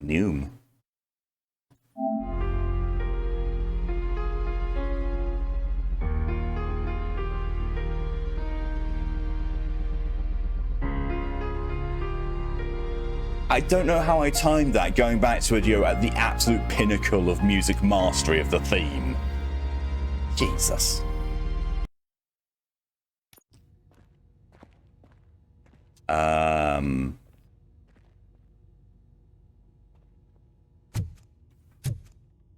Noom. I don't know how I timed that, going back to it, at the absolute pinnacle of music mastery of the theme. Jesus.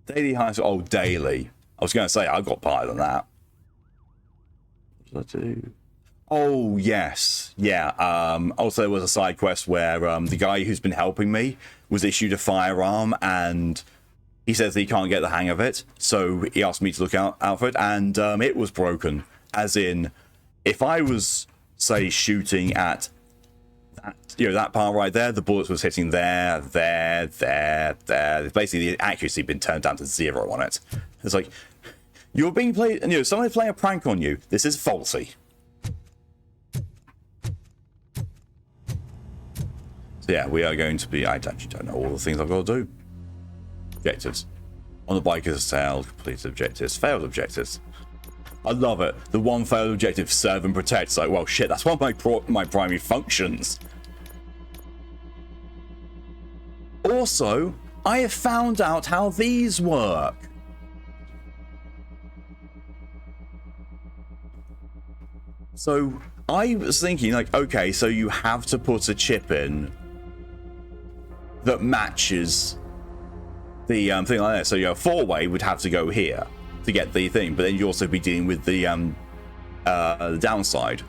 Daily high school. Oh, daily. I was going to say, I got higher than that. What did I do? Oh, yes. Yeah. Also, there was a side quest where the guy who's been helping me was issued a firearm, and he says that he can't get the hang of it. So he asked me to look out for it, and it was broken. As in, if I was, say, shooting at that part right there, the bullets was hitting there. Basically, the accuracy had been turned down to 0 on it. It's like, you're being played, someone's playing a prank on you. This is faulty. So yeah, we are going to be, I actually don't know all the things I've got to do. Objectives. On the bike is a sail, completed objectives, failed objectives. I love it. The one failed objective, serve and protect. It's like, well, shit, that's one of my primary functions. Also, I have found out how these work. So I was thinking, like, okay, so you have to put a chip in that matches the thing like that. So your 4-way would have to go here to get the thing, but then you'd also be dealing with the downside.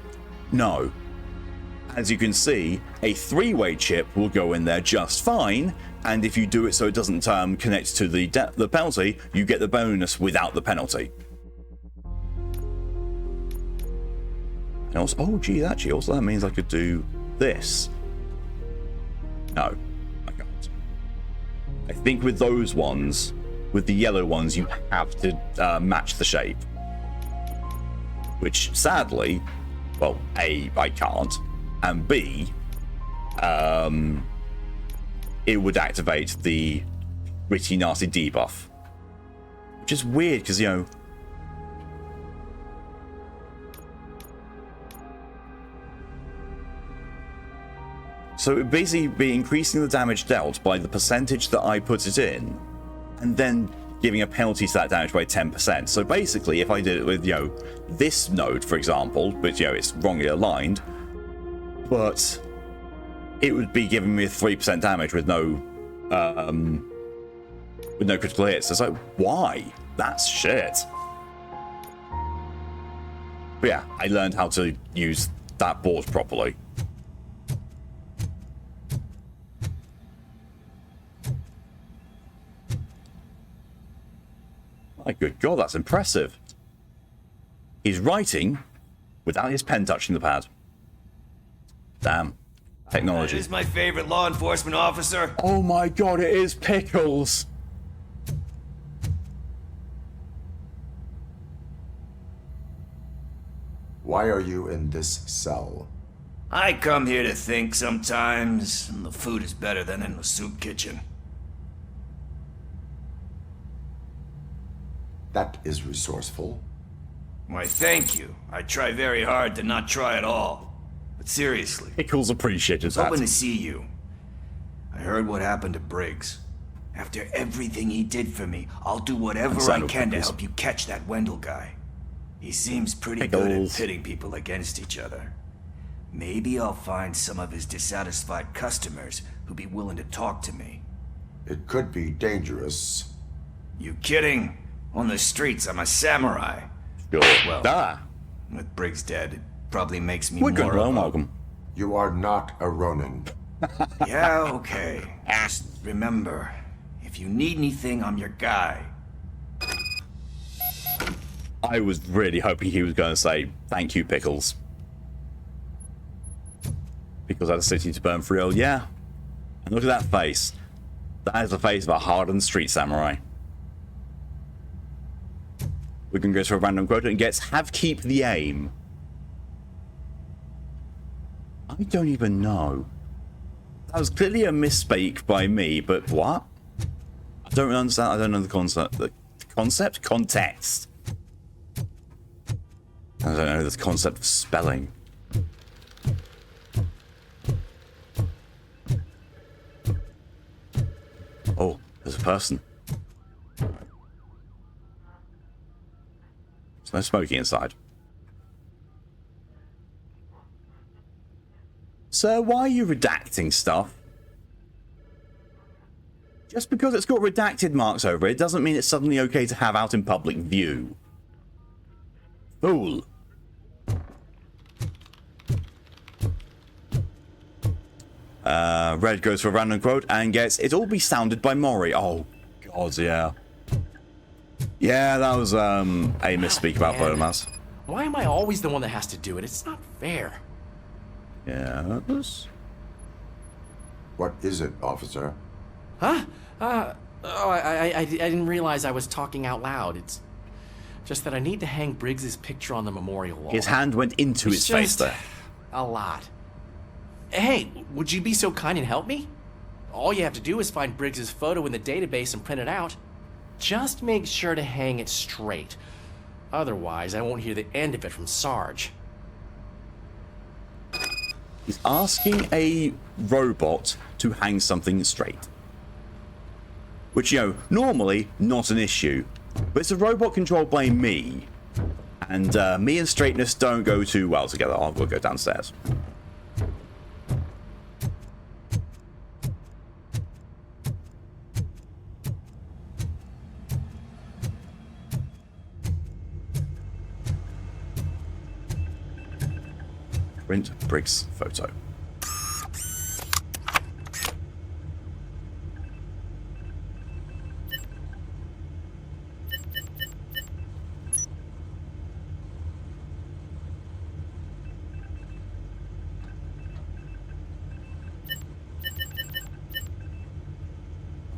No. As you can see, a 3-way chip will go in there just fine, and if you do it so it doesn't connect to the penalty, you get the bonus without the penalty. And also, oh gee, actually, also that means I could do this. No, I can't. I think with those ones, with the yellow ones, you have to match the shape. Which, sadly, well, A, I can't, and B, it would activate the pretty nasty debuff. Which is weird, because, so it would basically be increasing the damage dealt by the percentage that I put it in, and then giving a penalty to that damage by 10%. So basically, if I did it with, this node, for example, but, it's wrongly aligned, but it would be giving me a 3% damage with no critical hits. It's like, why? That's shit. But yeah, I learned how to use that board properly. My good God, that's impressive. He's writing without his pen touching the pad. Damn. Technology. That is my favorite law enforcement officer. Oh my God, it is Pickles. Why are you in this cell? I come here to think sometimes, and the food is better than in the soup kitchen. That is resourceful. Why, thank you. I try very hard to not try at all. But seriously, Pickles appreciated that. hoping to see you. I heard what happened to Briggs. After everything he did for me, I'll do whatever I can to help you catch that Wendell guy. He seems pretty good at pitting people against each other. Maybe I'll find some of his dissatisfied customers who'd be willing to talk to me. It could be dangerous. You kidding? On the streets, I'm a samurai. Sure. Well, with Briggs dead, it probably makes me more good, of a... Malcolm. You are not a Ronin. Yeah, okay. Just remember, if you need anything, I'm your guy. I was really hoping he was going to say, thank you, Pickles. Because I had a city to burn for real, yeah. And look at that face. That is the face of a hardened street samurai. We can go to a random quota and get have keep the aim. I don't even know. That was clearly a misspeak by me, but what? I don't understand. I don't know the concept. The concept? Context. I don't know the concept of spelling. Oh, there's a person. There's no smoking inside. Sir, why are you redacting stuff? Just because it's got redacted marks over it doesn't mean it's suddenly okay to have out in public view. Fool. Red goes for a random quote and gets, "It all be sounded by Maury." Oh, God, yeah. Yeah, that was a misspeak about Photomass. Why am I always the one that has to do it? It's not fair. Yeah, that was... What is it, officer? Huh? I didn't realize I was talking out loud. It's just that I need to hang Briggs's picture on the memorial wall. His hand went into his face there. A lot. Hey, would you be so kind and help me? All you have to do is find Briggs's photo in the database and print it out. Just make sure to hang it straight. Otherwise, I won't hear the end of it from Sarge. He's asking a robot to hang something straight. Which, you know, normally not an issue. But it's a robot controlled by me. And me and straightness don't go too well together. I'll go downstairs. Print Briggs photo.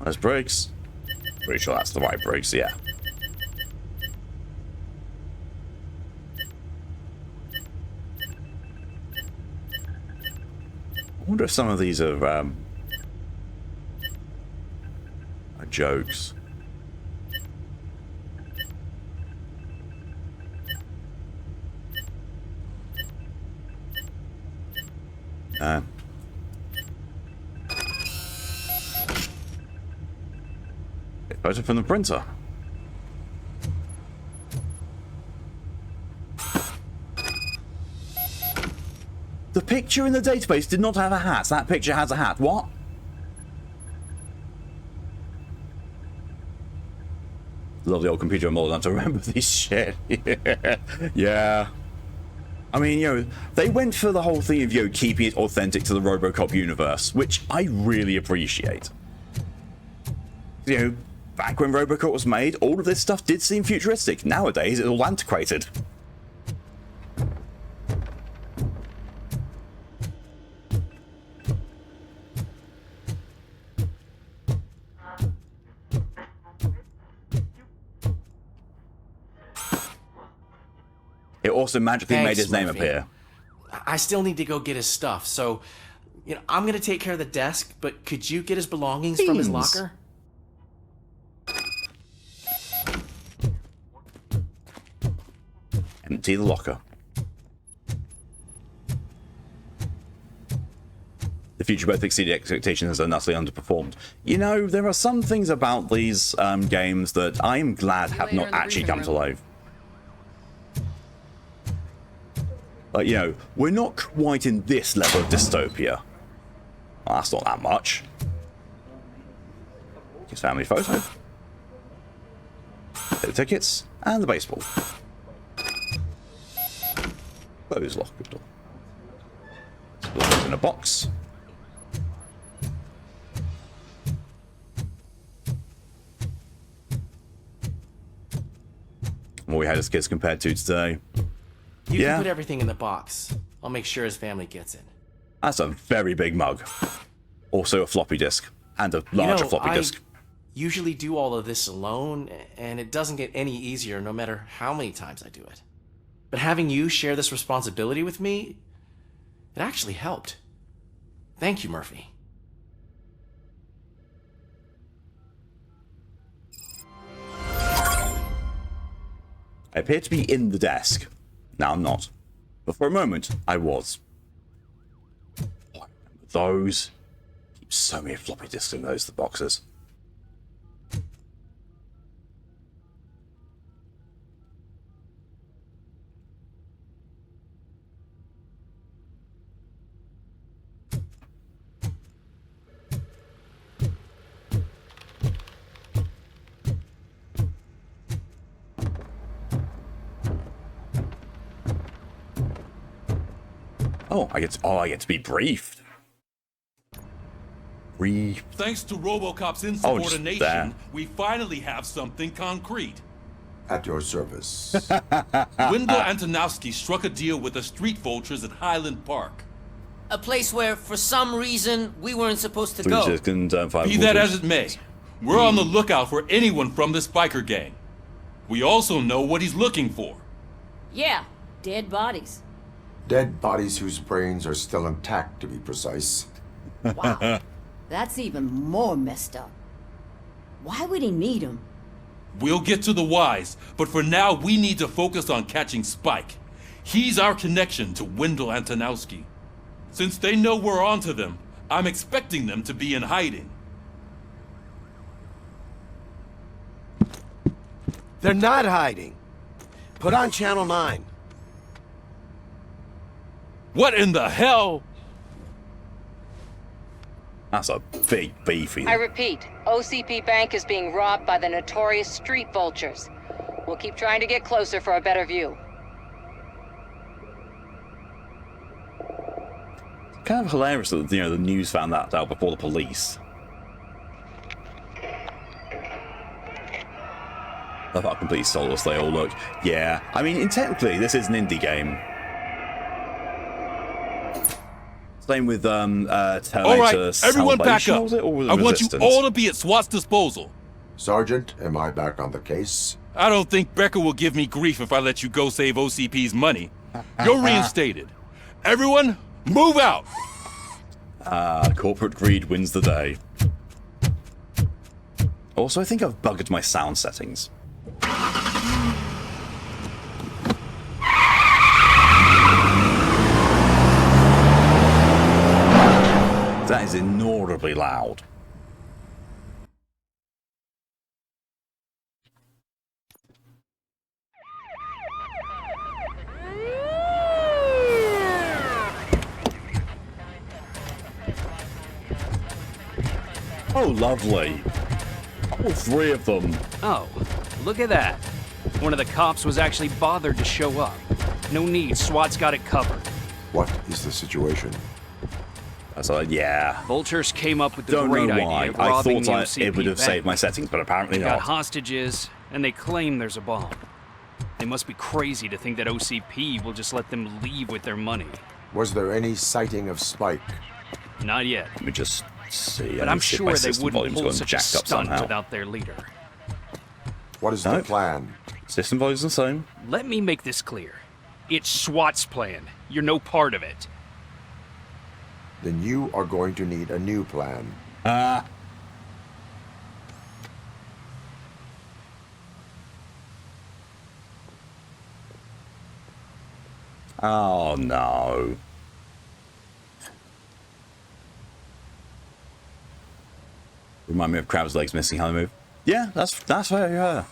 There's Briggs. Pretty sure that's the right Briggs, yeah. I wonder if some of these are jokes. Photo from the printer. The picture in the database did not have a hat. That picture has a hat. What? Love the old computer more than to remember this shit. Yeah. I mean, you know, they went for the whole thing of, you know, keeping it authentic to the Robocop universe, which I really appreciate. You know, back when Robocop was made, all of this stuff did seem futuristic. Nowadays, it's all antiquated. It also magically made his name appear. I still need to go get his stuff, so, you know, I'm gonna take care of the desk, but could you get his belongings from his locker? Empty the locker. The future both exceeded expectations and utterly underperformed. You know, there are some things about these games that I'm glad have not actually come to life. Like, you know, we're not quite in this level of dystopia. Well, that's not that much. His family photo. The tickets. And the baseball. Close locker door. Put it in a box. What we had as kids compared to today. You can put everything in the box. I'll make sure his family gets it. That's a very big mug. Also a floppy disk. And a larger floppy disk. I usually do all of this alone, and it doesn't get any easier no matter how many times I do it. But having you share this responsibility with me, it actually helped. Thank you, Murphy. I appear to be in the desk. Now I'm not. But for a moment, I was. Oh, I remember those. Keep so many floppy disks in those, the boxes. Oh, I get to be briefed. Briefed. Thanks to Robocop's insubordination, we finally have something concrete. At your service. Wendell Antonowski struck a deal with the street vultures at Highland Park. A place where, for some reason, we weren't supposed to Three go. chickens and 5 Be that wolves. as it may, we're on the lookout for anyone from this biker gang. We also know what he's looking for. Yeah, dead bodies. Dead bodies whose brains are still intact, to be precise. Wow, that's even more messed up. Why would he need them? We'll get to the whys, but for now we need to focus on catching Spike. He's our connection to Wendell Antonowski. Since they know we're onto them, I'm expecting them to be in hiding. They're not hiding. Put on Channel 9. What in the hell? That's a big beefy. I repeat, OCP Bank is being robbed by the notorious street vultures. We'll keep trying to get closer for a better view. Kind of hilarious that the news found that out before the police. Love how completely soulless they all look. Yeah, I mean, technically, this is an indie game. Same with Terminator. All right, everyone back Salvation, up. was it, or was it I want you Resistance? all to be at SWAT's disposal. Sergeant, am I back on the case? I don't think Becker will give me grief if I let you go save OCP's money. You're reinstated. Everyone, move out! Corporate greed wins the day. Also, I think I've bugged my sound settings. That is inaudibly loud. Oh, lovely. All 3 of them. Oh, look at that. One of the cops was actually bothered to show up. No need, SWAT's got it covered. What is the situation? So, yeah. Vultures came up with the Don't great know idea why. of I robbing thought the OCP it would have bank. saved my settings, but apparently They not. got hostages, and they claim there's a bomb. They must be crazy to think that OCP will just let them leave with their money. Was there any sighting of Spike? Not yet. Let me just see. But I I'm need to see if my sure they system wouldn't volume's pull gone such a jacked up stunt somehow. without their leader. What is No. the plan? System volume's the same. Let me make this clear. It's SWAT's plan. You're no part of it. Then you are going to need a new plan. Oh no. Remind me of Crab's legs missing how they move. Yeah, that's fair, yeah.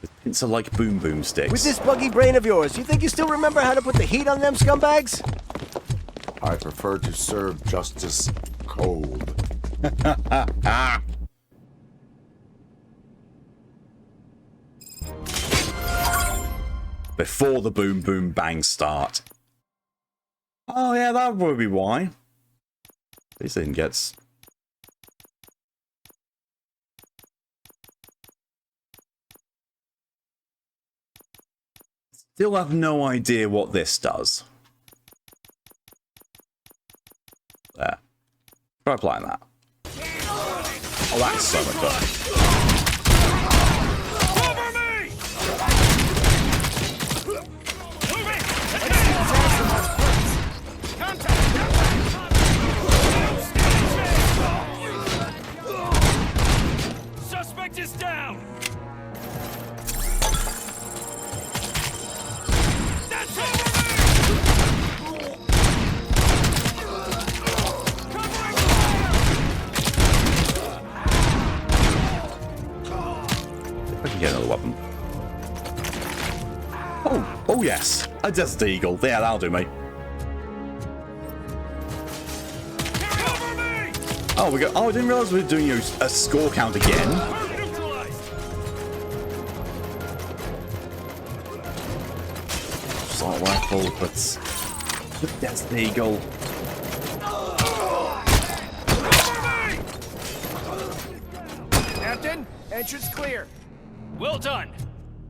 With pincer like boom boom sticks. With this buggy brain of yours, you think you still remember how to put the heat on them scumbags? I prefer to serve justice cold. Before the boom boom bang start. Oh yeah, that would be why. At least they didn't get... Still have no idea what this does. There. Try applying that. Oh, that's so much better. Suspect is down! Get another weapon. Oh yes, a Desert Eagle. Yeah, that'll do me. Oh, we go. Oh, I didn't realize we were doing a score count again. Assault rifle, but the Desert Eagle. Captain, entrance clear. Well done.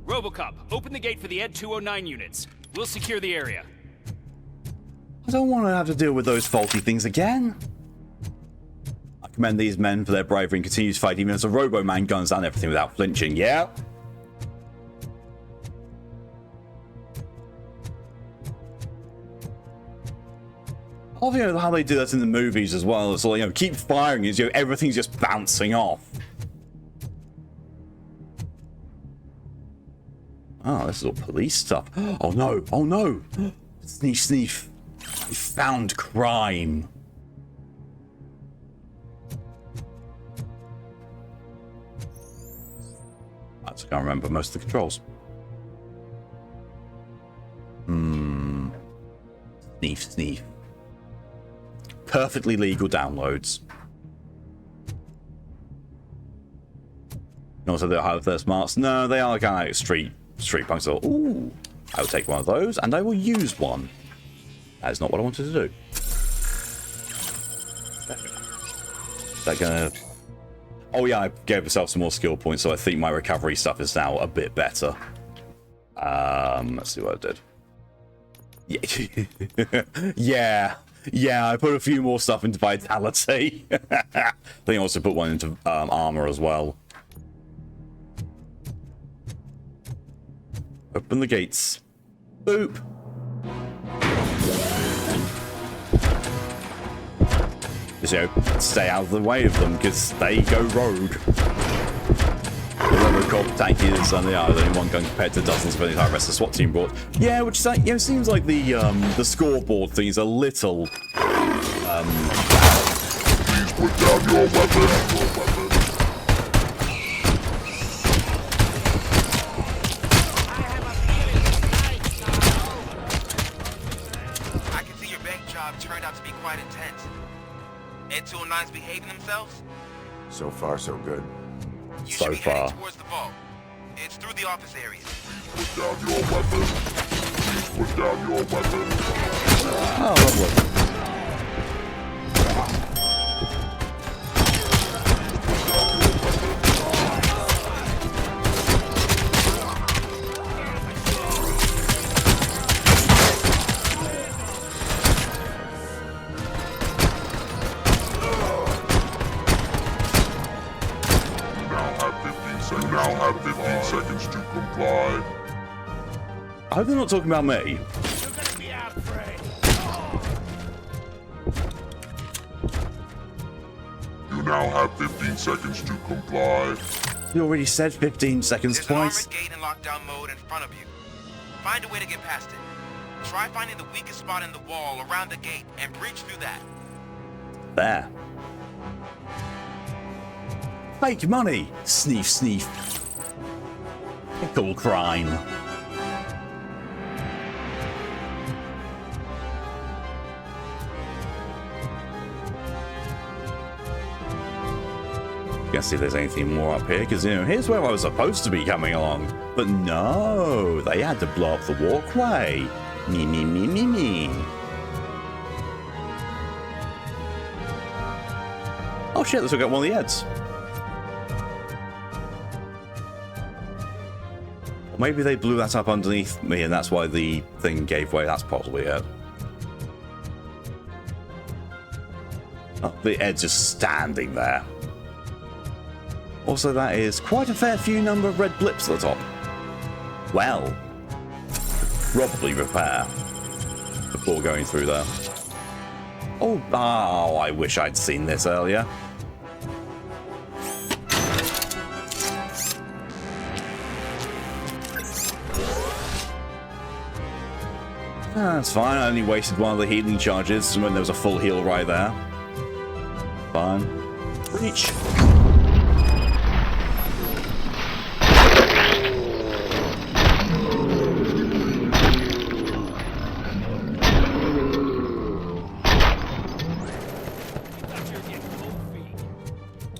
Robocop, open the gate for the Ed 209 units. We'll secure the area. I don't want to have to deal with those faulty things again. I commend these men for their bravery and continue to fight even as a Robo-Man guns down everything without flinching, yeah? I think how they do that in the movies as well. So, you know, keep firing is, you know, everything's just bouncing off. Oh, this is all police stuff. Oh no, oh no. Sneef, sneef. We found crime. I just can't remember most of the controls. Sneef, sneef. Perfectly legal downloads. Also, they'll have their smarts. No, they are kind of like street punks. So, ooh, I will take one of those and I will use one. That is not what I wanted to do. Is that gonna... Oh yeah, I gave myself some more skill points, so I think my recovery stuff is now a bit better. Let's see what I did. Yeah, I put a few more stuff into vitality. I think I also put one into armor as well. Open the gates. Boop. Just, you know, stay out of the way of them because they go rogue. The Robocop tank is only one gun compared to dozens of the entire rest of the SWAT team brought. Yeah, which is like, you know, seems like the scoreboard thing is a little. Please put down your weapon. Turned out to be quite intense. Ed 209's behaving themselves? So far, so good. You should be heading towards the vault. It's through the office area. Put down your weapon. Please put down your weapon. Oh, lovely. Seconds to comply. I hope they're not talking about me. You're gonna be out, Frey. You now have 15 seconds to comply. You already said 15 seconds There's twice. An armored gate in lockdown mode in front of you. Find a way to get past it. Try finding the weakest spot in the wall around the gate and breach through that. There. Fake money. Sneef, sneef. Pickle crime. Guess if there's anything more up here, because, you know, here's where I was supposed to be coming along. But no, they had to blow up the walkway. Me. Oh shit, let's look at one of the heads. Maybe they blew that up underneath me and that's why the thing gave way. That's possibly it. Oh, the Ed's just standing there. Also, that is quite a fair few number of red blips at the top. Well, probably repair before going through there. Oh, I wish I'd seen this earlier. That's fine, I only wasted one of the healing charges when there was a full heal right there. Fine. Reach.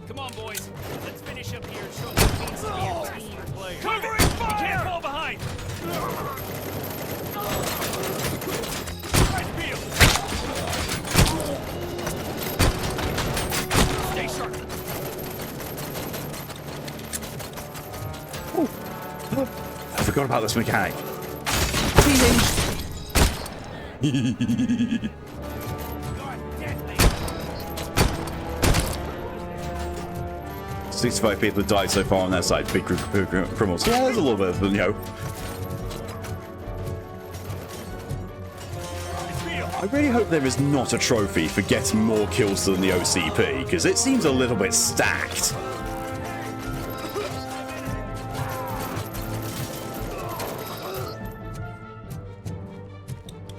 Come on, boys. Let's finish up here and show what it means to be a team player. Covering fire! You can't fall behind! Right field! Stay sharp. I forgot about this mechanic. 65 people have died so far on their side. Big group of criminals. Yeah, there's a little bit of, you know. I really hope there is not a trophy for getting more kills than the OCP, because it seems a little bit stacked.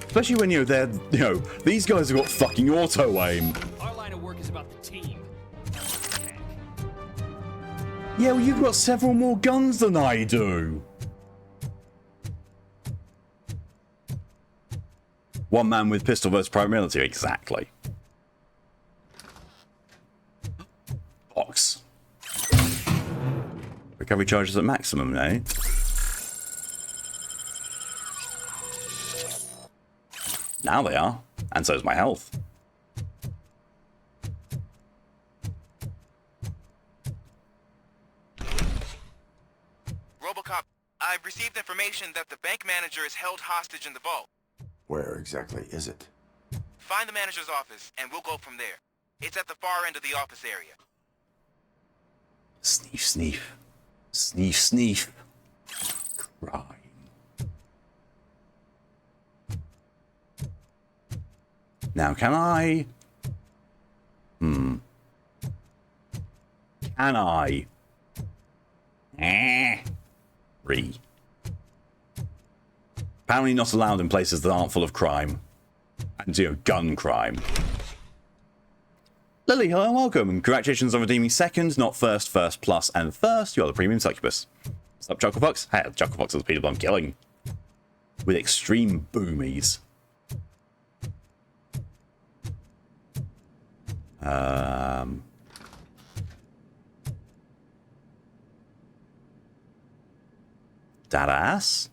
Especially when, you know, they're, you know, these guys have got fucking auto aim. Our line of work is about the team. Yeah, well, you've got several more guns than I do. One man with pistol versus private military, exactly. Box. Recovery charges at maximum, eh? Now they are, and so is my health. Robocop, I've received information that the bank manager is held hostage in the vault. Where exactly is it? Find the manager's office, and we'll go from there. It's at the far end of the office area. Sneef, sneef. Sneef, sneef. Crime. Now, can I... Can I... Apparently not allowed in places that aren't full of crime. And, you know, gun crime. Lily, hello and welcome. And congratulations on redeeming second, not first, first plus, and first. You are the premium succubus. What's up, Chucklefox? Hey, Chucklefox is the people I'm killing. With extreme boomies. That ass?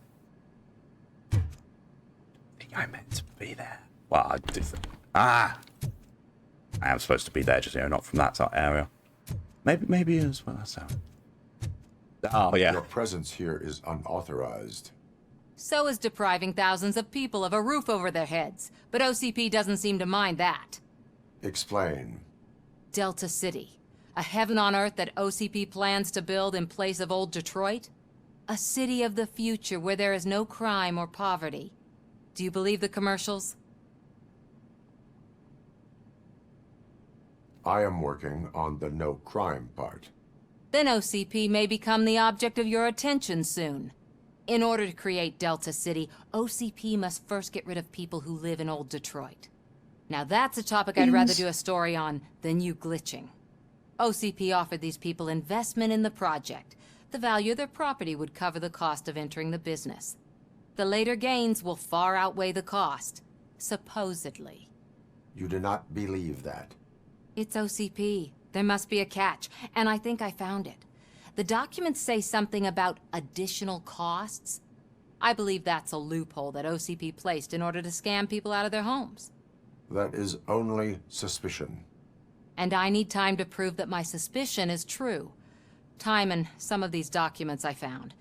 I think I meant to be there. Well, I do think. I am supposed to be there, just, you know, not from that area. Maybe as well. So. Oh, yeah. Your presence here is unauthorized. So is depriving thousands of people of a roof over their heads. But OCP doesn't seem to mind that. Explain. Delta City. A heaven on earth that OCP plans to build in place of old Detroit? A city of the future where there is no crime or poverty. Do you believe the commercials? I am working on the no crime part. Then OCP may become the object of your attention soon. In order to create Delta City, OCP must first get rid of people who live in old Detroit. Now that's a topic I'd rather do a story on than you glitching. OCP offered these people investment in the project. The value of their property would cover the cost of entering the business. The later gains will far outweigh the cost, supposedly. You do not believe that? It's OCP. There must be a catch, and I think I found it. The documents say something about additional costs. I believe that's a loophole that OCP placed in order to scam people out of their homes. That is only suspicion. And I need time to prove that my suspicion is true. Time and some of these documents I found.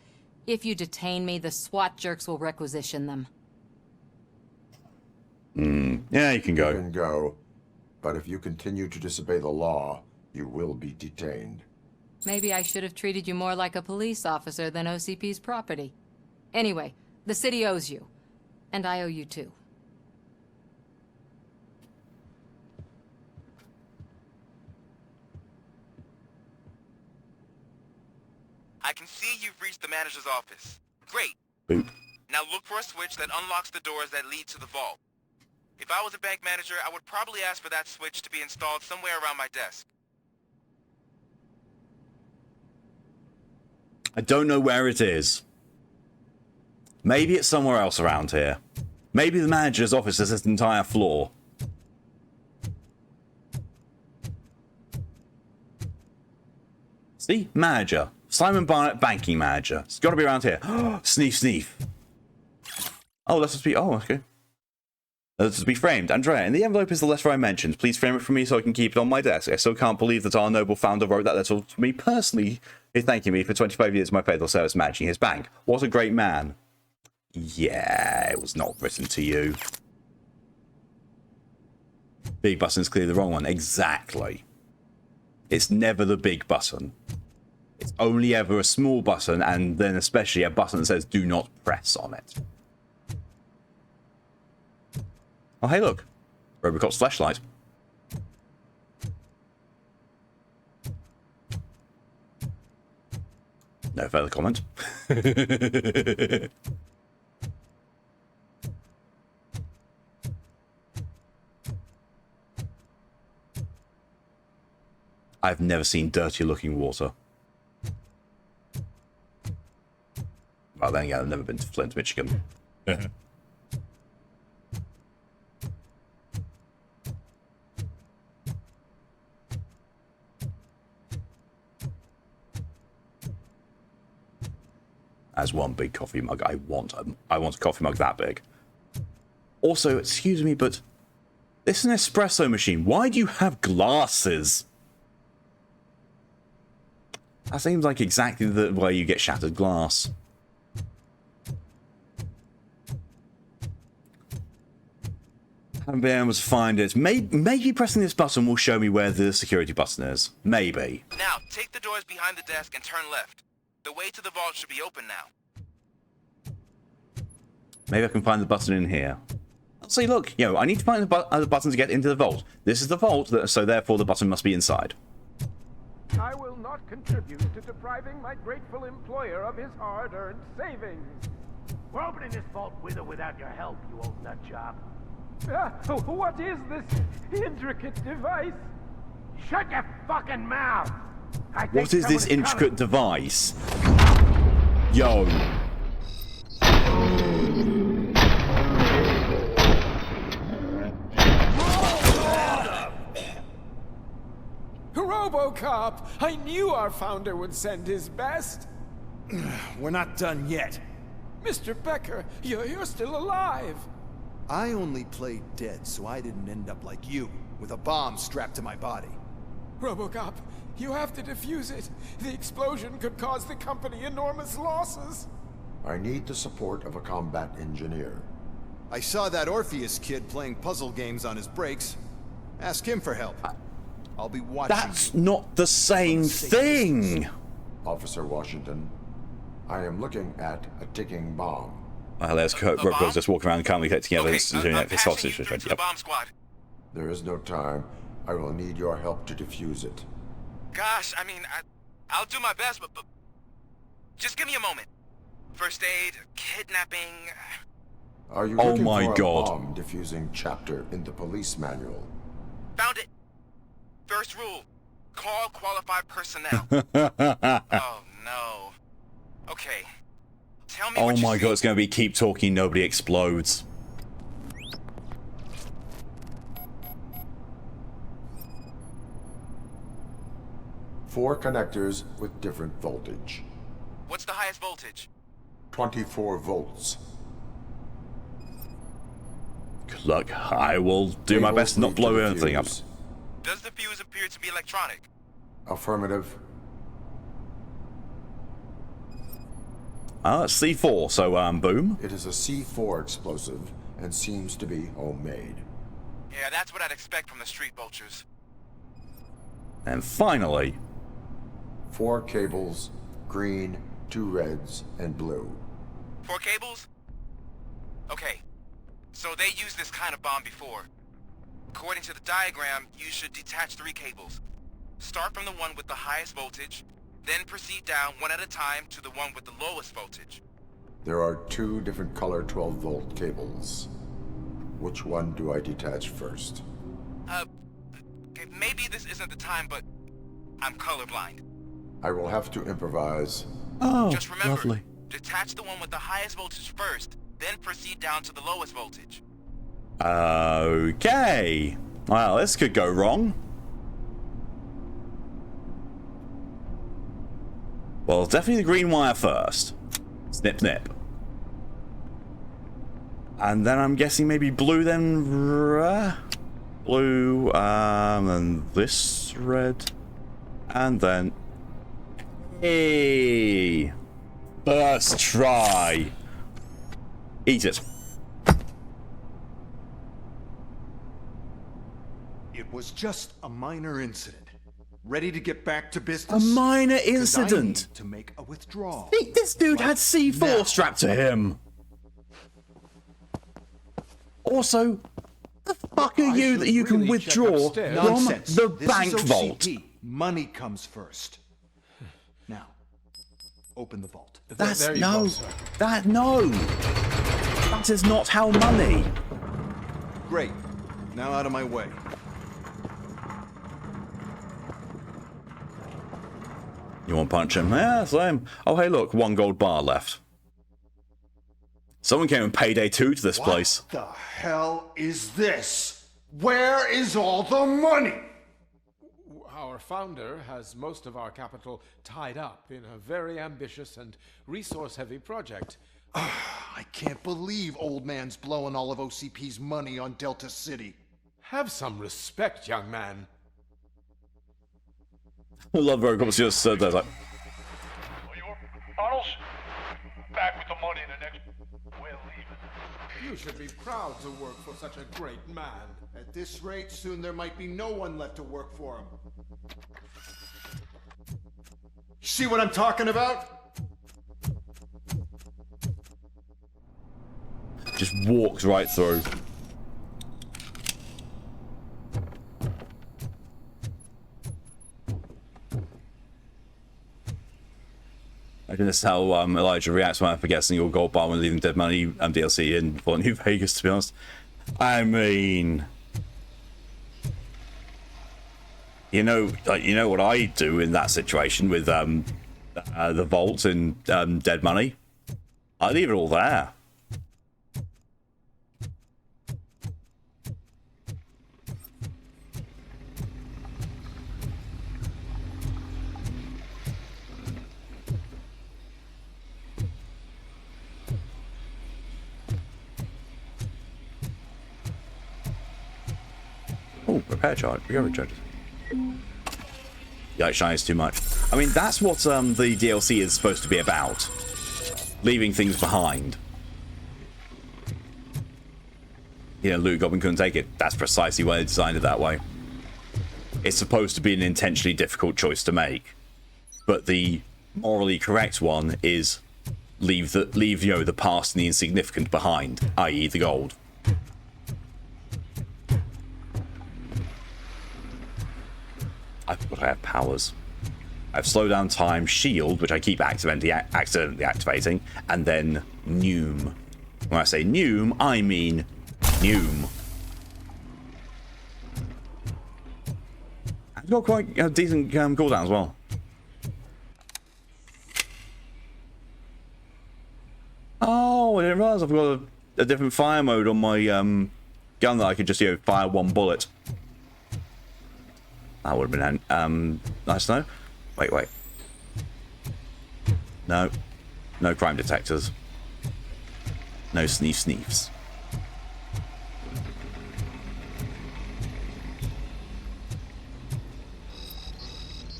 If you detain me, the SWAT jerks will requisition them. Yeah, you can go. You can go. But if you continue to disobey the law, you will be detained. Maybe I should have treated you more like a police officer than OCP's property. Anyway, the city owes you. And I owe you too. I can see you've reached the manager's office. Great. Boop. Now look for a switch that unlocks the doors that lead to the vault. If I was a bank manager, I would probably ask for that switch to be installed somewhere around my desk. I don't know where it is. Maybe it's somewhere else around here. Maybe the manager's office is this entire floor. See? Manager. Simon Barnett, banking manager. It's got to be around here. Sneef, sneef. Oh, let's just be... Oh, okay. Let's just be framed. Andrea, in the envelope is the letter I mentioned. Please frame it for me so I can keep it on my desk. I still can't believe that our noble founder wrote that letter to me personally, thanking me for 25 years of my faithful service managing his bank. What a great man. Yeah, it was not written to you. Big button's clearly the wrong one. Exactly. It's never the big button. It's only ever a small button, and then especially a button that says do not press on it. Oh, hey, look. Robocop's flashlight. No further comment. I've never seen dirtier looking water. Well, then again, I've never been to Flint, Michigan. As one big coffee mug, I want a coffee mug that big. Also, excuse me, but this is an espresso machine. Why do you have glasses? That seems like exactly the way you get shattered glass. Haven't been able to find it. Maybe pressing this button will show me where the security button is. Maybe. Now, take the doors behind the desk and turn left. The way to the vault should be open now. Maybe I can find the button in here. See, look, I need to find the button to get into the vault. This is the vault, so therefore the button must be inside. I will not contribute to depriving my grateful employer of his hard-earned savings. We're opening this vault with or without your help, you old nutjob. What is this intricate device? Shut your fucking mouth! What is this intricate device? Yo. Robocop! I knew our founder would send his best. We're not done yet. Mr. Becker, you're still alive. I only played dead so I didn't end up like you, with a bomb strapped to my body. Robocop, you have to defuse it. The explosion could cause the company enormous losses. I need the support of a combat engineer. I saw that Orpheus kid playing puzzle games on his breaks. Ask him for help. I'll be watching. That's not the same thing! Officer Washington, I am looking at a ticking bomb. Let's Robocop's just walking around calmly collecting evidence and doing it for sausage. Yep. Bomb squad. There is no time. I will need your help to defuse it. Gosh, I mean, I'll do my best, but just give me a moment. First aid, kidnapping. Are you looking for a bomb defusing chapter in the police manual? Found it. First rule, call qualified personnel. Oh no. Okay. Tell me what you my see. god, it's going to be keep talking, nobody explodes. Four connectors with different voltage. What's the highest voltage? 24 volts. Good luck. I will do my best to not blow anything up. Does the fuse appear to be electronic? Affirmative. It's C4, so boom. It is a C4 explosive and seems to be homemade. Yeah, that's what I'd expect from the street vultures. And finally, 4 cables, green, 2 reds, and blue. 4 cables? Okay, so they used this kind of bomb before. According to the diagram, you should detach 3 cables. Start from the one with the highest voltage, then proceed down one at a time to the one with the lowest voltage. There are 2 different color 12-volt cables. Which one do I detach first? Okay, maybe this isn't the time, but I'm colorblind. I will have to improvise. Oh, just remember, lovely. Detach the one with the highest voltage first, then proceed down to the lowest voltage. Okay. Well, this could go wrong. Well, definitely the green wire first. Snip, snip. And then I'm guessing maybe blue, then blue, and this red, and then hey, first try. Eat it. It was just a minor incident. Ready to get back to A business? minor 'Cause I incident. need to make a withdrawal. Think this dude had C4 strapped to him. Also, the fuck are you that you can withdraw from Nonsense. the This bank is vault? OCP. Money comes first. Now, open the vault. That's no. That no. That is not how money. Great. Now out of my way. You want to punch him? Yeah, same. Oh, hey, look, 1 gold bar left. Someone came and payday 2 to this place. What the hell is this? Where is all the money? Our founder has most of our capital tied up in a very ambitious and resource-heavy project. I can't believe old man's blowing all of OCP's money on Delta City. Have some respect, young man. I love Robocop's just said that. Like, Tunnels? Back with the money in the next... We're leaving. You should be proud to work for such a great man. At this rate, soon there might be no one left to work for him. See what I'm talking about? just walks right through. I think that's how Elijah reacts when I forget your gold bar when leaving Dead Money DLC in for New Vegas, to be honest. I mean, you know what I do in that situation with the vault in Dead Money? I leave it all there. Oh, repair charge. Recovery charges. Yeah, it shines too much. I mean, that's what the DLC is supposed to be about. Leaving things behind. You know, Loot Goblin couldn't take it. That's precisely why they designed it that way. It's supposed to be an intentionally difficult choice to make. But the morally correct one is leave the past and the insignificant behind, i.e. the gold. I forgot I have powers. I have slow down time, shield, which I keep accidentally activating, and then Noom. When I say Noom, I mean Noom. I've got quite a decent cooldown as well. Oh, I didn't realise I've got a different fire mode on my gun that I could just, fire one bullet. That would have been nice to know. Wait. No. No crime detectors. No sneefs.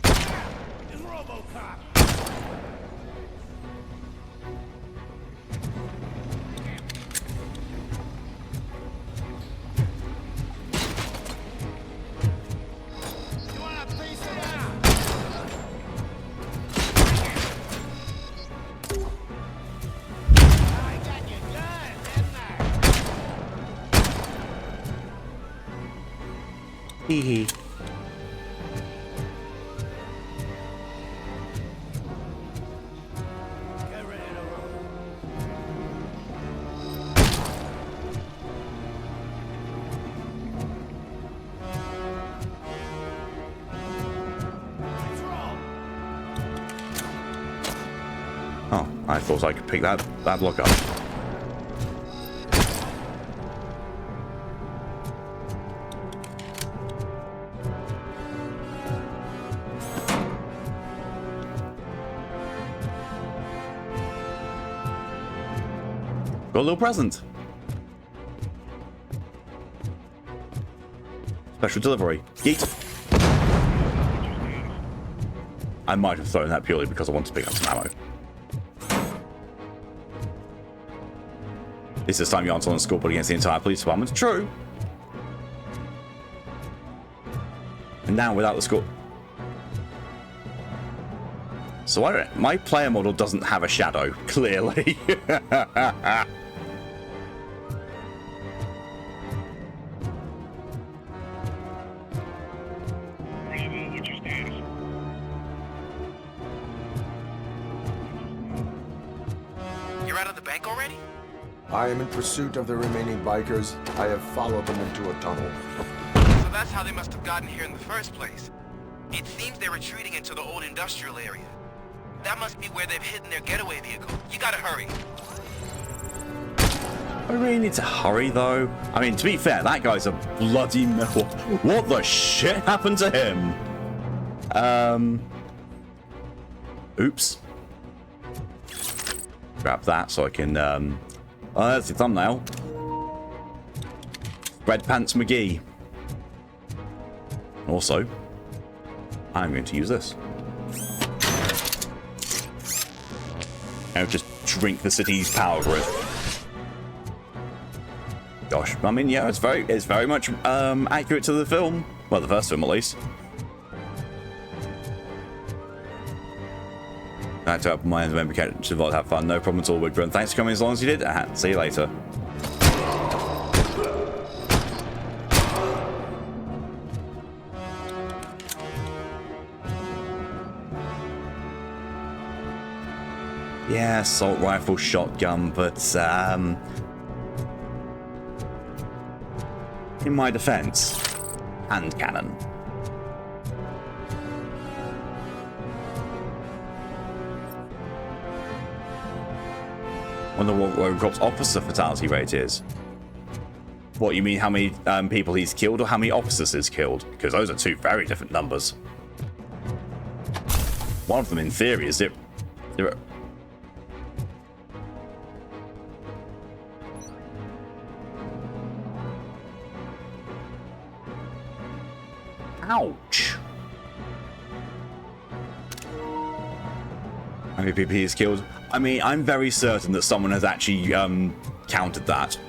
It's Robocop. Hee. Oh, I thought I could pick that block up. Got a little present. Special delivery. Yeet. I might have thrown that purely because I wanted to pick up some ammo. This time you aren't on the scoreboard against the entire police department. True. And now without the score. So my player model doesn't have a shadow, clearly. You're out of the bank already? I am in pursuit of the remaining bikers. I have followed them into a tunnel. So that's how they must have gotten here in the first place. It seems they're retreating into the old industrial area. That must be where they've hidden their getaway vehicle. You gotta hurry. I really need to hurry, though. I mean, to be fair, that guy's a bloody metal. What the shit happened to him? Oops. Grab that so I can, oh, that's the thumbnail. Red Pants McGee. Also, I'm going to use this. And just drink the city's power grid. Gosh, I mean, yeah, it's very much accurate to the film. Well, the first film, at least. I had to open my hands, remember, catch the have fun. No problem at all, Woodburn. Thanks for coming as long as you did. See you later. Yeah, assault rifle, shotgun, but in my defense, hand cannon. Wonder what Robocop's officer fatality rate is. What, you mean how many people he's killed or how many officers he's killed? Because those are two very different numbers. One of them, in theory, is zero. Ouch. How many people he's killed? I mean, I'm very certain that someone has actually counted that.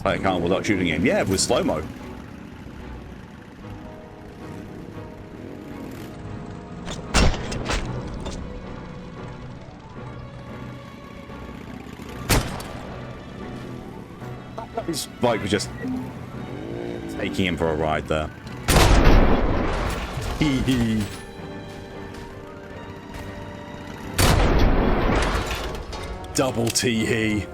I can't without shooting him. Yeah, with slow-mo. His bike was just taking him for a ride there. Hee hee. Double tee-hee.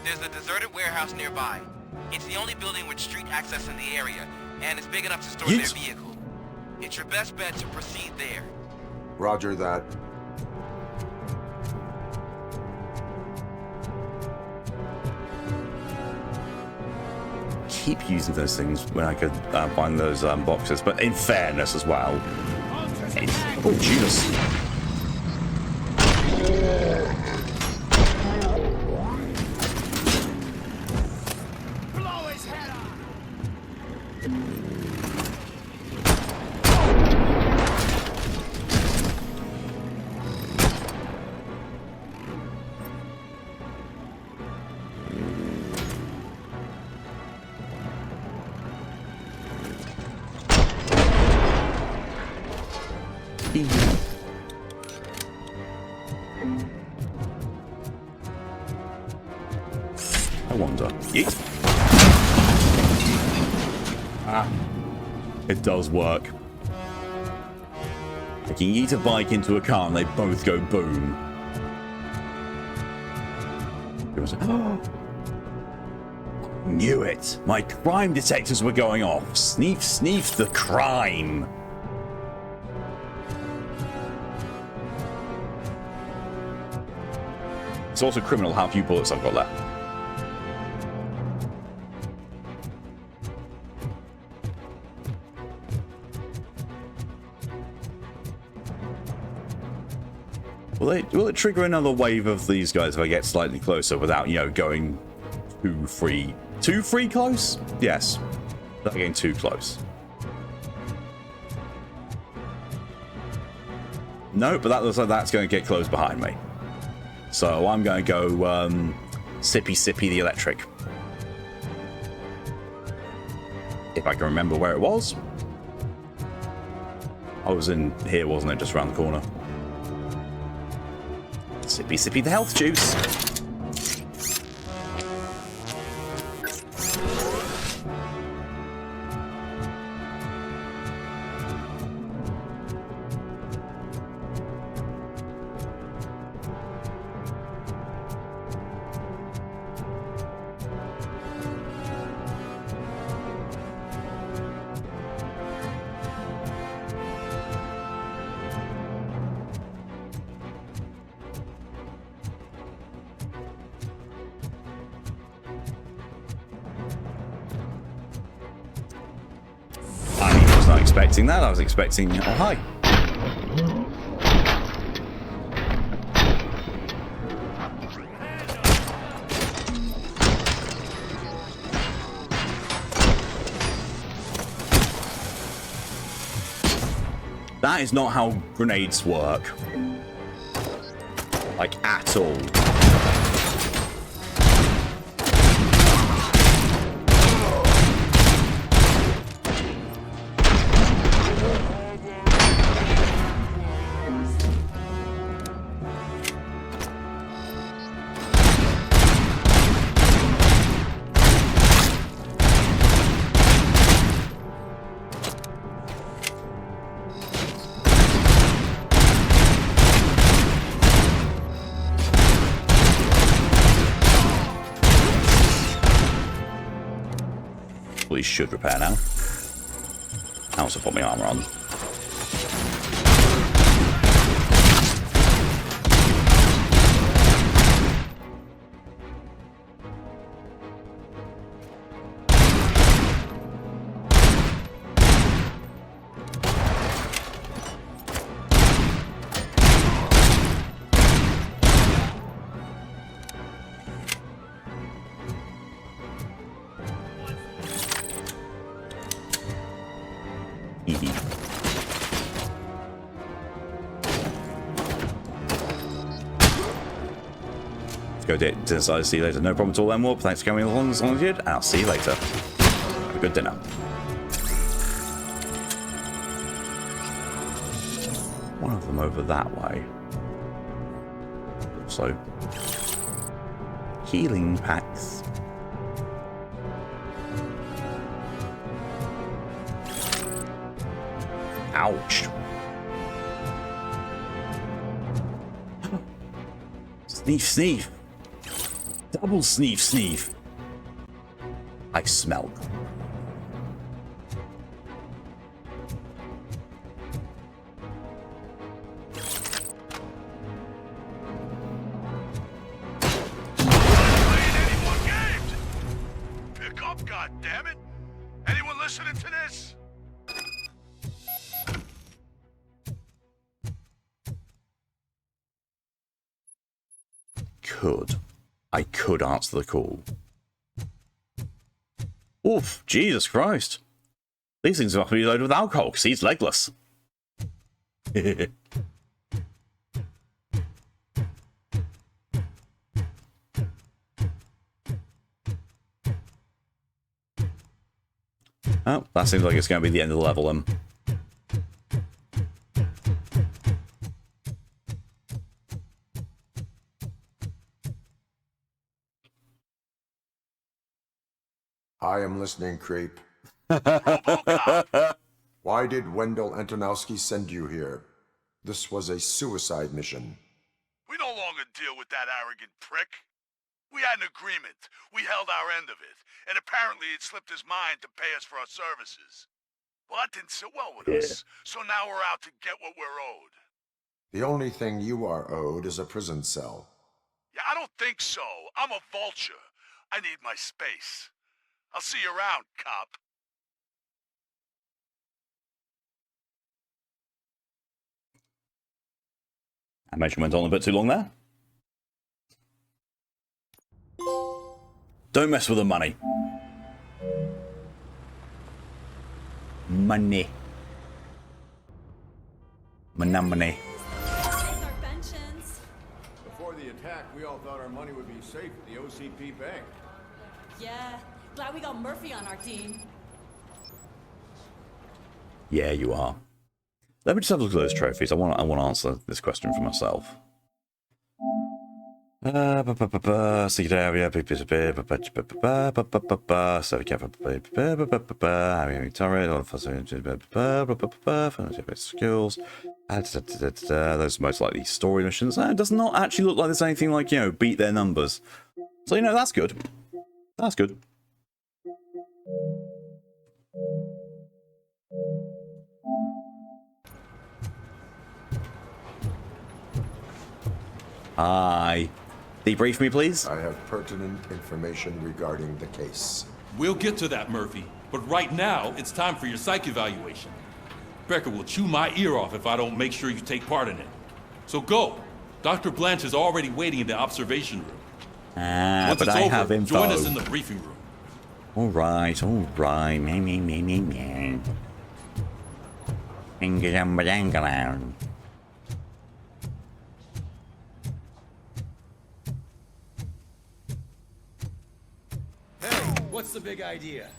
There's a deserted warehouse nearby. It's the only building with street access in the area, and it's big enough to store their vehicle. It's your best bet to proceed there. Roger that. Keep using those things when I could find those boxes, but in fairness as well. Oh, Jesus. It does work. Like you eat a bike into a car and they both go boom. Knew it! My crime detectors were going off. Sneef, sneef the crime. It's also criminal how few bullets I've got left. Will it trigger another wave of these guys if I get slightly closer without, you know, going too free close? Yes. Without getting too close. No, but that looks like that's going to get close behind me. So I'm going to go Sippy Sippy the Electric. If I can remember where it was. I was in here, wasn't it? Just around the corner. Sippy Sippy the health juice. Expecting that. I was expecting a hi. That is not how grenades work. Like, at all. Should repair now. I also put my armor on. Go decide to see you later. No problem at all, then, Warp. Thanks for coming along as long as you did. I'll see you later. Have a good dinner. One of them over that way. Also, healing packs. Ouch. Sneef, sneef. Double sneef, sneef. I smell. Pick up, goddammit! Anyone listening to this? I could answer the call. Oof, Jesus Christ. These things must be loaded with alcohol because he's legless. Oh, that seems like it's going to be the end of the level then. I am listening, creep. Robocop. Why did Wendell Antonowski send you here? This was a suicide mission. We no longer deal with that arrogant prick. We had an agreement. We held our end of it. And apparently it slipped his mind to pay us for our services. Well, that didn't sit well with us. So now we're out to get what we're owed. The only thing you are owed is a prison cell. Yeah, I don't think so. I'm a vulture. I need my space. I'll see you around, cop. Animation went on a bit too long there. Don't mess with the money. Money. Money. Before the attack, we all thought our money would be safe at the OCP bank. Yeah, glad we got Murphy on our team. Yeah, you are. Let me just have a look at those trophies. I want to answer this question for myself. Secret area, skills. Those are most likely story missions. It does not actually look like there's anything like, beat their numbers. So, that's good. That's good. Hi. Debrief me, please. I have pertinent information regarding the case. We'll get to that, Murphy. But right now, it's time for your psych evaluation. Becker will chew my ear off if I don't make sure you take part in it. So go. Dr. Blanche is already waiting in the observation room. Once but it's I over, have info. join us in the briefing room. All right. What's the big idea?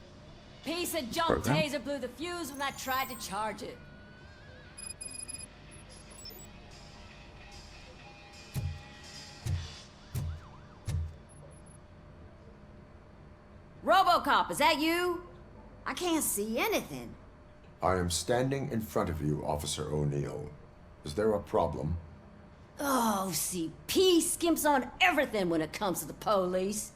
Piece of junk Program. taser blew the fuse when I tried to charge it. Robocop, is that you? I can't see anything. I am standing in front of you, Officer O'Neill. Is there a problem? Oh, OCP skimps on everything when it comes to the police.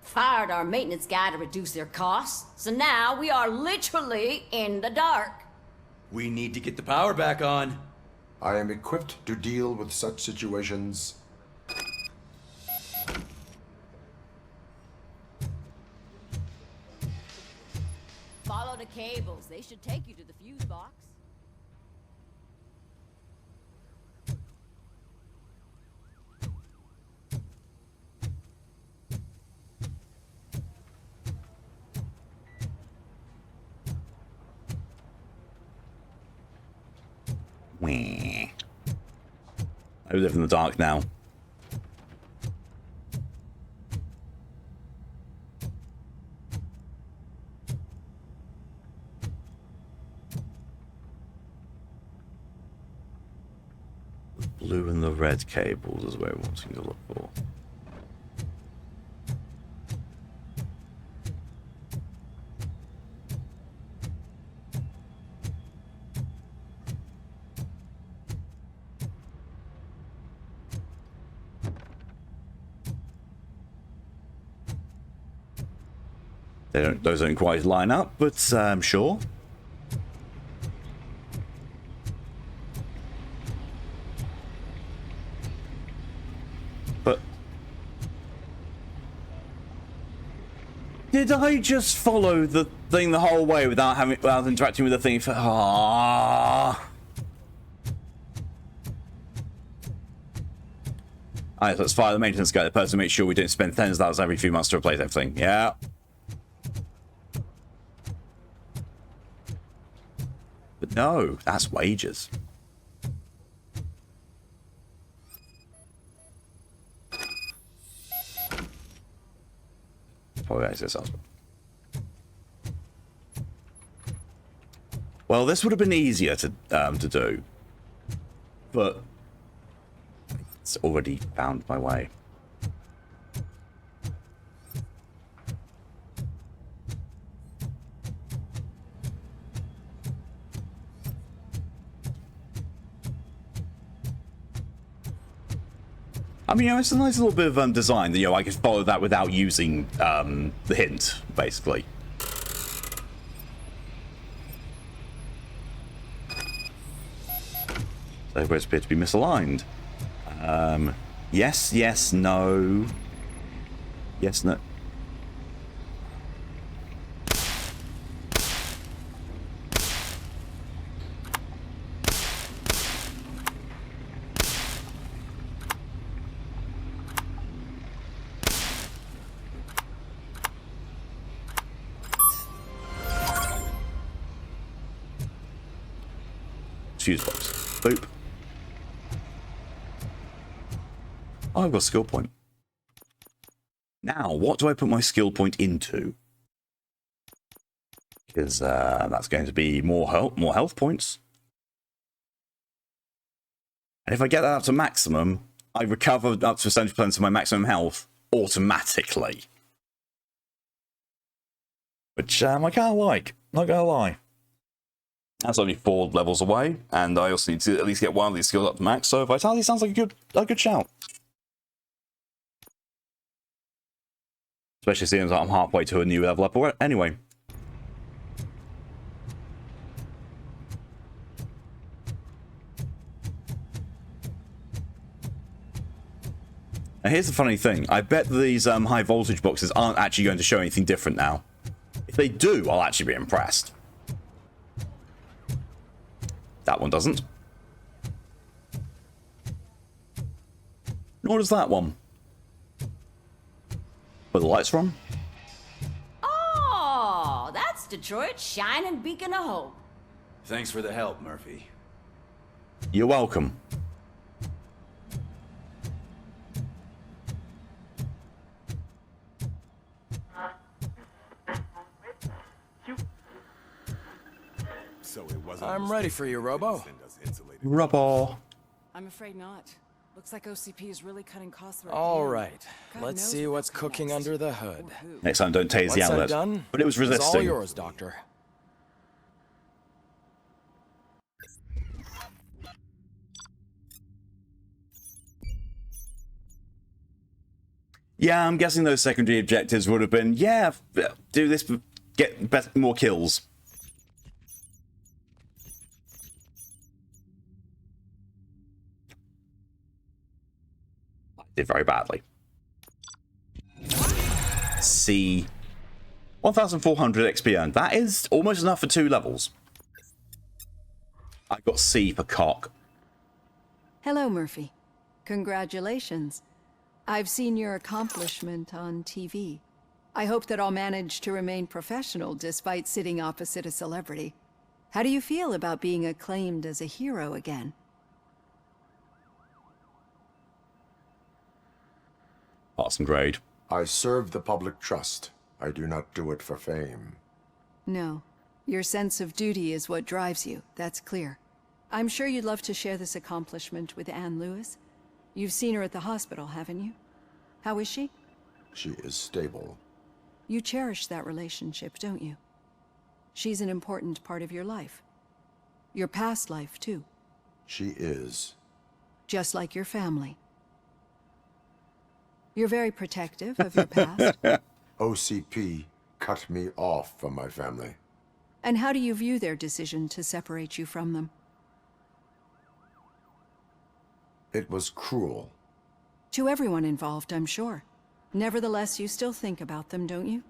Fired our maintenance guy to reduce their costs, so now we are literally in the dark. We need to get the power back on. I am equipped to deal with such situations. Follow the cables. They should take you to the fuse box. I live in the dark now. The blue and the red cables is where we're wanting to look for. Those don't quite line up, but sure. But did I just follow the thing the whole way without interacting with the thing for? Ah. Alright, so let's fire the maintenance guy, the person to make sure we don't spend tens of thousands every few months to replace everything. Yeah. But no, that's wages. Probably access elsewhere. Well, this would have been easier to do, but it's already found my way. I mean, it's a nice little bit of design that, I could follow that without using the hint, basically. So it appears to be misaligned. Yes, yes, no. Yes, no. Fuse box. Boop. Oh, I've got a skill point. Now, what do I put my skill point into? Because that's going to be more health points. And if I get that up to maximum, I recover up to 70% of my maximum health automatically. Which I kind of like, not gonna lie. That's only 4 levels away, and I also need to at least get one of these skills up to max, so Vitality sounds like a good shout. Especially seeing as I'm halfway to a new level up anyway. Now here's the funny thing. I bet these high voltage boxes aren't actually going to show anything different now. If they do, I'll actually be impressed. That one doesn't. Nor does that one. Where the lights from? Oh, that's Detroit's shining beacon of hope. Thanks for the help, Murphy. You're welcome. I'm ready for you, Robo. Robo. I'm afraid not. Looks like OCP is really cutting costs. All right, let's see what's cooking under the hood. Next time, don't tase the outlet. Done, but it was resisting. It's all yours, Doctor. Yeah, I'm guessing those secondary objectives would have been, yeah, do this, get more kills. Did very badly. C. 1,400 XP earned. That is almost enough for 2 levels. I got C for cock. Hello, Murphy. Congratulations. I've seen your accomplishment on TV. I hope that I'll manage to remain professional despite sitting opposite a celebrity. How do you feel about being acclaimed as a hero again? Awesome grade. I serve the public trust. I do not do it for fame. No. Your sense of duty is what drives you. That's clear. I'm sure you'd love to share this accomplishment with Anne Lewis. You've seen her at the hospital, haven't you? How is she? She is stable. You cherish that relationship, don't you? She's an important part of your life. Your past life, too. She is. Just like your family. You're very protective of your past. OCP cut me off from my family. And how do you view their decision to separate you from them? It was cruel. To everyone involved, I'm sure. Nevertheless, you still think about them, don't you?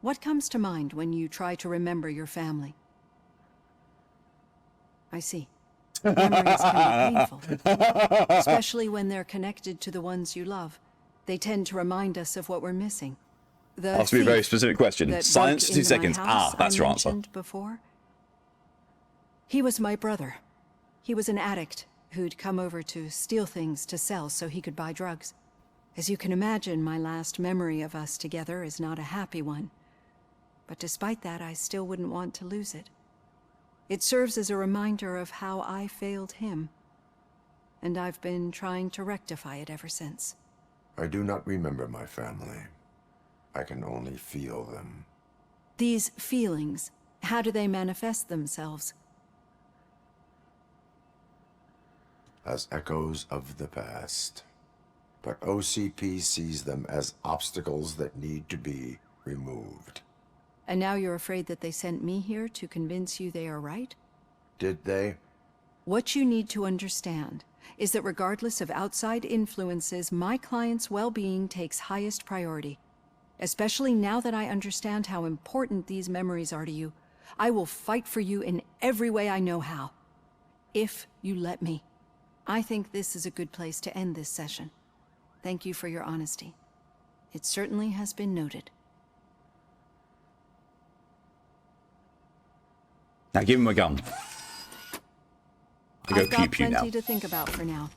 What comes to mind when you try to remember your family? I see. Memories can be painful, especially when they're connected to the ones you love. They tend to remind us of what we're missing. Ask me a very specific question. Silence 2 seconds. That's your answer. Before. He was my brother. He was an addict who'd come over to steal things to sell so he could buy drugs. As you can imagine, my last memory of us together is not a happy one. But despite that, I still wouldn't want to lose it. It serves as a reminder of how I failed him. And I've been trying to rectify it ever since. I do not remember my family. I can only feel them. These feelings, how do they manifest themselves? As echoes of the past. but OCP sees them as obstacles that need to be removed. And now you're afraid that they sent me here to convince you they are right? Did they? What you need to understand is that regardless of outside influences, my client's well-being takes highest priority. Especially now that I understand how important these memories are to you, I will fight for you in every way I know how. If you let me. I think this is a good place to end this session. Thank you for your honesty. It certainly has been noted. Now give him a gun. I've got plenty to think about for now.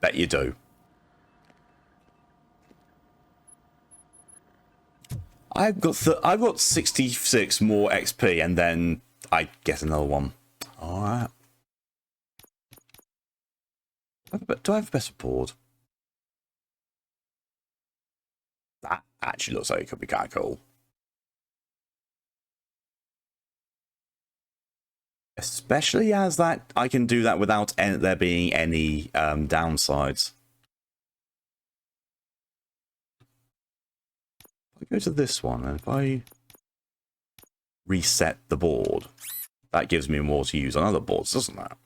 Bet you do. I've got 66 more XP, and then I get another one. All right. Do I have a better board? That actually looks like it could be kind of cool. Especially as that I can do that without there being any downsides. If I go to this one, and if I reset the board, that gives me more to use on other boards, doesn't that?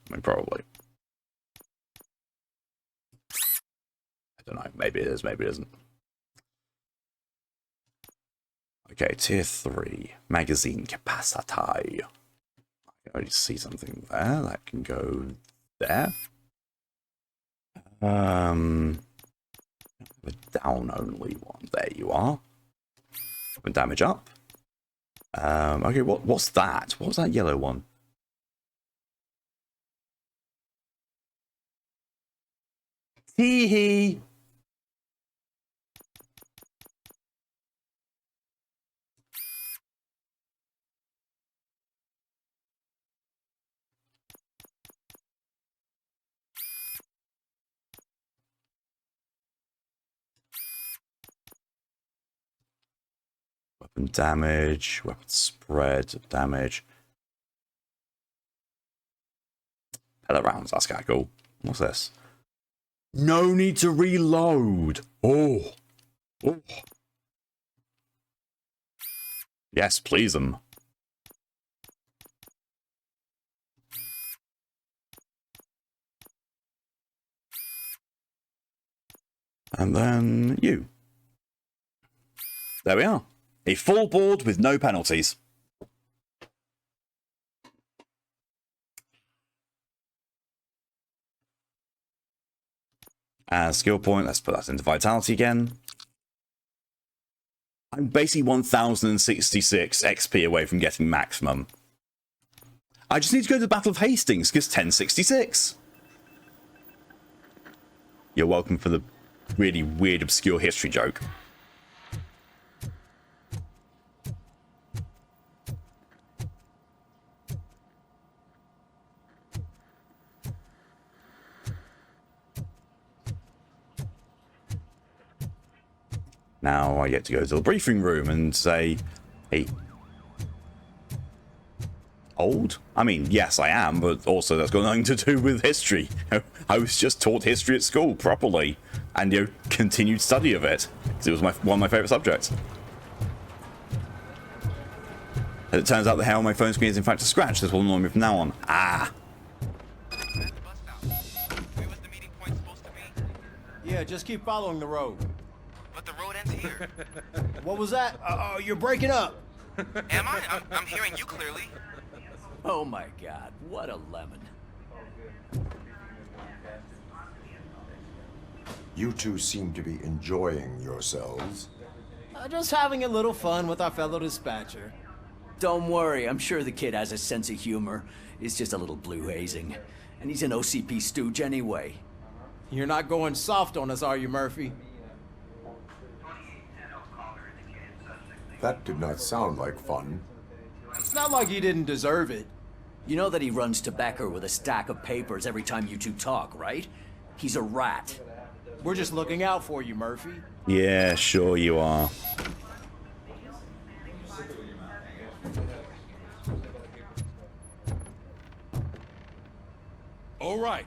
I mean, probably. I don't know. Maybe it is, maybe it isn't. Okay, tier 3. Magazine capacity. I can already see something there. That can go there. The down only one. There you are. Open damage up. Okay, what's that? What's that yellow one? Hee hee. Weapon damage, weapon spread of damage. Pellet rounds, that's kind of cool. What's this? No need to reload. Oh. Oh. Yes, please them. And then you. There we are. A full board with no penalties. Skill point, let's put that into vitality again. I'm basically 1066 XP away from getting maximum. I just need to go to the Battle of Hastings, because 1066. You're welcome for the really weird, obscure history joke. Now I get to go to the briefing room and say, hey, old? I mean, yes, I am, but also that's got nothing to do with history. I was just taught history at school properly, and continued study of it, because it was one of my favourite subjects. And it turns out the hair on my phone screen is in fact a scratch. This will annoy me from now on. Ah! Yeah, just keep following the road. But the road ends here. What was that? Oh, you're breaking up. Am I? I'm hearing you clearly. Oh my god, what a lemon. You two seem to be enjoying yourselves. Just having a little fun with our fellow dispatcher. Don't worry, I'm sure the kid has a sense of humor. It's just a little blue hazing. And he's an OCP stooge anyway. You're not going soft on us, are you, Murphy? That did not sound like fun. It's not like he didn't deserve it. You know that he runs to Becker with a stack of papers every time you two talk, right? He's a rat. We're just looking out for you, Murphy. Yeah, sure you are. All right.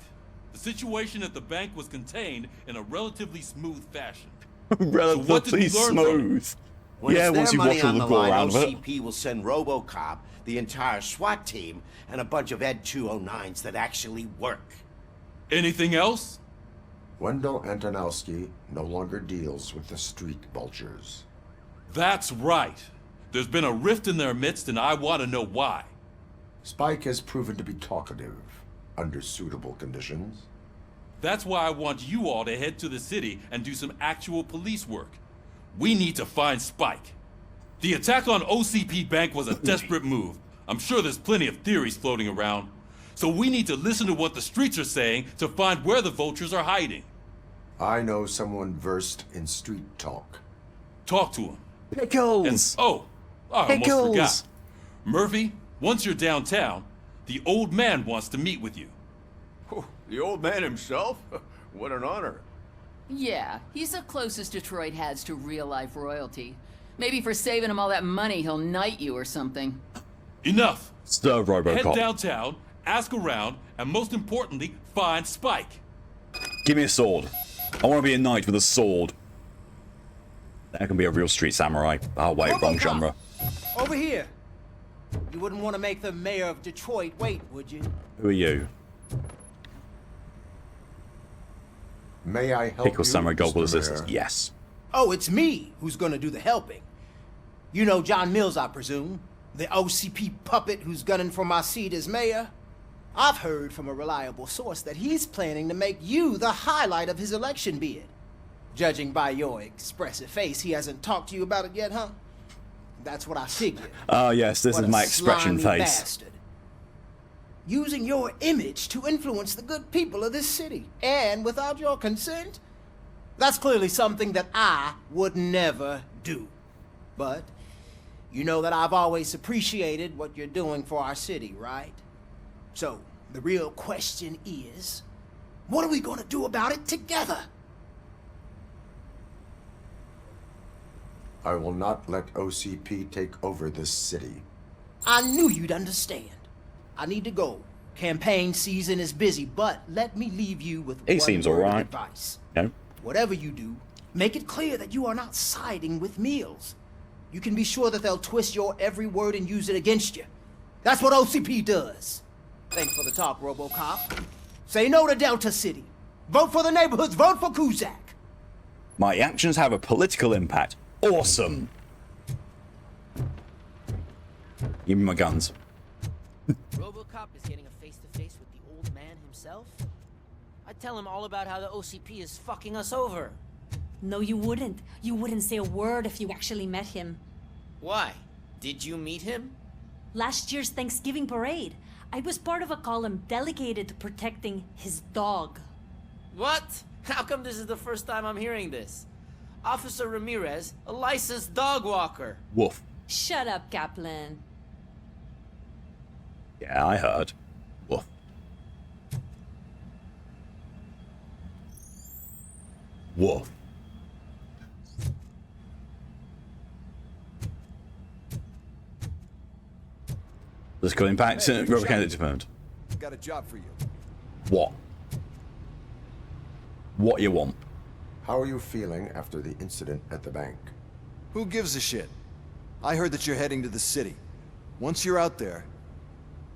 The The situation at the bank was contained in a relatively smooth fashion. Relatively smooth. When Yeah, it's once their you money watch all on the the go line, around of it. OCP will send Robocop, the entire SWAT team, and a bunch of Ed 209s that actually work. Anything else? Wendell Antonowski no longer deals with the street vultures. That's right. There's been a rift in their midst, and I want to know why. Spike has proven to be talkative under suitable conditions. That's why I want you all to head to the city and do some actual police work. We need to find Spike. The attack on OCP Bank was a desperate move. I'm sure there's plenty of theories floating around. So we need to listen to what the streets are saying to find where the vultures are hiding. I know someone versed in street talk. Talk to him. Pickles! And, I Pickles! almost forgot. Murphy, once you're downtown, the old man wants to meet with you. Oh, the old man himself? What an honor. Yeah, he's the closest Detroit has to real-life royalty. Maybe for saving him all that money, he'll knight you or something. Enough! Stir Robocop. Head downtown, ask around, and most importantly, find Spike. Give me a sword. I want to be a knight with a sword. That can be a real street samurai. Oh wait, wrong genre. Over here. You wouldn't want to make the mayor of Detroit wait, would you? Who are you? May I help Pickles you, Samurai Gold Mr. Assistance. Mayor? Yes. Oh, it's me who's gonna do the helping. You know John Mills, I presume. The OCP puppet who's gunning for my seat as mayor. I've heard from a reliable source that he's planning to make you the highlight of his election bid. Judging by your expressive face, he hasn't talked to you about it yet, huh? That's what I figured. Oh yes, this What is a my expression slimy face. bastard. Using your image to influence the good people of this city, and without your consent? That's clearly something that I would never do. But you know that I've always appreciated what you're doing for our city, right? So, the real question is, what are we gonna do about it together? I will not let OCP take over this city. I knew you'd understand. I need to go. Campaign season is busy, but let me leave you with He one seems word of alright. advice. No. Whatever you do, make it clear that you are not siding with Mills. You can be sure that they'll twist your every word and use it against you. That's what OCP does. Thanks for the talk, Robocop. Say no to Delta City. Vote for the neighborhoods. Vote for Kuzak. My actions have a political impact. Awesome. Give me my guns. Robocop is getting a face-to-face with the old man himself? I'd tell him all about how the OCP is fucking us over. No, you wouldn't. You wouldn't say a word if you actually met him. Why? Did you meet him? Last year's Thanksgiving parade, I was part of a column delegated to protecting his dog. What? How come this is the first time I'm hearing this? Officer Ramirez, a licensed dog walker. Woof. Shut up, Kaplan. Yeah, I heard. Woof. Woof. Political impact. Hey, Rubber candidate confirmed. Got a job for you. What? What you want? How are you feeling after the incident at the bank? Who gives a shit? I heard that you're heading to the city. Once you're out there,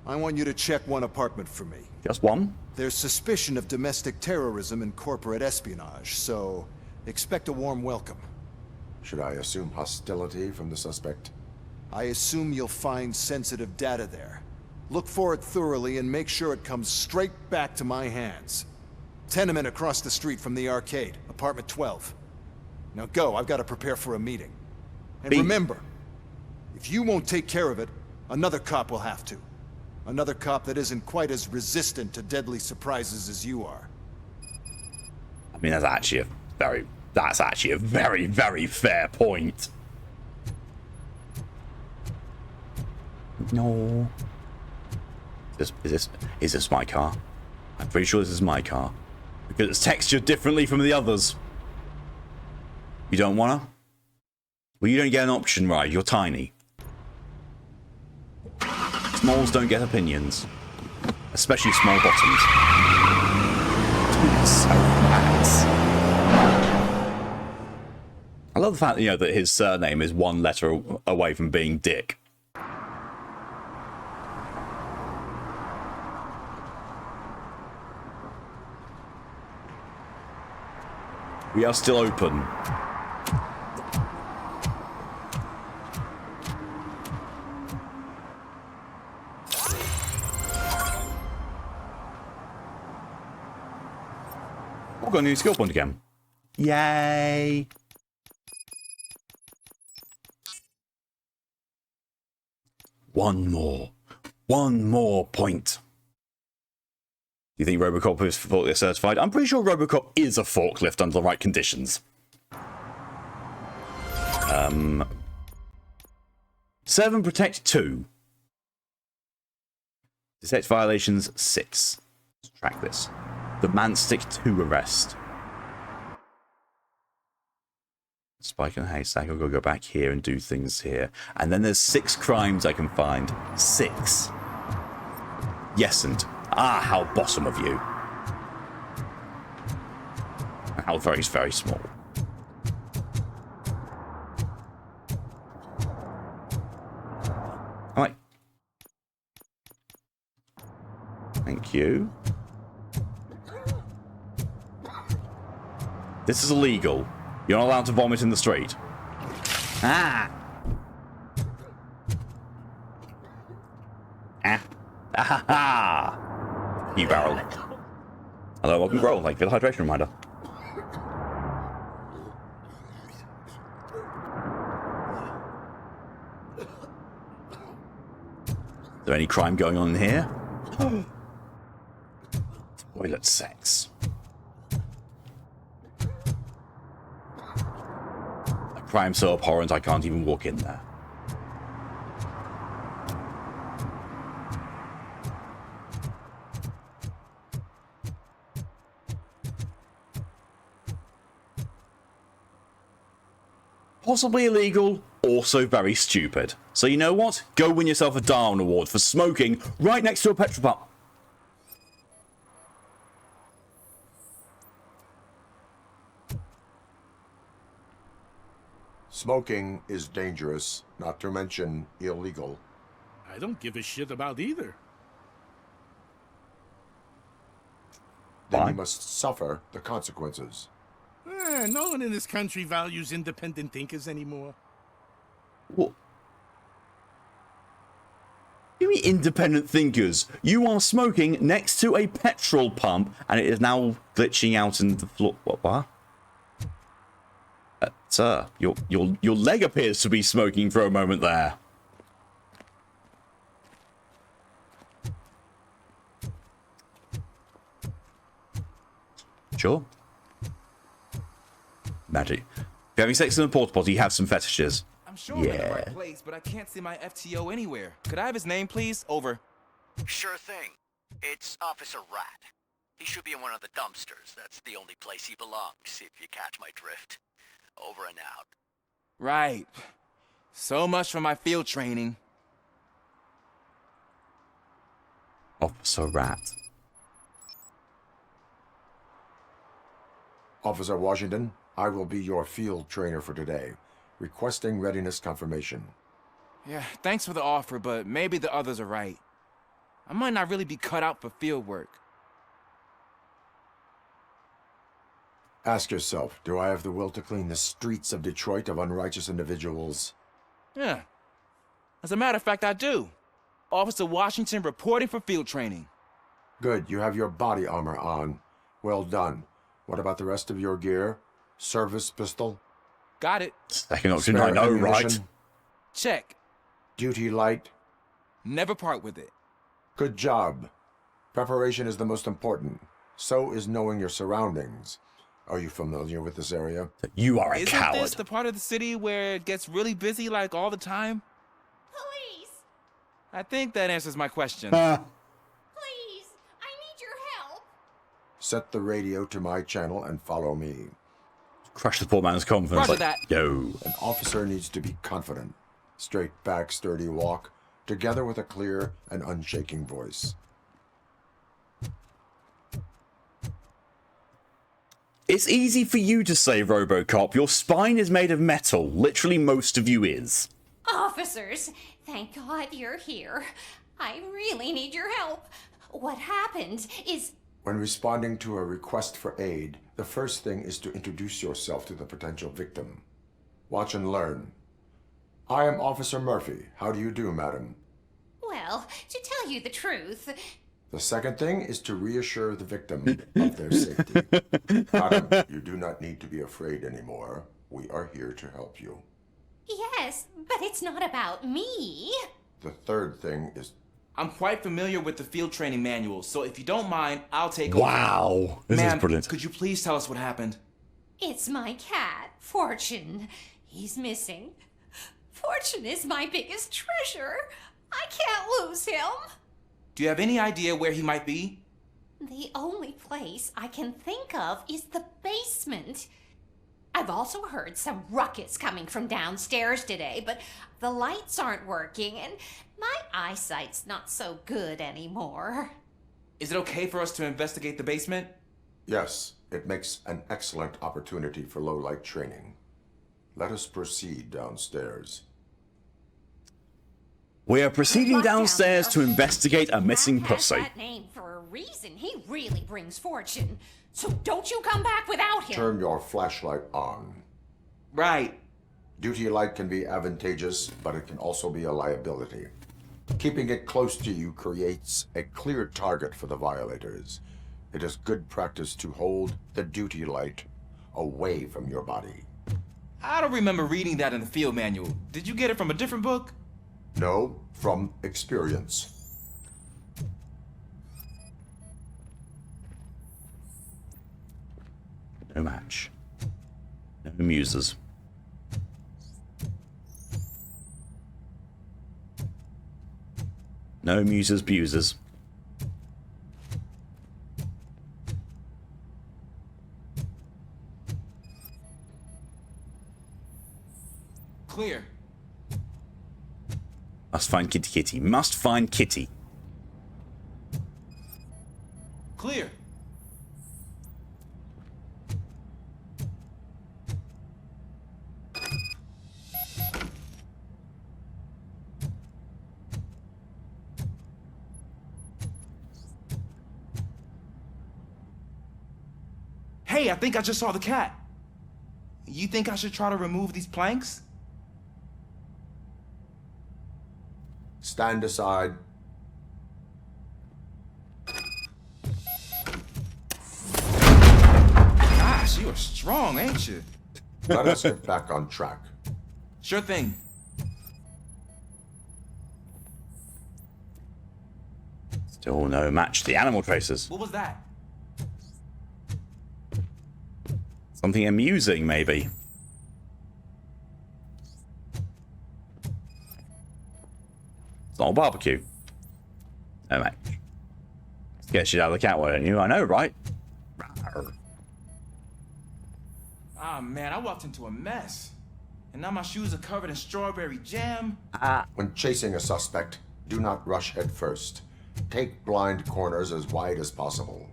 I want you to check one apartment for me. Just one? There's suspicion of domestic terrorism and corporate espionage, so expect a warm welcome. Should I assume hostility from the suspect? I assume you'll find sensitive data there. Look for it thoroughly and make sure it comes straight back to my hands. Tenement across the street from the arcade, apartment 12. Now go, I've got to prepare for a meeting. And remember, if you won't take care of it, another cop will have to. Another cop that isn't quite as resistant to deadly surprises as you are. I mean, that's actually a very, very fair point. No. Is this my car? I'm pretty sure this is my car. Because it's textured differently from the others. You don't wanna? Well, you don't get an option, right? You're tiny. Smalls don't get opinions. Especially small bottoms. So bad. I love the fact that, that his surname is one letter away from being Dick. We are still open. We've got a new skill point again. Yay! One more point. Do you think Robocop is forklift certified? I'm pretty sure Robocop is a forklift under the right conditions. 7, protect 2. Detect violations 6. Let's track this. The man stick 2 arrest. Spike and haystack. I'll go back here and do things here. And then there's 6 crimes I can find. 6. Yes, and how bottom of you. How very, very small. Alright. Thank you. This is illegal. You're not allowed to vomit in the street. Ah! Ah! You barrel. Hello, welcome, Growl. Thank you for the hydration reminder. Is there any crime going on in here? Toilet sex. A crime so abhorrent I can't even walk in there. Possibly illegal, also very stupid. So you know what? Go win yourself a Darwin Award for smoking right next to a petrol pump. Smoking is dangerous, not to mention illegal. I don't give a shit about either. Then you must suffer the consequences. No one in this country values independent thinkers anymore. What? You mean independent thinkers? You are smoking next to a petrol pump, and it is now glitching out in the floor. What? Sir, your leg appears to be smoking for a moment there. Sure. Magic. If you're having sex in a porta potty, you have some fetishes. I'm sure I'm in the right place, but I can't see my FTO anywhere. Could I have his name, please? Over. Sure thing. It's Officer Rat. He should be in one of the dumpsters. That's the only place he belongs, if you catch my drift. Over and out. Right. So much for my field training. Officer Rat. Officer Washington, I will be your field trainer for today. Requesting readiness confirmation. Yeah, thanks for the offer, but maybe the others are right. I might not really be cut out for field work. Ask yourself, do I have the will to clean the streets of Detroit of unrighteous individuals? Yeah. As a matter of fact, I do. Officer Washington reporting for field training. Good, you have your body armor on. Well done. What about the rest of your gear? Service pistol? Got it. Second option, I know, right? Check. Duty light? Never part with it. Good job. Preparation is the most important. So is knowing your surroundings. Are you familiar with this area? You are a Isn't coward. This the part of the city where it gets really busy like all the time? Police! I think that answers my question. Please, I need your help. Set the radio to my channel and follow me. Crush the poor man's confidence. Roger that. Yo. An officer needs to be confident. Straight back, sturdy walk, together with a clear and unshaking voice. It's easy for you to say, Robocop. Your spine is made of metal. Literally, most of you is. Officers, thank God you're here. I really need your help. What happened is... When responding to a request for aid, the first thing is to introduce yourself to the potential victim. Watch and learn. I am Officer Murphy. How do you do, madam? Well, to tell you the truth... The second thing is to reassure the victim of their safety. Madam, you do not need to be afraid anymore. We are here to help you. Yes, but it's not about me. The third thing is... I'm quite familiar with the field training manual, so if you don't mind, I'll take over. Wow, this is brilliant. Could you please tell us what happened? It's my cat, Fortune. He's missing. Fortune is my biggest treasure. I can't lose him. Do you have any idea where he might be? The only place I can think of is the basement. I've also heard some ruckus coming from downstairs today, but the lights aren't working and my eyesight's not so good anymore. Is it okay for us to investigate the basement? Yes, it makes an excellent opportunity for low-light training. Let us proceed downstairs. We are proceeding downstairs to investigate a missing pussy. That name for a reason. He really brings fortune. So don't you come back without him. Turn your flashlight on. Right. Duty light can be advantageous, but it can also be a liability. Keeping it close to you creates a clear target for the violators. It is good practice to hold the duty light away from your body. I don't remember reading that in the field manual. Did you get it from a different book? No, from experience. No match. No muses. No muses, busers. Clear. Must find Kitty Kitty. Must find Kitty. Clear. Hey, I think I just saw the cat. You think I should try to remove these planks? Stand aside. Gosh, you are strong, ain't you? Let us get back on track. Sure thing. Still no match. The animal tracers. What was that? Something amusing, maybe. It's not a barbecue. No match. Get shit out of the cat, why don't you? I know, right? Ah, man, I walked into a mess. And now my shoes are covered in strawberry jam. When chasing a suspect, do not rush head first. Take blind corners as wide as possible.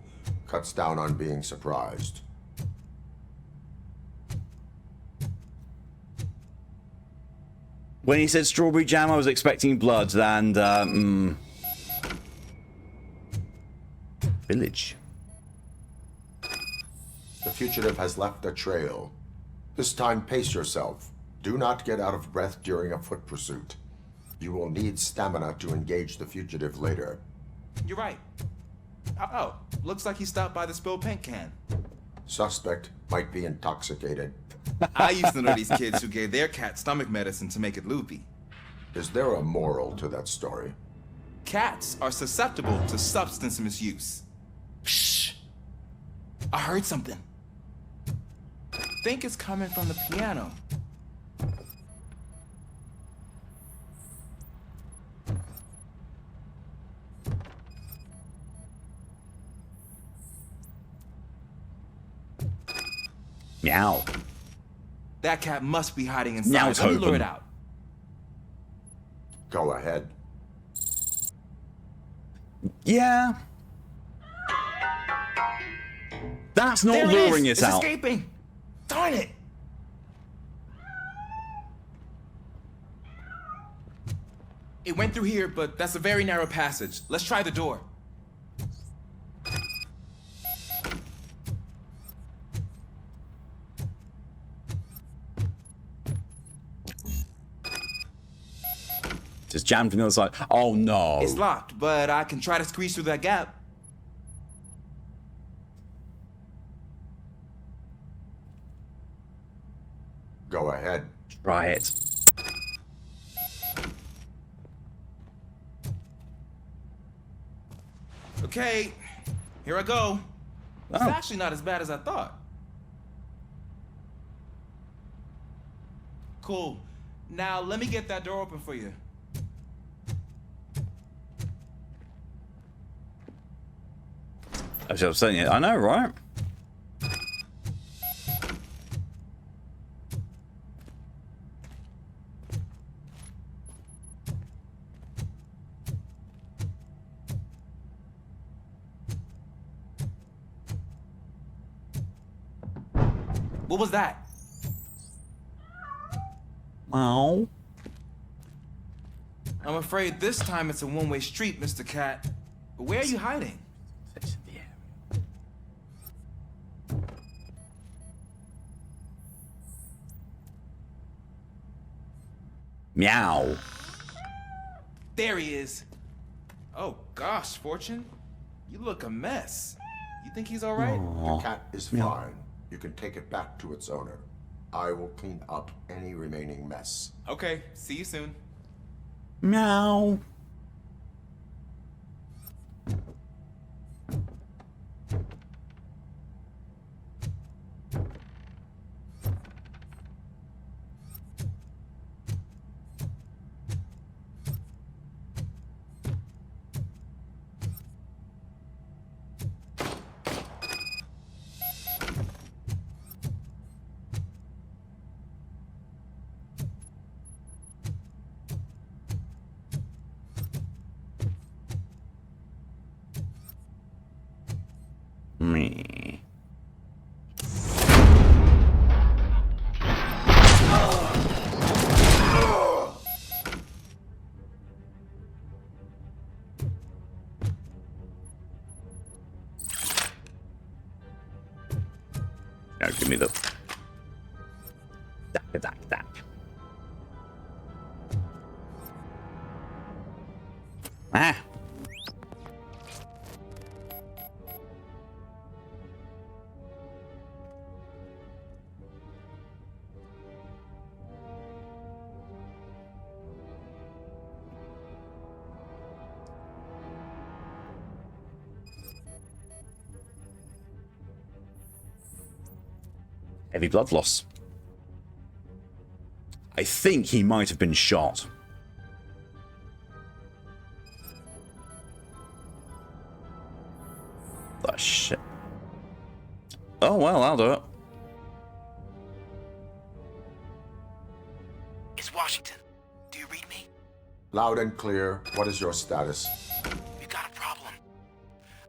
Cuts down on being surprised. When he said strawberry jam, I was expecting blood and, village. The fugitive has left a trail. This time, pace yourself. Do not get out of breath during a foot pursuit. You will need stamina to engage the fugitive later. You're right. Oh, looks like he stopped by the spilled paint can. Suspect might be intoxicated. I used to know these kids who gave their cat stomach medicine to make it loopy. Is there a moral to that story? Cats are susceptible to substance misuse. Shh! I heard something. I think it's coming from the piano. Meow. That cat must be hiding inside. Let me lure it out. Go ahead. Yeah. That's not There luring it is. it It's out. escaping. Darn it. It went through here, but that's a very narrow passage. Let's try the door. Just jammed from the other side. Oh no. It's locked, but I can try to squeeze through that gap. Go ahead. Try it. Okay, here I go. It's Oh. actually not as bad as I thought. Cool. Now let me get that door open for you. That's what I'm saying. I know, right? What was that? Wow. I'm afraid this time it's a one-way street, Mr. Cat. But where are you hiding? Meow. There he is. Oh gosh, Fortune. You look a mess. You think he's all right? The cat is fine. You can take it back to its owner. I will clean up any remaining mess. Okay, see you soon. Meow. Me. Now give me the Dack. Ah. Heavy blood loss. I think he might have been shot. Oh, shit. Oh, well, I'll do it. It's Washington. Do you read me? Loud and clear. What is your status? We got a problem.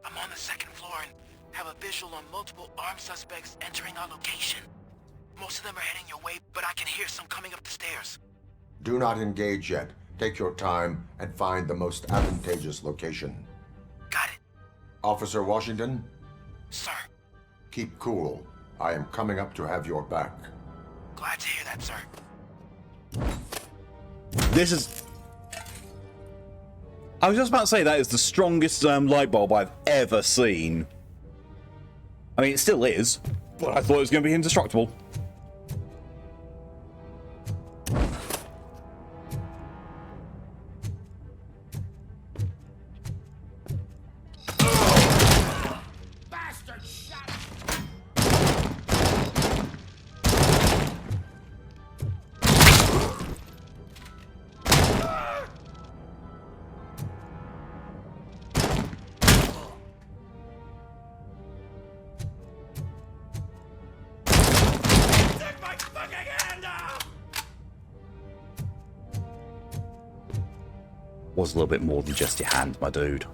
I'm on the second floor and have a visual on multiple armed suspects entering our location. Most of them are heading your way, but I can hear some coming up the stairs. Do not engage yet. Take your time and find the most advantageous location. Got it. Officer Washington? Sir. Keep cool. I am coming up to have your back. Glad to hear that, sir. This is... I was just about to say that is the strongest light bulb I've ever seen. I mean, it still is, but I thought it was going to be indestructible. Was a little bit more than just your hand, my dude.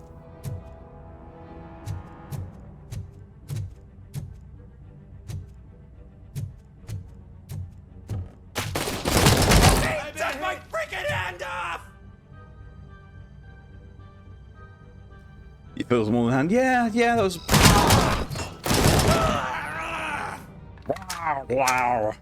feels more than hand. Yeah, that was. Wow.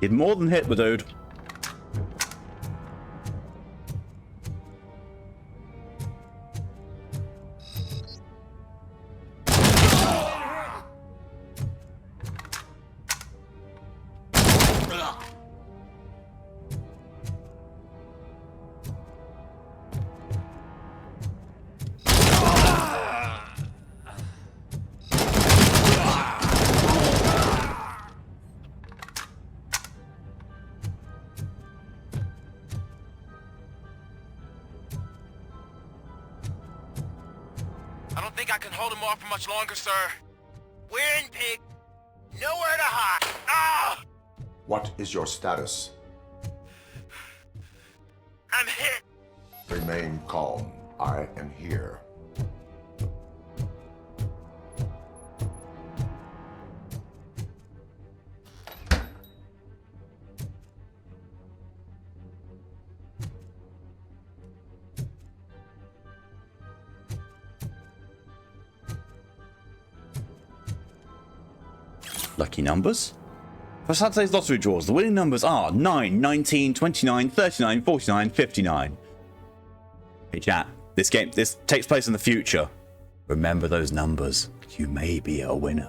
You'd more than hit the dude. I don't think I can hold him off for much longer, sir. We're in, pig. Nowhere to hide. Ah! What is your status? I'm hit. Remain calm. I am here. Lucky numbers. For Saturday's lottery draws, the winning numbers are 9, 19, 29, 39, 49, 59. Hey chat, this takes place in the future. Remember those numbers. You may be a winner.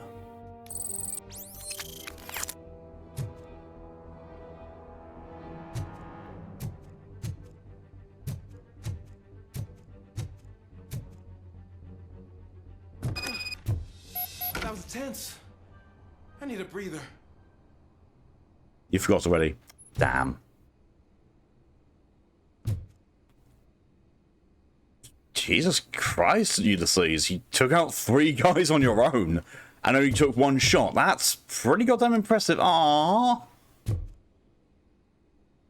That was tense. I need a breather. You forgot already. Damn. Jesus Christ, Ulysses. You took out 3 guys on your own and only took 1 shot. That's pretty goddamn impressive. Aww.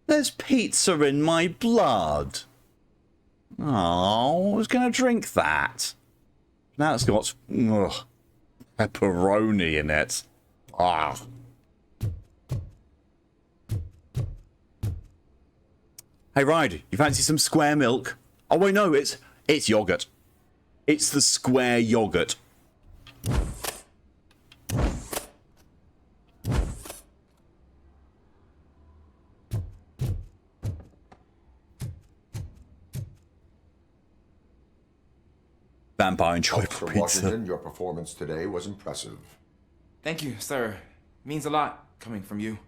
There's pizza in my blood. Oh, I was going to drink that. Now it's got pepperoni in it. Ah. Hey, Ryder, you fancy some square milk? Oh, wait, no, it's yogurt. It's the square yogurt. Vampire enjoyable Officer pizza. Washington, your performance today was impressive. Thank you, sir. Means a lot coming from you.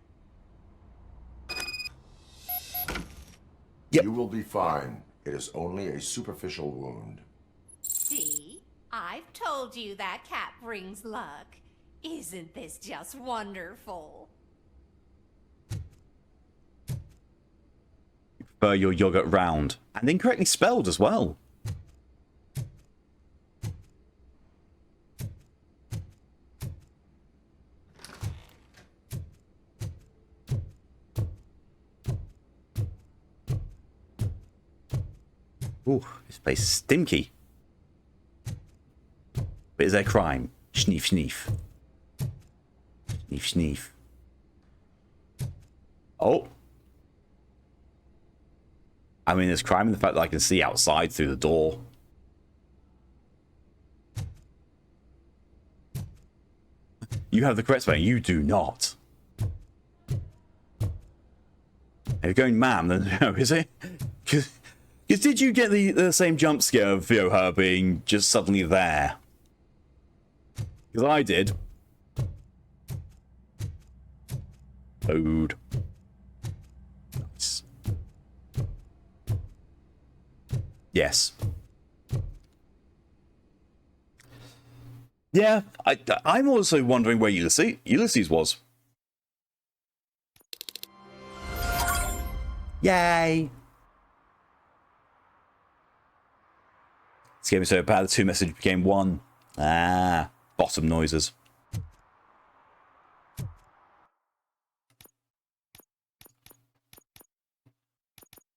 You will be fine. It is only a superficial wound. See? I've told you that cat brings luck. Isn't this just wonderful? You prefer your yogurt round and incorrectly spelled as well. Ooh, this place is stinky. But is there crime? Schneef, schneef. Schneef, schneef. Oh. I mean, there's crime in the fact that I can see outside through the door. You have the correct spelling. You do not. If you're going ma'am, then no, is it? Because did you get the same jump scare of her being just suddenly there? Because I did. Food. Nice. Yes. Yeah, I'm also wondering where Ulysses was. Yay! This game is so bad, the two message became one. Ah, bottom noises.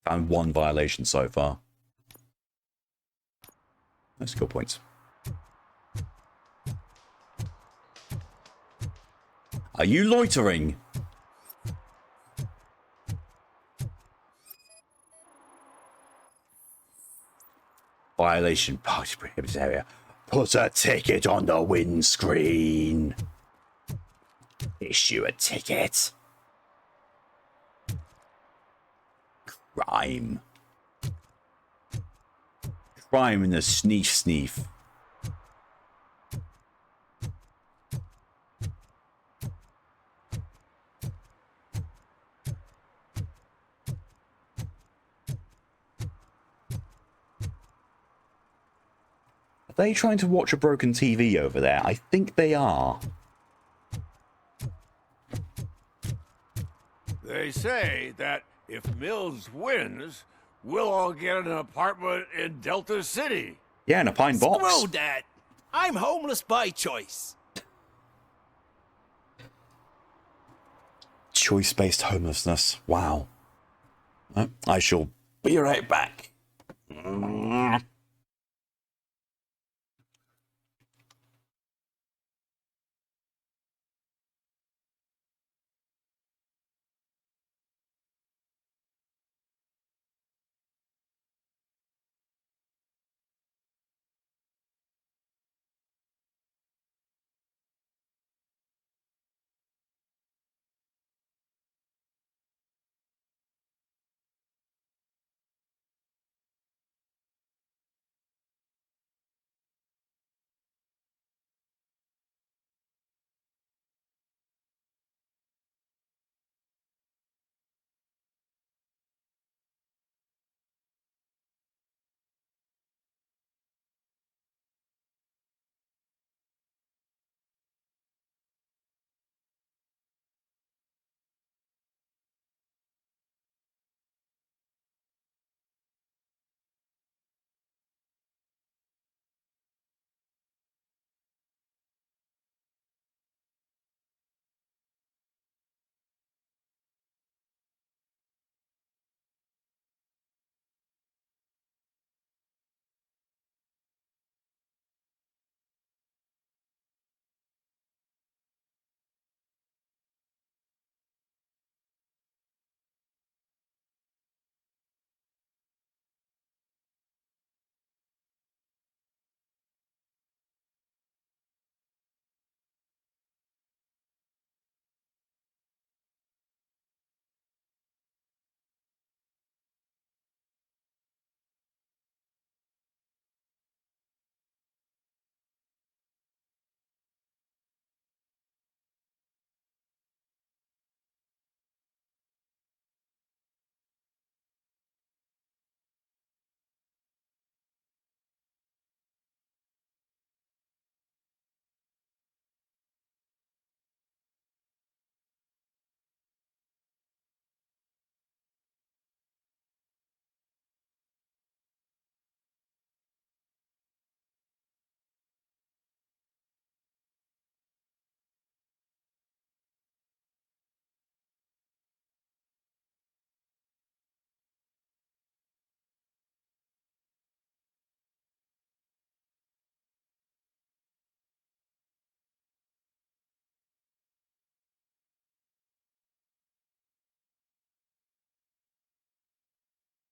Found one violation so far. No skill points. Are you loitering? Violation party prohibited area. Put a ticket on the windscreen. Issue a ticket. Crime. Crime in the sneef. Are they trying to watch a broken TV over there? I think they are. They say that if Mills wins, we'll all get an apartment in Delta City. Yeah, in a pine box. Screw that. I'm homeless by choice. Choice-based homelessness. Wow. I shall be right back.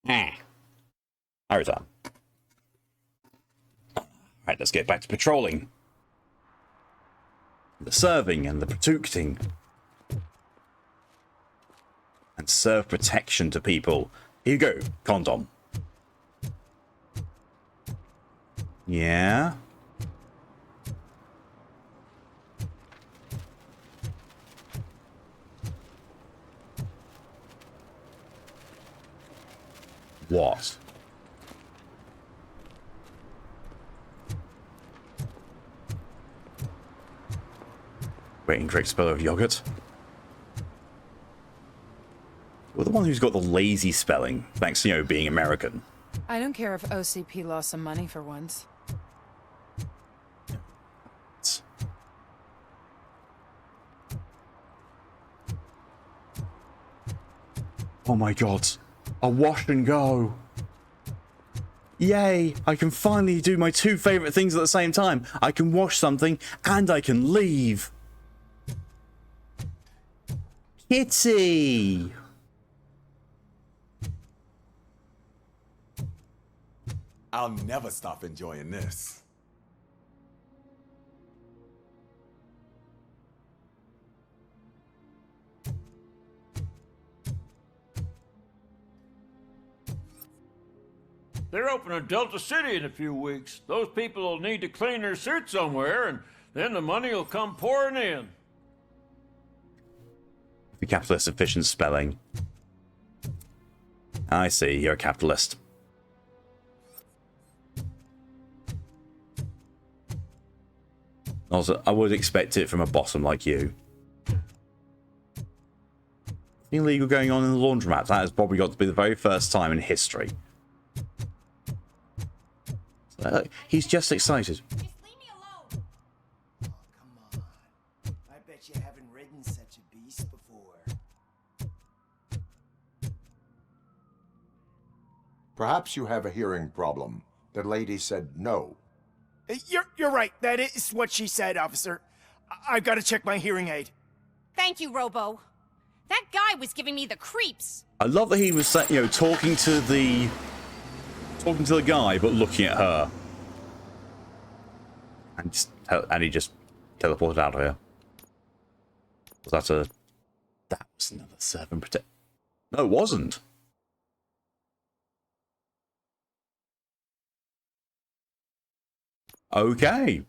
I return. Right, let's get back to patrolling. The serving and the protecting. And serve protection to people. Here you go, condom. Yeah. What? Waiting Drake's spell of yogurt. Well, the one who's got the lazy spelling, thanks to, being American. I don't care if OCP lost some money for once. Oh my god. A wash and go. Yay! I can finally do my two favourite things at the same time. I can wash something and I can leave. Kitty! I'll never stop enjoying this. They're opening Delta City in a few weeks. Those people will need to clean their suits somewhere, and then the money will come pouring in. The capitalist efficient spelling. I see, you're a capitalist. Also, I would expect it from a bottom like you. Illegal going on in the laundromat. That has probably got to be the very first time in history. He's just excited. Just leave me alone. Oh, come on. I bet you haven't ridden such a beast before. Perhaps you have a hearing problem. The lady said no. You're right. That is what she said, officer. I've got to check my hearing aid. Thank you, Robo. That guy was giving me the creeps. I love that he was, you know, talking to the guy, but looking at her, and he just teleported out of here. Was that that was another servant protect? No, it wasn't. Okay.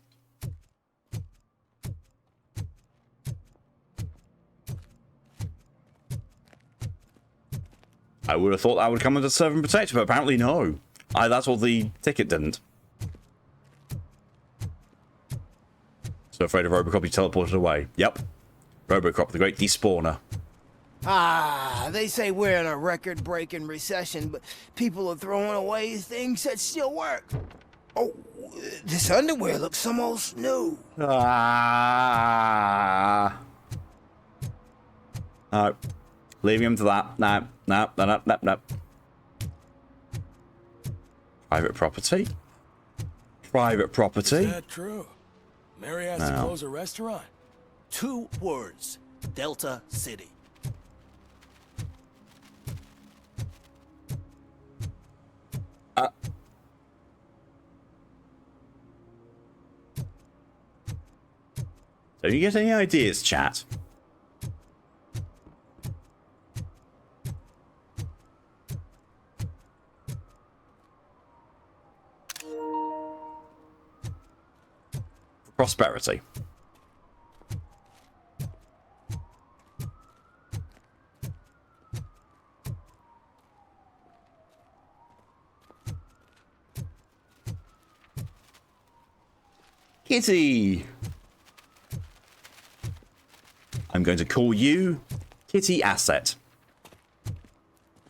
I would have thought that would come under serve and protect, but apparently no. That's what the ticket didn't. So afraid of Robocop, he teleported away. Yep. Robocop, the great despawner. Ah, they say we're in a record-breaking recession, but people are throwing away things that still work. Oh, this underwear looks almost new. Ah. No. Leaving him to that. No. Private property? Private property? Is that true? Mary has to close a restaurant. 2 words. Delta City. Don't you get any ideas, chat? Prosperity. Kitty. I'm going to call you Kitty Asset.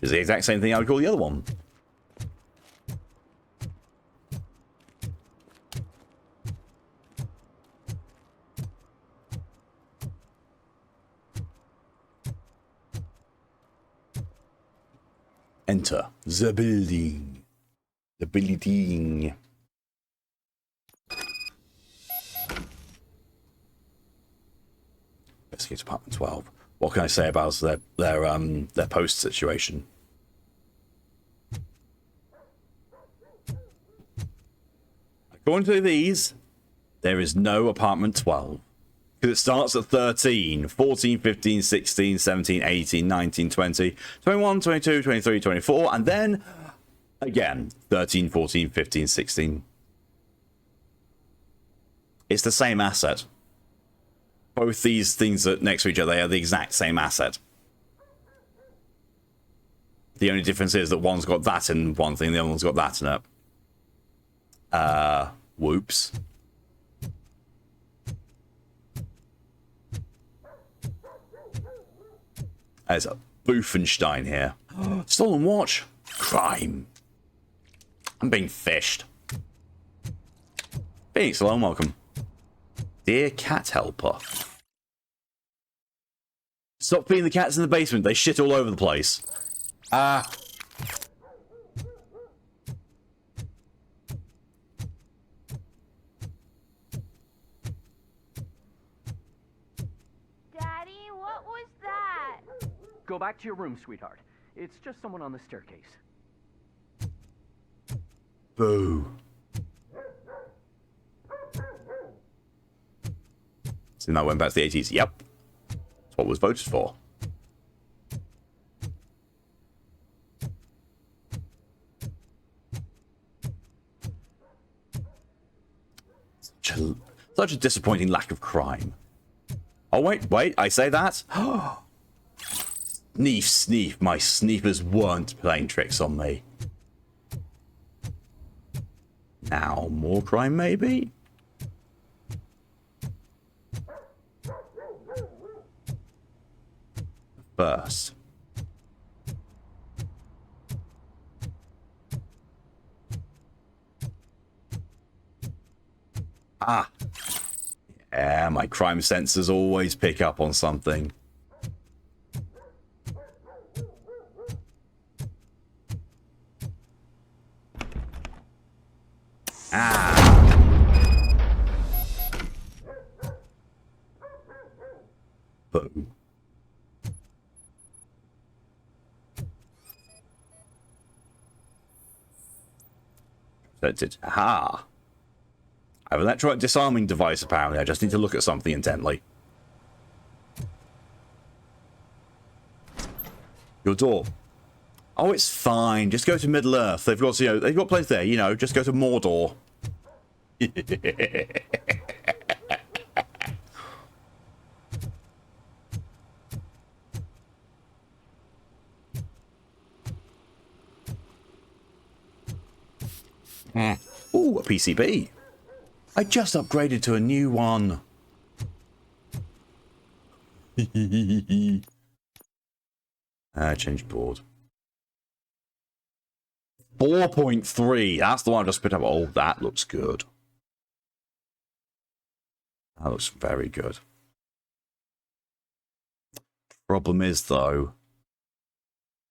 It's the exact same thing I would call the other one. Enter the building. The building. Investigate Apartment 12. What can I say about their post situation? According to these, there is no Apartment 12. Because it starts at 13, 14, 15, 16, 17, 18, 19, 20, 21, 22, 23, 24, and then again 13, 14, 15, 16. It's the same asset. Both these things are next to each other, they are the exact same asset. The only difference is that one's got that in one thing, the other one's got that in it. Whoops. There's a Boofenstein here. Stolen watch. Crime. I'm being fished. Phoenix, hello and welcome. Dear cat helper. Stop feeding the cats in the basement. They shit all over the place. Ah. Daddy, what was that? Go back to your room, sweetheart. It's just someone on the staircase. Boo. So now went back to the 80s. Yep. That's what was voted for. Such a disappointing lack of crime. Oh, wait, I say that? Sneef. My sneepers weren't playing tricks on me. Now, more crime, maybe? First. Ah. Yeah, my crime sensors always pick up on something. Ah. Boom. That's it. Aha. I have an electronic disarming device, apparently. I just need to look at something intently. Your door. Oh, it's fine. Just go to Middle-earth. They've got, they've got place there. Just go to Mordor. Ooh, a PCB. I just upgraded to a new one. Change board. 4.3. That's the one I just picked up. Oh, that looks good. That looks very good. Problem is, though,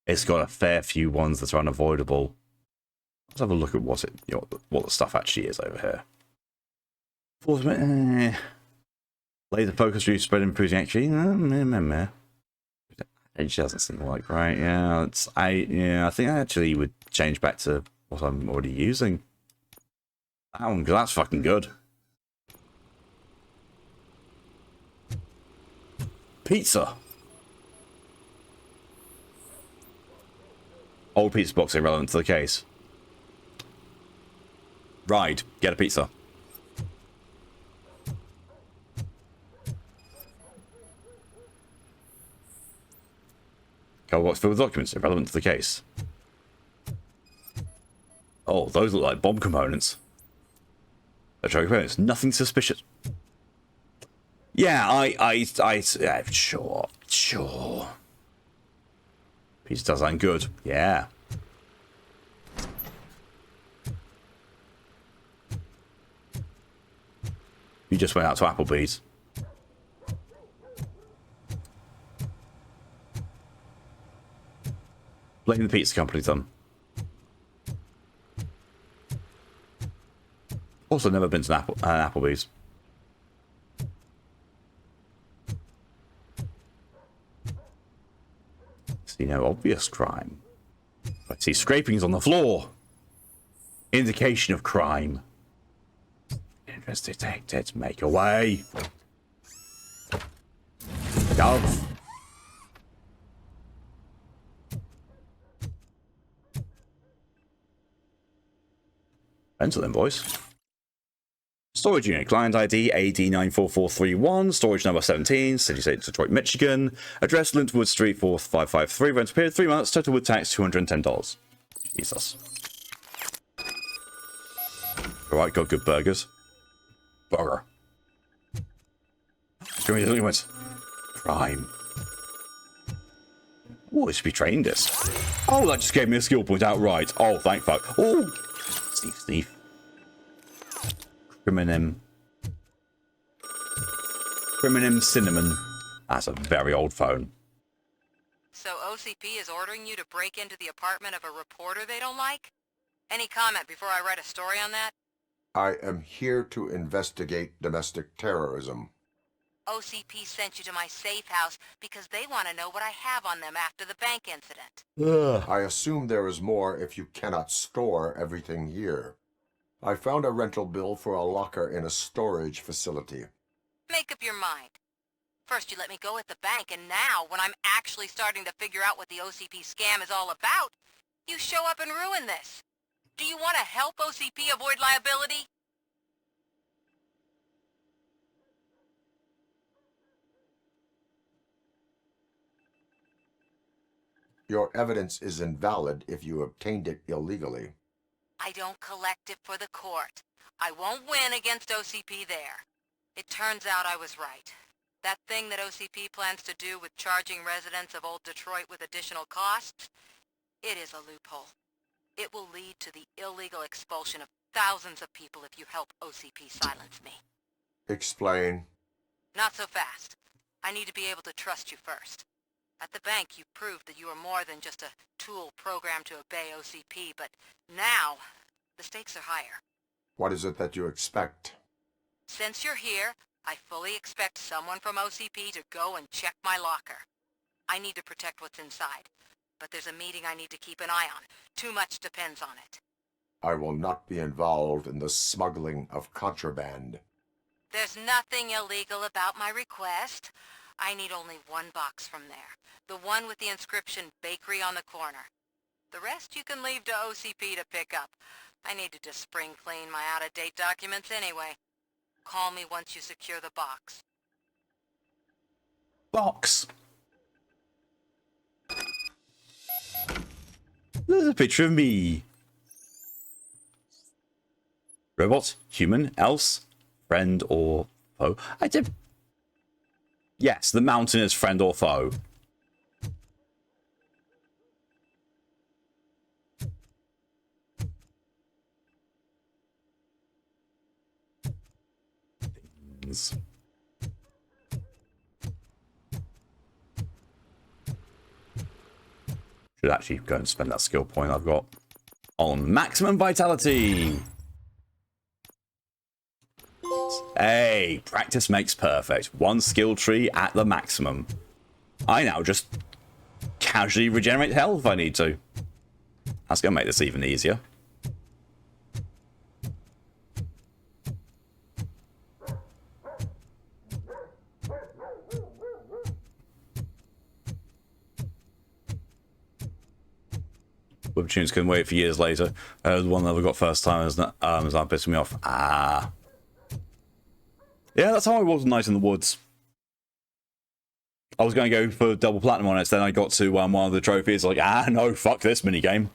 it's got a fair few ones that are unavoidable. Let's have a look at what the stuff actually is over here. Laser focus reduce spread improving actually. It just doesn't seem like right. Yeah, I think I actually would change back to what I'm already using. That one, because that's fucking good. Pizza. Old pizza box irrelevant to the case. Ride. Get a pizza. Cover box filled with documents irrelevant to the case. Oh, those look like bomb components. Electronic components. Nothing suspicious. Yeah, yeah, sure. Pizza does sound good. Yeah. You just went out to Applebee's. Blame the pizza company, then. Also, never been to an Applebee's. See no obvious crime. I see scrapings on the floor. Indication of crime. Investigated. Make away. Dove. Rental invoice. Storage unit, client ID AD94431, storage number 17, city state Detroit, Michigan, address Lintwood Street, 4553, rental period 3 months, total with tax $210. Jesus. Alright, got good burgers. Burger. Show me the documents. Crime. Oh, I should be trained this. Oh, that just gave me a skill point outright. Oh, thank fuck. Oh. Steve. Criminim Cinnamon. That's a very old phone. So OCP is ordering you to break into the apartment of a reporter they don't like? Any comment before I write a story on that? I am here to investigate domestic terrorism. OCP sent you to my safe house because they want to know what I have on them after the bank incident. I assume there is more if you cannot store everything here. I found a rental bill for a locker in a storage facility. Make up your mind. First you let me go at the bank, and now, when I'm actually starting to figure out what the OCP scam is all about, you show up and ruin this. Do you want to help OCP avoid liability? Your evidence is invalid if you obtained it illegally. I don't collect it for the court. I won't win against OCP there. It turns out I was right. That thing that OCP plans to do with charging residents of Old Detroit with additional costs, it is a loophole. It will lead to the illegal expulsion of thousands of people if you help OCP silence me. Explain. Not so fast. I need to be able to trust you first. At the bank, you proved that you are more than just a tool programmed to obey OCP, but now, the stakes are higher. What is it that you expect? Since you're here, I fully expect someone from OCP to go and check my locker. I need to protect what's inside, but there's a meeting I need to keep an eye on. Too much depends on it. I will not be involved in the smuggling of contraband. There's nothing illegal about my request. I need only one box from there. The one with the inscription Bakery on the corner. The rest you can leave to OCP to pick up. I need to just spring clean my out-of-date documents anyway. Call me once you secure the box. Box. There's a picture of me. Robot, human, else, friend or foe. I did. Yes, the mountain is friend or foe. Things. Should actually go and spend that skill point I've got on maximum vitality. Hey, practice makes perfect. One skill tree at the maximum. I now just casually regenerate health if I need to. That's going to make this even easier. Web tunes can wait for years later. The one that we got first time is that pissing me off. Ah. Yeah, that's how I was Night in the Woods. I was going to go for double platinum on it, then I got to one of the trophies, like, no, fuck this minigame.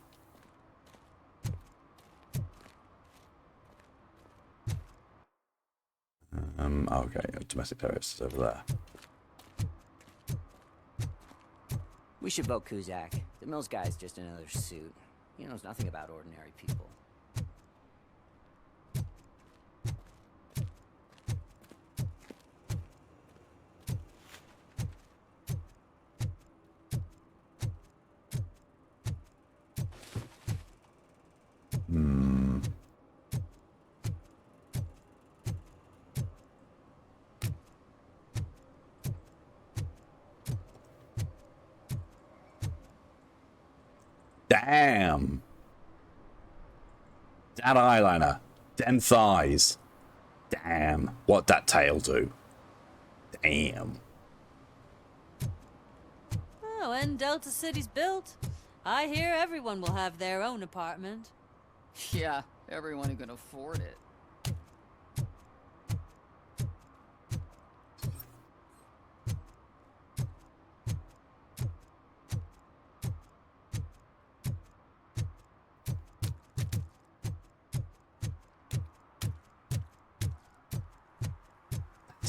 Okay, domestic terrorists over there. We should vote Kuzak. The Mills guy's just another suit. He knows nothing about ordinary people. Damn. That eyeliner. Them thighs. Damn. What that tail do? Damn. Oh, when Delta City's built, I hear everyone will have their own apartment. Yeah, everyone who can afford it.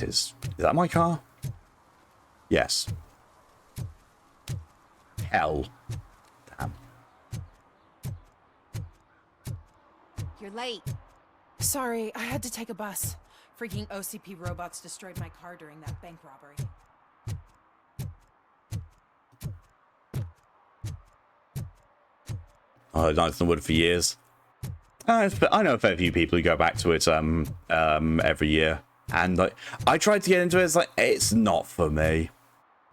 Is that my car? Yes. Hell. Damn. You're late. Sorry, I had to take a bus. Freaking OCP robots destroyed my car during that bank robbery. Jonathan Wood for years. I know a fair few people who go back to it every year, and like I tried to get into it. It's like it's not for me.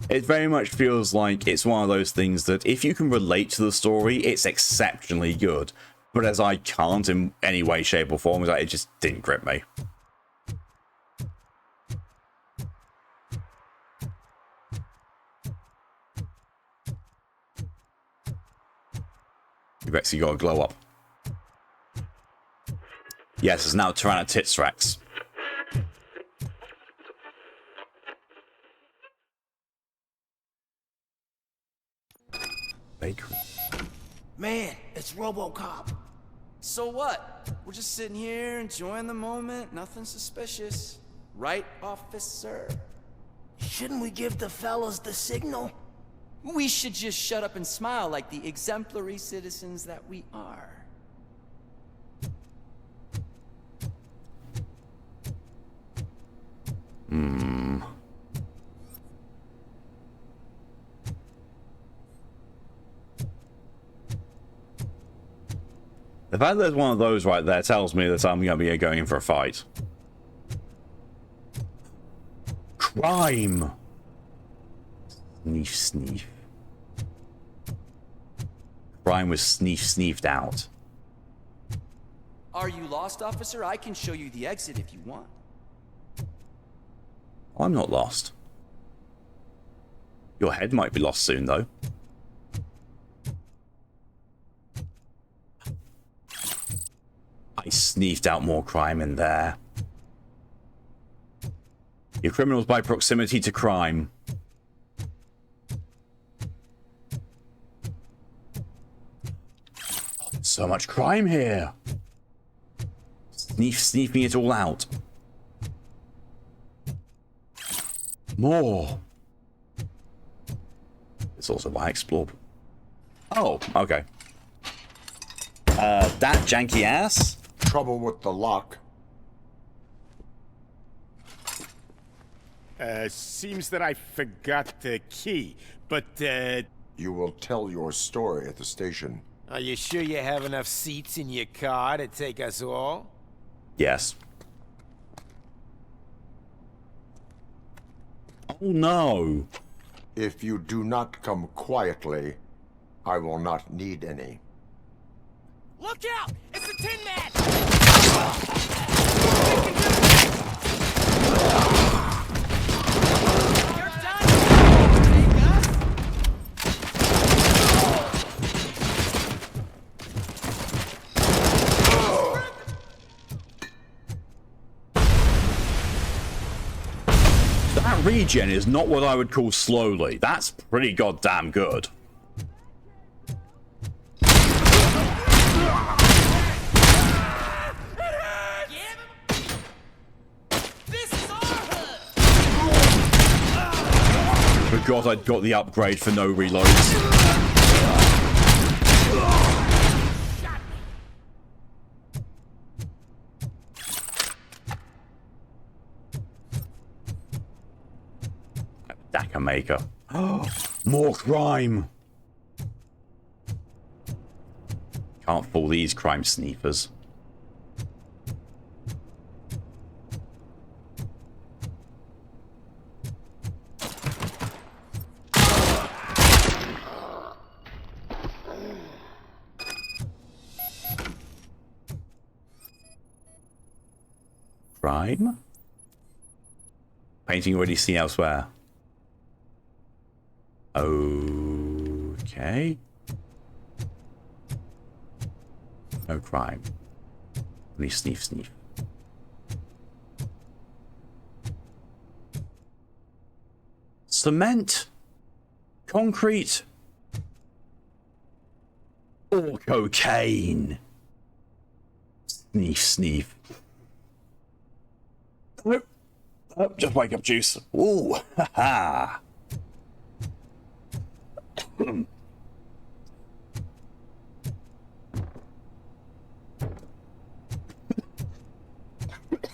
It very much feels like it's one of those things that if you can relate to the story, it's exceptionally good. But as I can't in any way, shape, or form, it just didn't grip me. You've actually got to glow up. Yes, it's now Tyrannotits Rex. Bakery. Man, it's Robocop. So what? We're just sitting here enjoying the moment, nothing suspicious. Right, officer? Shouldn't we give the fellas the signal? We should just shut up and smile like the exemplary citizens that we are. The fact that there's one of those right there tells me that I'm going to be going in for a fight. Crime! Sneef, sneef. Crime was sneefed out. Are you lost, officer? I can show you the exit if you want. I'm not lost. Your head might be lost soon, though. I sneezed out more crime in there. You're criminals by proximity to crime. So much crime here. Sneaking it all out. More. It's also why I explored. Oh, okay. That janky ass? Trouble with the lock. Seems that I forgot the key, but, You will tell your story at the station. Are you sure you have enough seats in your car to take us all? Yes. Oh no. If you do not come quietly, I will not need any. Look out! It's the Tin Man! That regen is not what I would call slowly. That's pretty goddamn good. Forgot I'd got the upgrade for no reloads. Dacker maker. Oh, more crime. Can't fool these crime sneakers. Crime? Painting already seen elsewhere. Okay. No crime. Only sneef. Cement? Concrete? Or cocaine? Sneef. Nope. Oh, just wake up juice. Ooh, haha.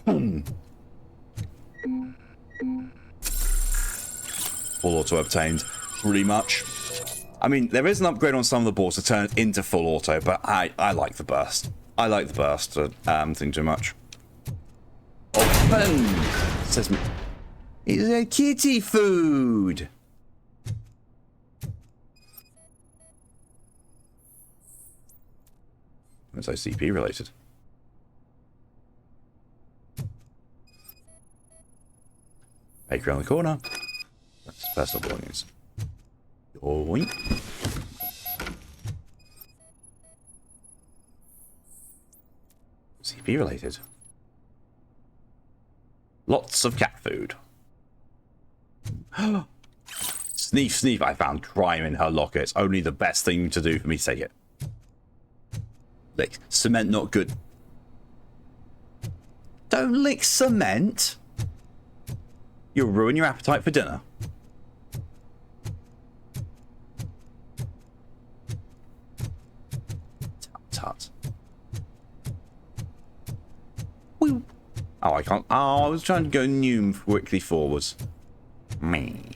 Full auto obtained. Pretty much. I mean, there is an upgrade on some of the boards to turn it into full auto, but I like the burst. I like the burst thing too much. Open! Says me. It's a kitty food! It's OCP related. Bakery on the corner. That's personal belongings. Yoink. CP related. Lots of cat food. Sneef, sneef. I found crime in her locker. It's only the best thing to do for me to take it. Lick. Cement not good. Don't lick cement. You'll ruin your appetite for dinner. Tut tut. Woo. Oh, I can't. Oh, I was trying to go new quickly forwards. Me.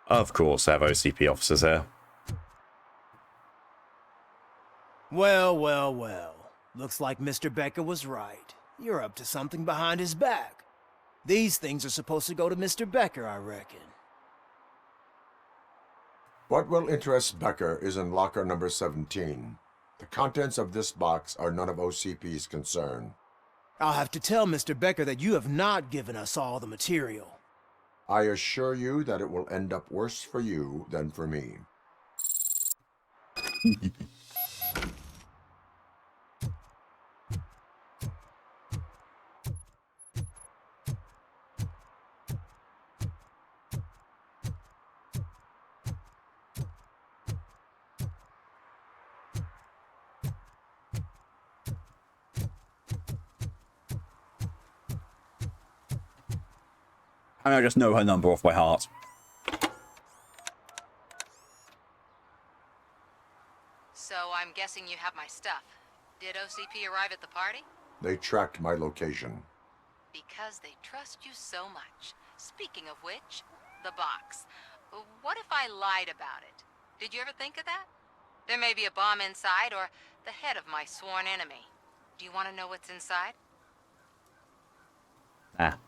Of course, I have OCP officers here. Well, well, well. Looks like Mr. Becker was right. You're up to something behind his back. These things are supposed to go to Mr. Becker, I reckon. What will interest Becker is in locker number 17. The contents of this box are none of OCP's concern. I'll have to tell Mr. Becker that you have not given us all the material. I assure you that it will end up worse for you than for me. I just know her number off by heart. So I'm guessing you have my stuff. Did OCP arrive at the party? They tracked my location. Because they trust you so much. Speaking of which, the box. What if I lied about it? Did you ever think of that? There may be a bomb inside or the head of my sworn enemy. Do you want to know what's inside?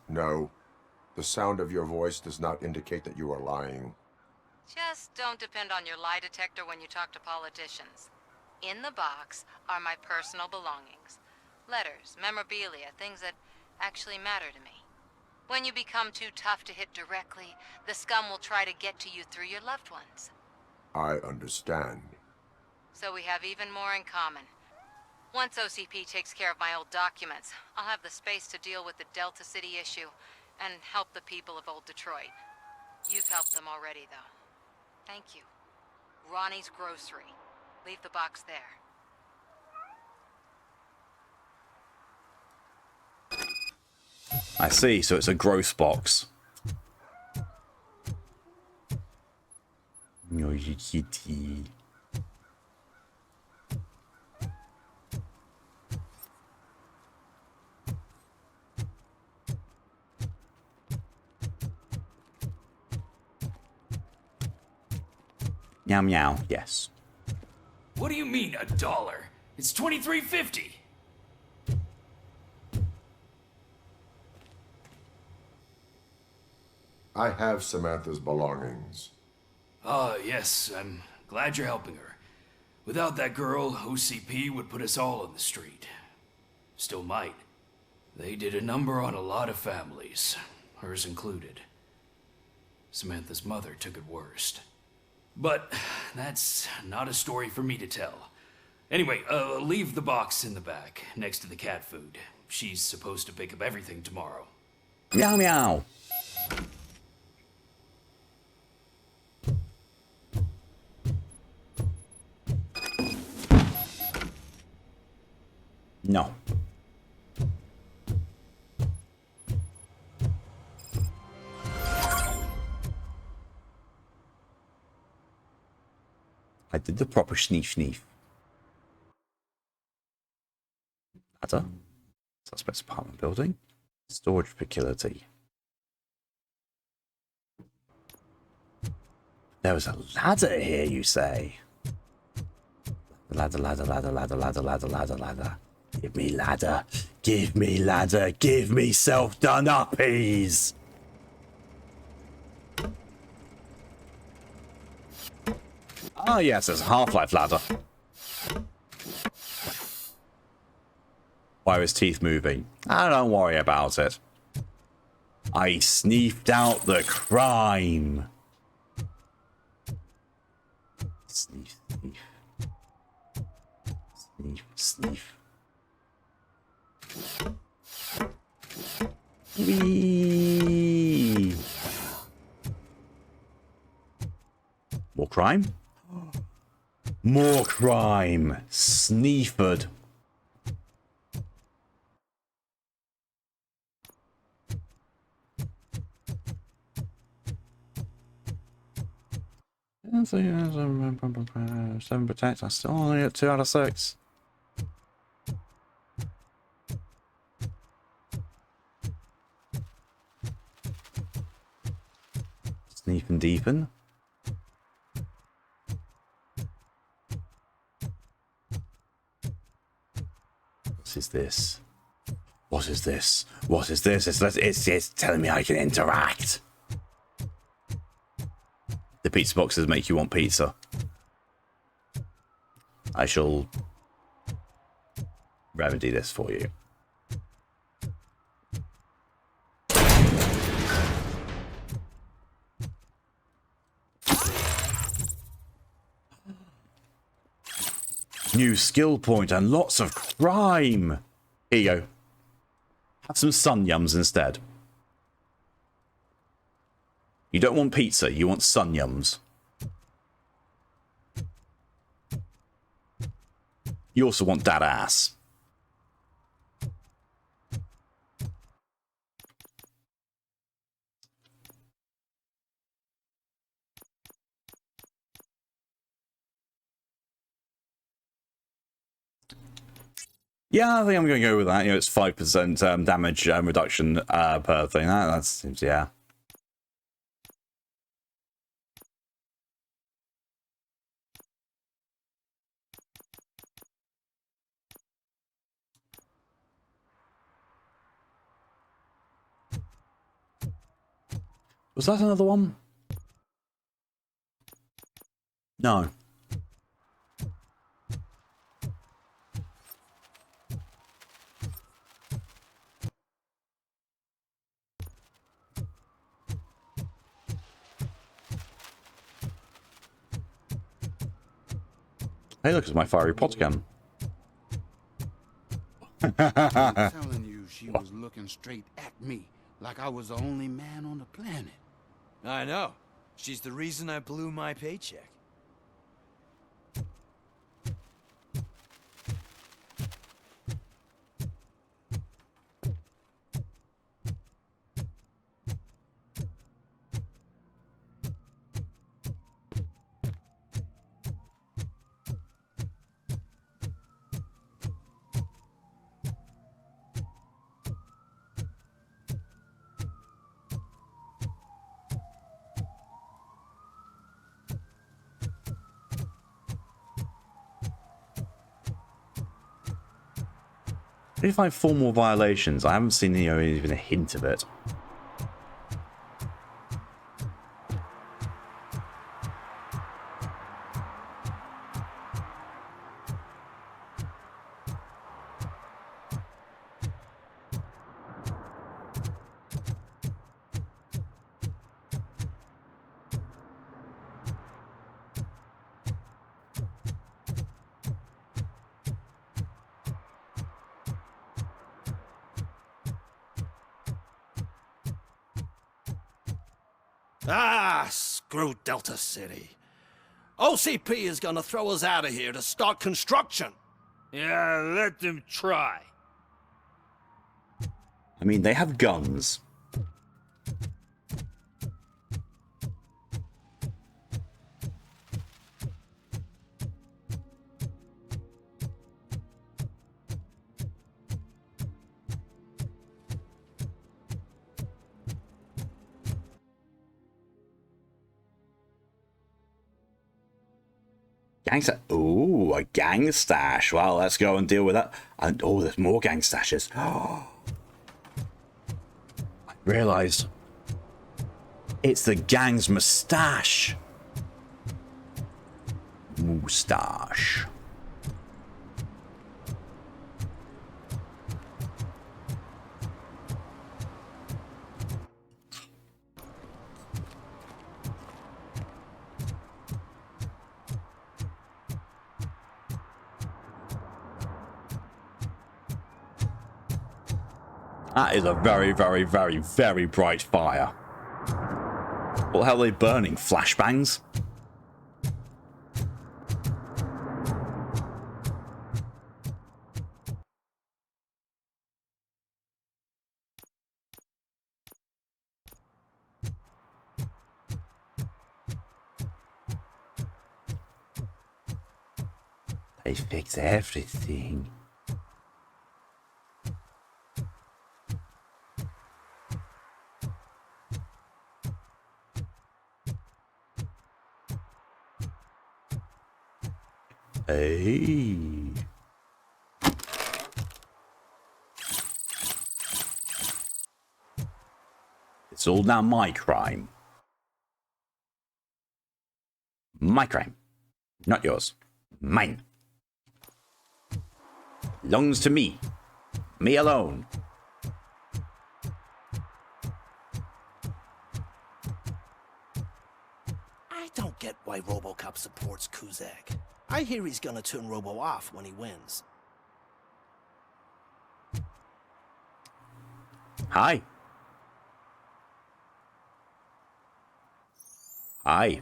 No. The sound of your voice does not indicate that you are lying. Just don't depend on your lie detector when you talk to politicians. In the box are my personal belongings. Letters, memorabilia, things that actually matter to me. When you become too tough to hit directly, the scum will try to get to you through your loved ones. I understand. So we have even more in common. Once OCP takes care of my old documents, I'll have the space to deal with the Delta City issue and help the people of Old Detroit. You've helped them already, though. Thank you. Ronnie's Grocery. Leave the box there. I see, so it's a gross box. No, you kitty. Meow meow, yes. What do you mean, $1? It's $23.50. I have Samantha's belongings. Ah, yes, I'm glad you're helping her. Without that girl, OCP would put us all on the street. Still might. They did a number on a lot of families, hers included. Samantha's mother took it worst. But that's not a story for me to tell. Anyway, leave the box in the back, next to the cat food. She's supposed to pick up everything tomorrow. Meow meow. No. I did the proper sneef. Ladder. Suspect's apartment building. Storage facility. There was a ladder here, you say? Ladder. Give me ladder. Give me ladder. Give me self-done uppies. Ah, yes, there's a Half-Life ladder. Why are his teeth moving? I don't worry about it. I sneaked out the crime. Sneef. Whee! More crime? More crime. Sneeford. Seven protect. I still only at 2 out of 6. Sneef and deepen. What is this? What is this? What is this? It's telling me I can interact. The pizza boxes make you want pizza. I shall remedy this for you. New skill point and lots of crime. Here you go. Have some sun yums instead. You don't want pizza, you want sun yums. You also want that ass. Yeah, I think I'm going to go with that. You know, it's 5% damage reduction per thing. That seems, yeah. Was that another one? No. Hey, look, it's my fiery pot gun. I'm telling you, she was looking straight at me, like I was the only man on the planet. I know. She's the reason I blew my paycheck. If I find 4 more violations, I haven't seen even a hint of it. Ah, screw Delta City. OCP is gonna throw us out of here to start construction. Yeah, let them try. I mean, they have guns. Gangster. Ooh, a gang stash. Well, let's go and deal with that. And oh, there's more gang stashes. Oh, I realised it's the gang's moustache. Moustache. That is a very, very, very, very bright fire. What the hell are they burning? Flashbangs? They fix everything. Hey. It's all now my crime. My crime. Not yours. Mine. Belongs to me. Me alone. I don't get why Robocop supports Kuzak. I hear he's gonna turn Robo off when he wins. Hi. Hi.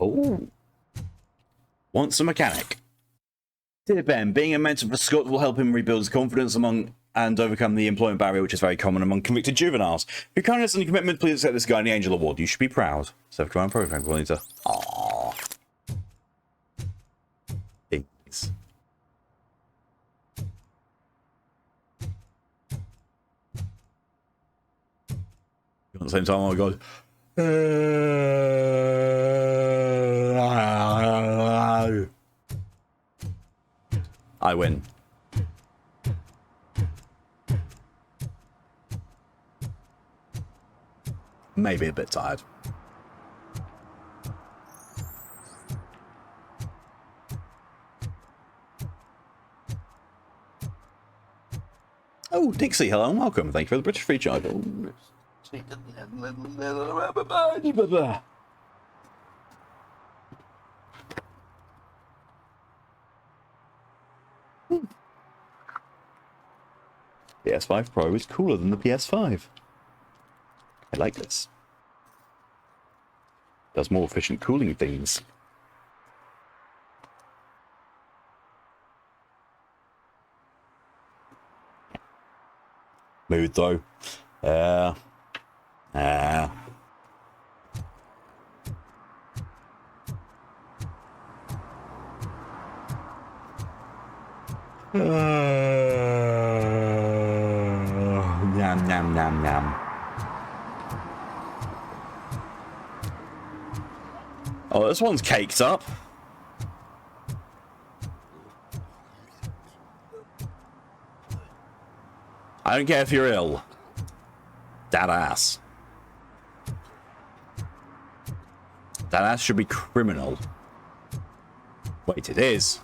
Oh. Wants a mechanic. Dear Ben, being a mentor for Scott will help him rebuild his confidence among and overcome the employment barrier, which is very common among convicted juveniles. For your kindness and commitment, please accept this Guardian Angel Award. You should be proud. Self-command program coordinator. Aww. Thanks. At the same time, oh my god. I win. Maybe a bit tired. Oh, Dixie, hello and welcome. Thank you for the British free charge. PS5 Pro is cooler than the PS5. I like this. Does more efficient cooling things. Mood though. Nom nom nom. Oh, this one's caked up. I don't care if you're ill. That ass. That ass should be criminal. Wait, it is.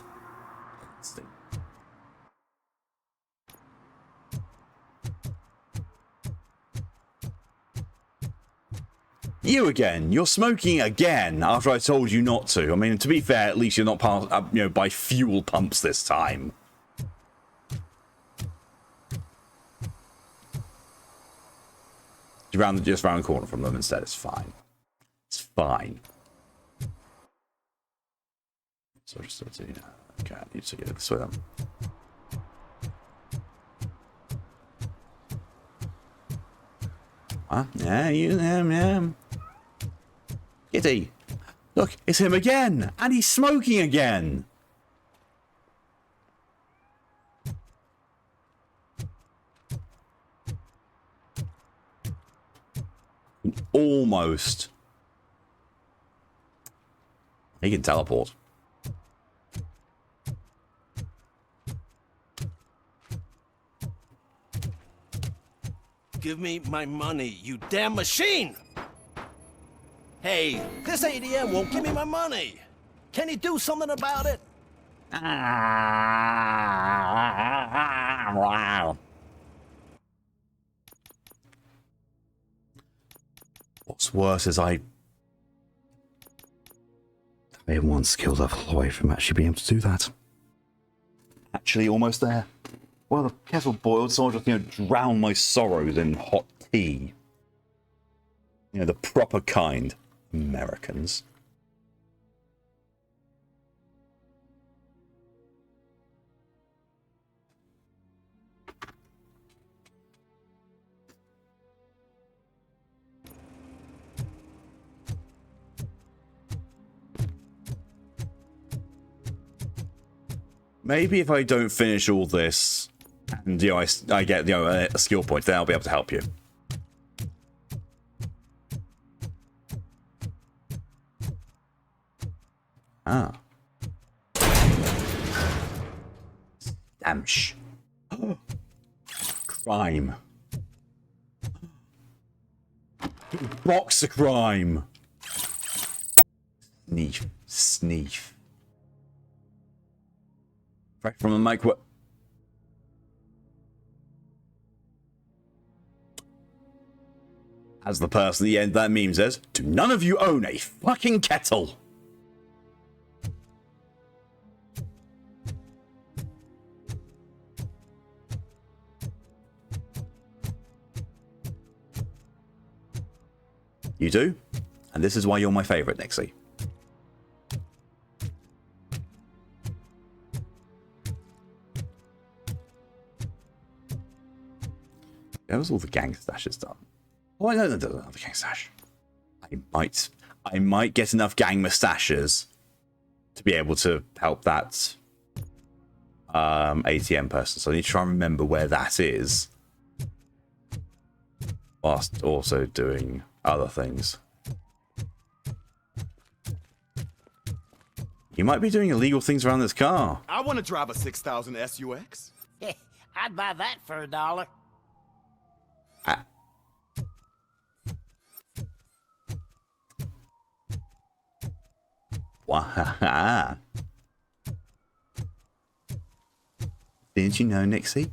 You again. You're smoking again after I told you not to. I mean, to be fair, at least you're not passed, by fuel pumps this time. Just round the corner from them instead. It's fine. It's fine. So just okay, I need to go this way then. Huh? Yeah. Kitty. Look, it's him again. And he's smoking again. Almost. He can teleport. Give me my money, you damn machine! Hey, this ATM won't give me my money. Can you do something about it? What's worse is I am one skill level away from actually being able to do that. Actually, almost there. Well, the kettle boiled, so I'll just, drown my sorrows in hot tea. The proper kind. Americans. Maybe if I don't finish all this, and I get a skill point, then I'll be able to help you. Ah. Damsh. Crime. Box of crime. Sneef. Right from the mic. What? As the person at the end of that meme says, do none of you own a fucking kettle? You do? And this is why you're my favourite, Nixie. That was all the gang stashes done. Oh, I don't know the gang stash. I might get enough gang mustaches to be able to help that ATM person. So I need to try and remember where that is, whilst also doing other things. You might be doing illegal things around this car. I want to drive a 6000 SUX. I'd buy that for $1. Wow. Didn't you know, Nixie?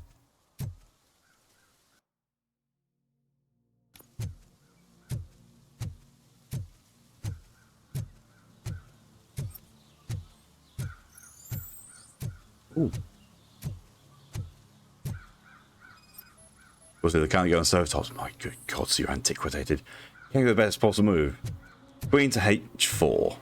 Ooh. Was it the kind of go on stovetop? My good God, so you're antiquated. Can't go the best possible move. Queen to H4.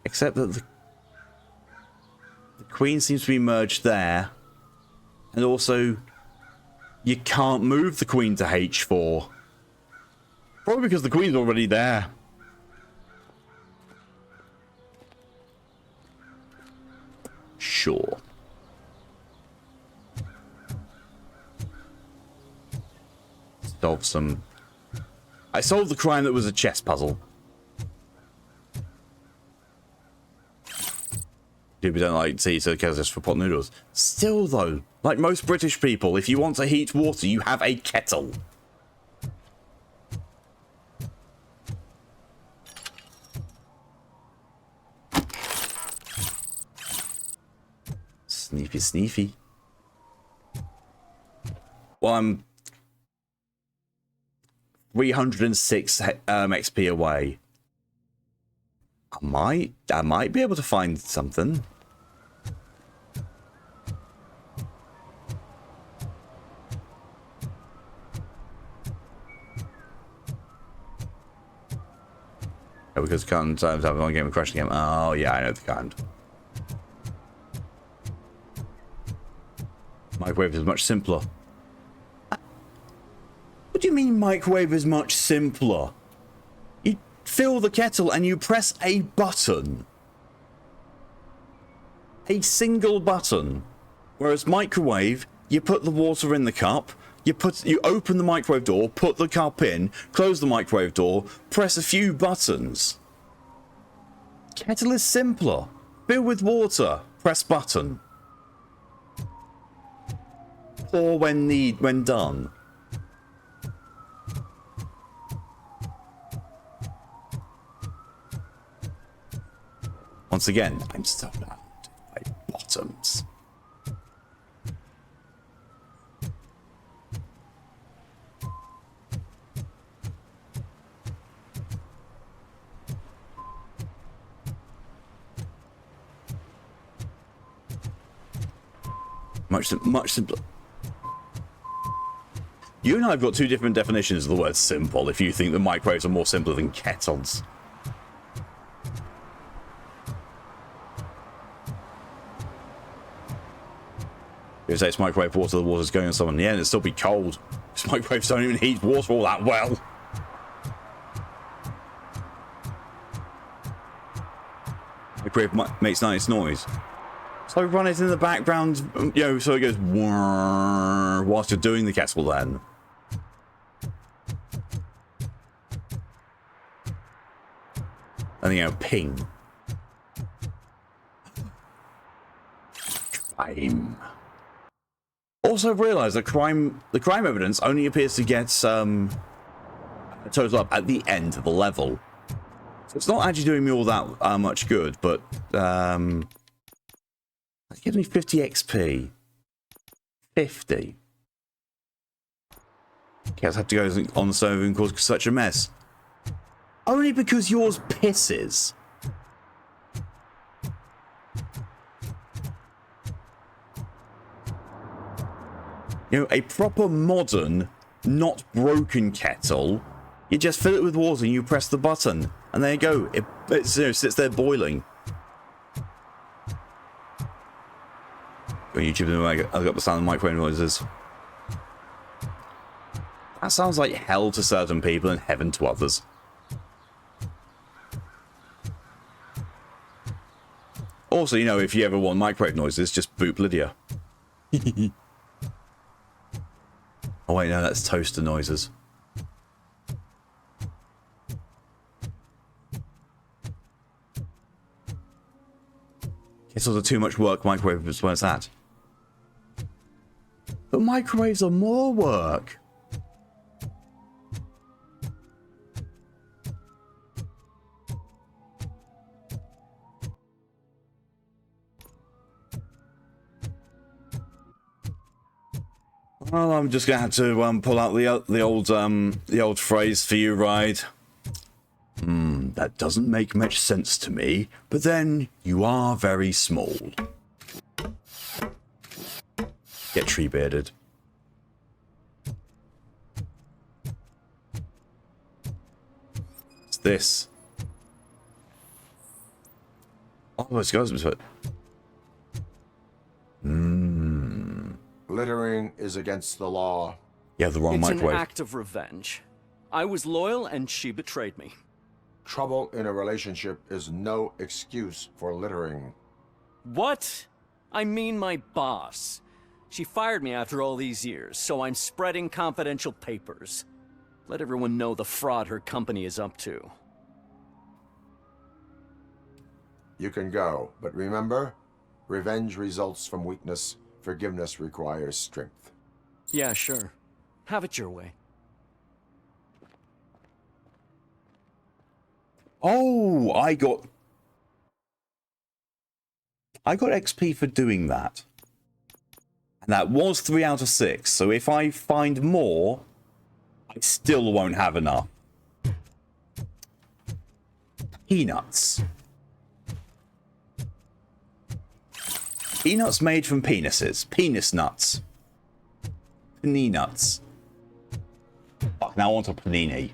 Except that the queen seems to be merged there. And also, you can't move the queen to H4. Probably because the queen's already there. sure. Solve some... I solved the crime that was a chess puzzle. People don't like tea, so just for pot noodles. Still, though, like most British people, if you want to heat water, you have a kettle. Sneefy, sneefy. Well, I'm 306 XP away. I might be able to find something. Oh, because can't have one game and crash the game. Oh yeah, I know the kind. Microwave is much simpler. What do you mean microwave is much simpler? You fill the kettle and you press a button. A single button. Whereas microwave, you put the water in the cup, you open the microwave door, put the cup in, close the microwave door, press a few buttons. Kettle is simpler. Fill with water, press button. Pour when done. Once again, I'm still bound by bottoms. Much simpler. You and I have got two different definitions of the word simple if you think the microwaves are more simpler than kettles. You say it's microwave water, the water's going on someone in the end, it'll still be cold. Because microwaves don't even heat water all that well. Microwave makes nice noise. So run it in the background, you know, so it goes whilst you're doing the kettle then. And then, you know, ping. Crime. Also realised that the crime evidence only appears to get total up at the end of the level. So it's not actually doing me all that much good, but it gives me 50 XP. 50. Okay, I have to go on the server and cause such a mess. Only because yours pisses. You know, a proper modern, not broken kettle, you just fill it with water and you press the button. And there you go. It you know, sits there boiling. On YouTube, I got the sound of microwave noises. That sounds like hell to certain people and heaven to others. Also, you know, if you ever want microwave noises, just boop Lydia. Oh wait, no, that's toaster noises. Kettles are too much work, microwave is where's that? But microwaves are more work. Well, I'm just gonna have to pull out the old phrase for you, Ride. That doesn't make much sense to me, but then you are very small. Get tree bearded. What's this? Oh, it's got it. Littering is against the law. Yeah, the wrong microwave. It's an act of revenge. I was loyal and she betrayed me. Trouble in a relationship is no excuse for littering. What? I mean my boss. She fired me after all these years, so I'm spreading confidential papers. Let everyone know the fraud her company is up to. You can go, but remember, revenge results from weakness. Forgiveness requires strength. Yeah, sure. Have it your way. Oh, I got XP for doing that. And that was 3 out of 6. So if I find more, I still won't have enough. Peanuts. Peanuts made from penises. Penis nuts. Panini nuts. Fuck, now I want a panini.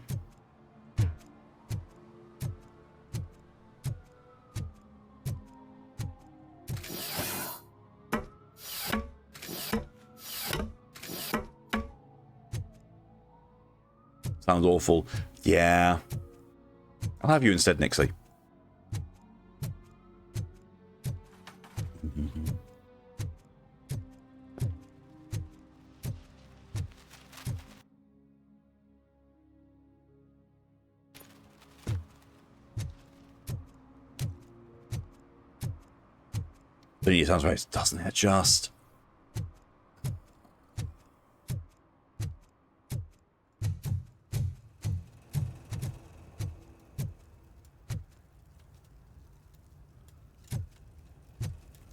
Sounds awful. Yeah. I'll have you instead, Nixie. But it sounds right, doesn't it? Just.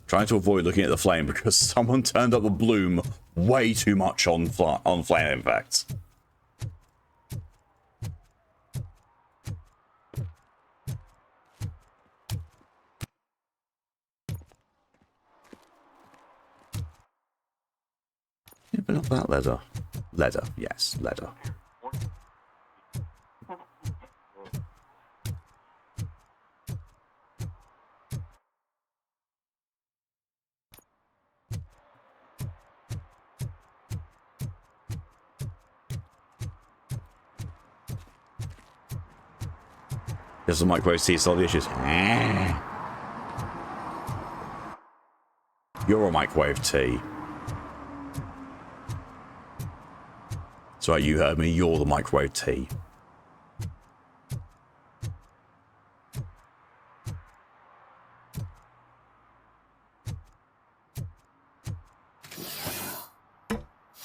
Trying to avoid looking at the flame because someone turned up the bloom way too much on flame effects. Yeah, but not that leather. Leather, yes, leather. There's the microwave tea, solve the issues. You're a microwave tea. That's right, you heard me. You're the microwave tea.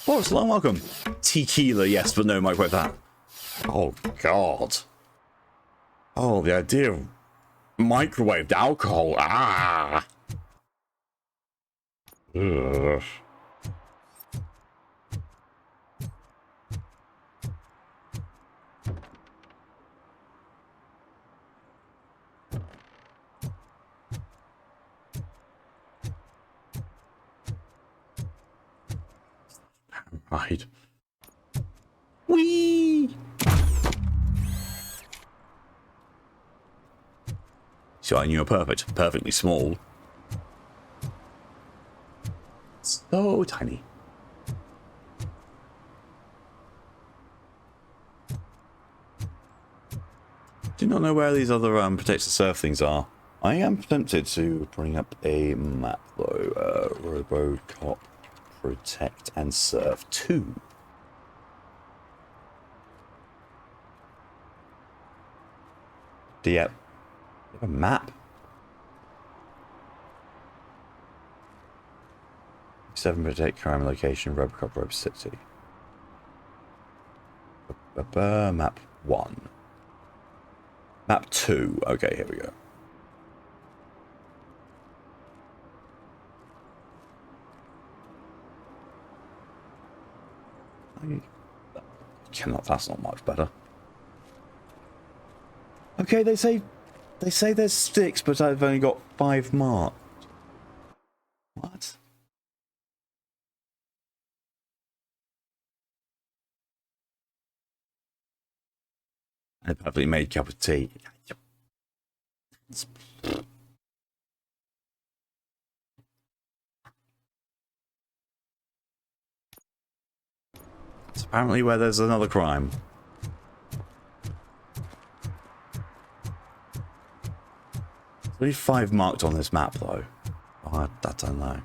Oh, hello, welcome. Tequila, yes, but no microwave that. Oh, God. Oh, the idea of microwaved alcohol. Ah. Ugh. Right. Whee! So I knew you're perfect. Perfectly small. So tiny. Do not know where these other protect the surf things are. I am tempted to bring up a map though. Robocop Protect and Surf 2. Do you have a map? 7 Protect crime location, Robocop Rob City. Map 1. Map 2. Okay, here we go. That's not much better. Okay, they say there's 6, but I've only got 5 marked. What? A perfectly made cup of tea. It's apparently where there's another crime. There's only 5 marked on this map, though. Oh, I don't know.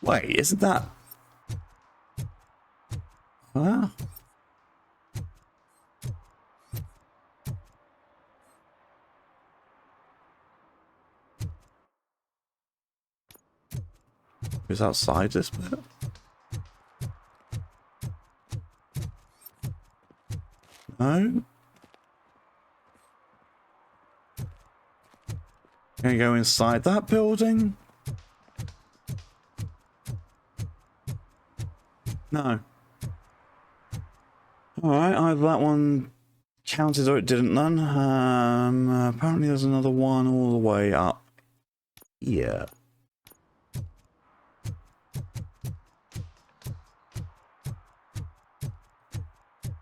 Wait, isn't that... Huh? Who's outside this bit? No? Can you go inside that building? No. Alright, either that one counted or it didn't then. Apparently there's another one all the way up here.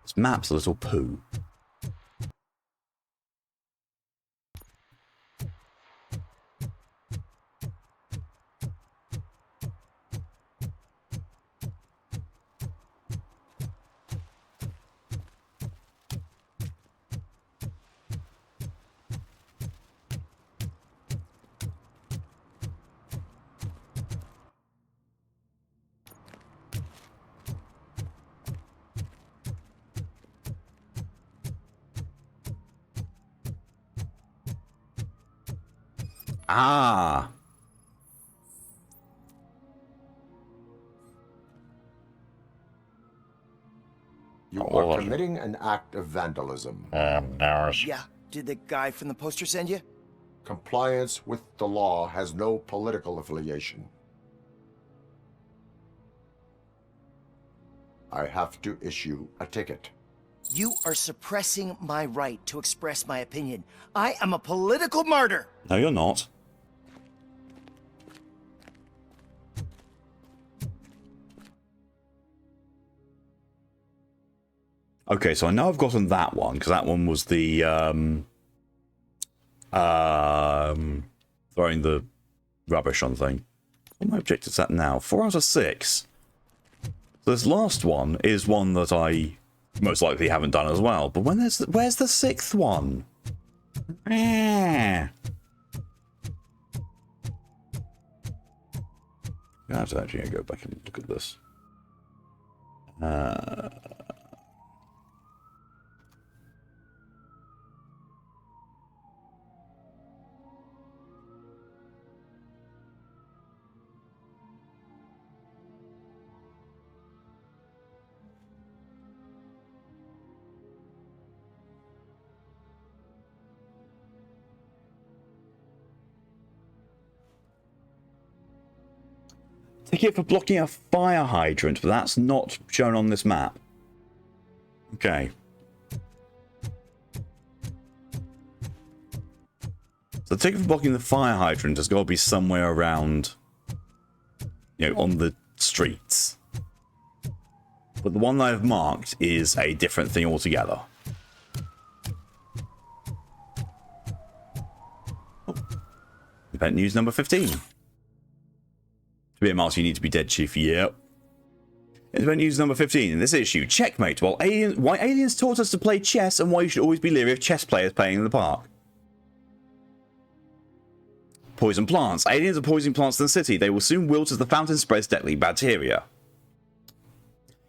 This map's a little poo. Ah. You are committing an act of vandalism. Yeah, did the guy from the poster send you? Compliance with the law has no political affiliation. I have to issue a ticket. You are suppressing my right to express my opinion. I am a political martyr. No, you're not. Okay, so I know I've gotten that one, because that one was the, throwing the rubbish on thing. What are my objectives at now? 4 out of 6. So this last one is one that I most likely haven't done as well. But where's the 6th one? I have to actually go back and look at this. Ticket for blocking a fire hydrant, but that's not shown on this map. Okay. So the ticket for blocking the fire hydrant has got to be somewhere around, you know, on the streets. But the one that I've marked is a different thing altogether. Oh. Event news number 15. To be a master, you need to be dead, Chief. Yep. Event news number 15. In this issue, checkmate. Why aliens taught us to play chess and why you should always be leery of chess players playing in the park. Poison plants. Aliens are poisoning plants in the city. They will soon wilt as the fountain spreads deadly bacteria.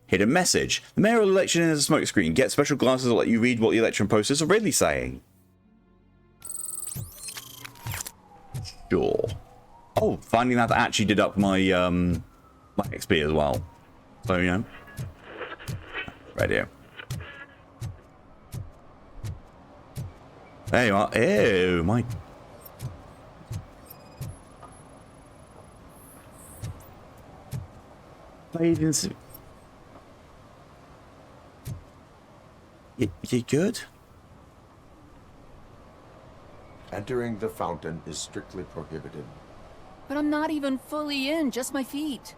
Hidden message. The mayoral election is a smokescreen. Get special glasses that let you read what the election posters are really saying. Sure. Oh, finding that actually did up my my XP as well. So, you know. Radio. There you are. Ew, my... You good? Entering the fountain is strictly prohibited. But I'm not even fully in, just my feet.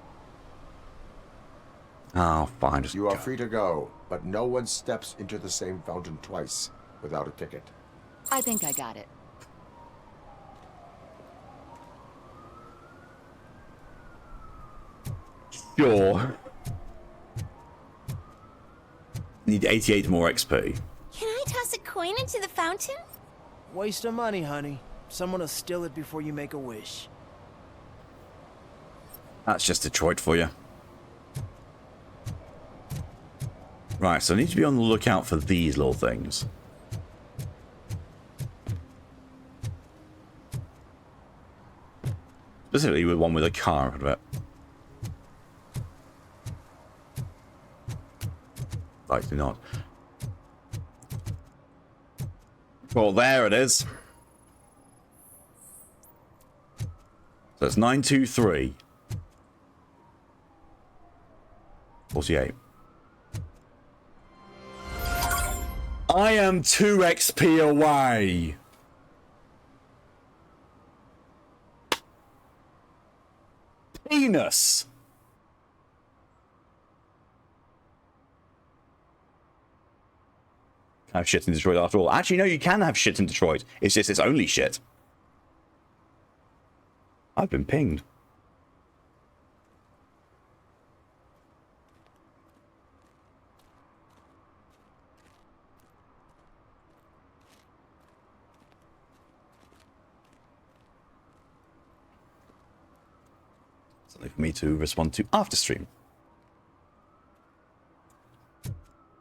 Oh, fine. Just you are free to go, but no one steps into the same fountain twice without a ticket. I think I got it. Sure. Need 88 more XP. Can I toss a coin into the fountain? Waste of money, honey. Someone will steal it before you make a wish. That's just Detroit for you. Right, so I need to be on the lookout for these little things. Specifically with one with a car out of it. Likely not. Well, there it is. So it's 923. 48. I am 2 XP away. Penis. Have shit in Detroit after all. Actually, no, you can have shit in Detroit. It's just it's only shit. I've been pinged. Something for me to respond to after stream.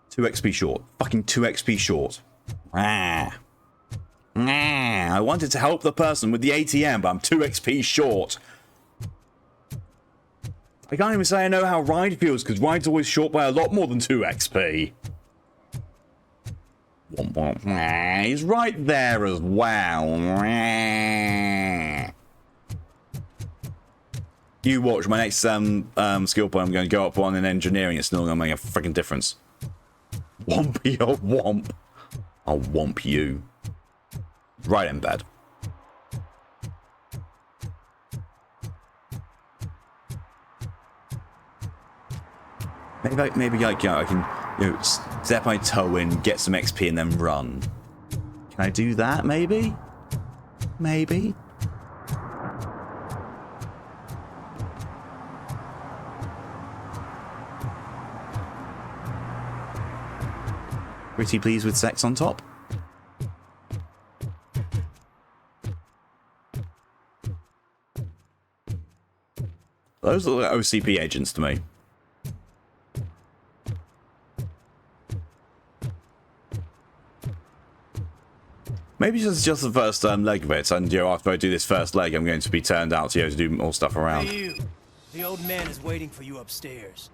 2 XP short. Fucking 2 XP short. Ah. I wanted to help the person with the ATM, but I'm 2 XP short. I can't even say I know how Ride feels, because Ride's always short by a lot more than 2 XP. He's right there as well. You watch my next skill point. I'm going to go up one in engineering. It's still going to make a freaking difference. Womp your womp. I'll womp you. Right in bed. Maybe like, I can step my toe in, get some XP, and then run. Can I do that? Maybe. Maybe. Pretty pleased with sex on top. Those look like OCP agents to me. Maybe this is just the first leg of it, and after I do this first leg, I'm going to be turned out to do more stuff around. Hey, you. The old man is waiting for you upstairs.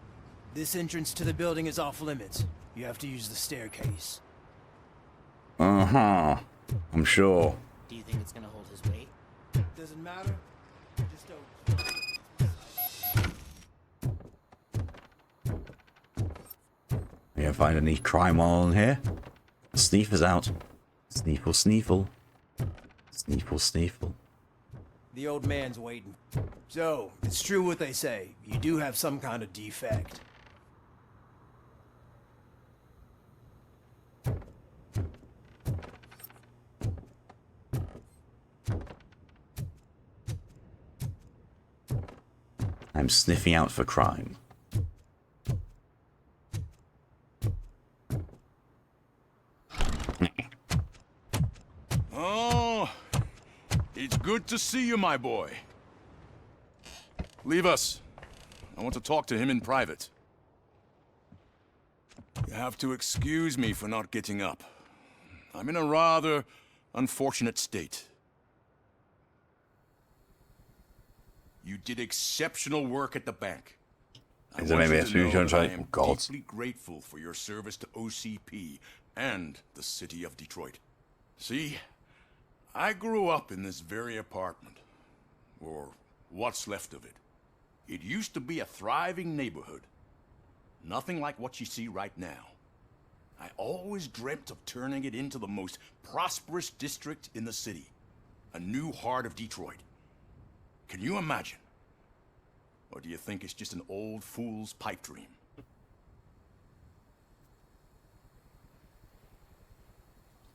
This entrance to the building is off limits. You have to use the staircase. Uh-huh. I'm sure. Do you think it's gonna hold his weight? Doesn't matter. Just don't. You gonna find any crime while in here? Sneefer's out. Sneefle, sneefle. Sneefle, sneefle. The old man's waiting. So, it's true what they say. You do have some kind of defect. I'm sniffing out for crime. Oh, it's good to see you, my boy. Leave us. I want to talk to him in private. You have to excuse me for not getting up. I'm in a rather unfortunate state. You did exceptional work at the bank. I want you to know that I am deeply grateful for your service to OCP and the city of Detroit. See, I grew up in this very apartment, or what's left of it. It used to be a thriving neighborhood. Nothing like what you see right now. I always dreamt of turning it into the most prosperous district in the city. A new heart of Detroit. Can you imagine? Or do you think it's just an old fool's pipe dream?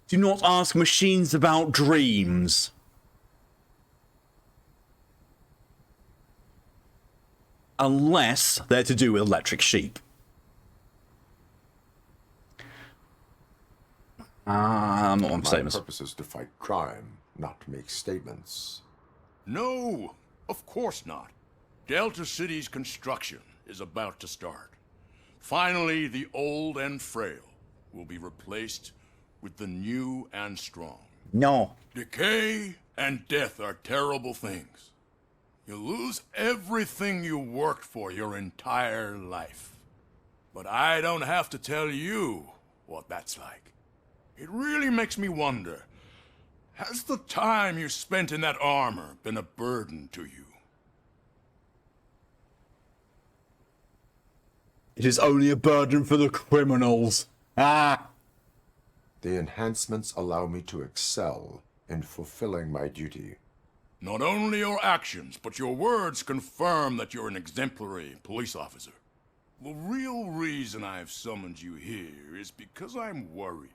Do not ask machines about dreams. Unless they're to do with electric sheep. I'm not on statements. My purpose is to fight crime, not to make statements. No, of course not. Delta City's construction is about to start. Finally, the old and frail will be replaced with the new and strong. No. Decay and death are terrible things. You lose everything you worked for your entire life. But I don't have to tell you what that's like. It really makes me wonder, has the time you spent in that armor been a burden to you? It is only a burden for the criminals. Ah! The enhancements allow me to excel in fulfilling my duty. Not only your actions, but your words confirm that you're an exemplary police officer. The real reason I've summoned you here is because I'm worried.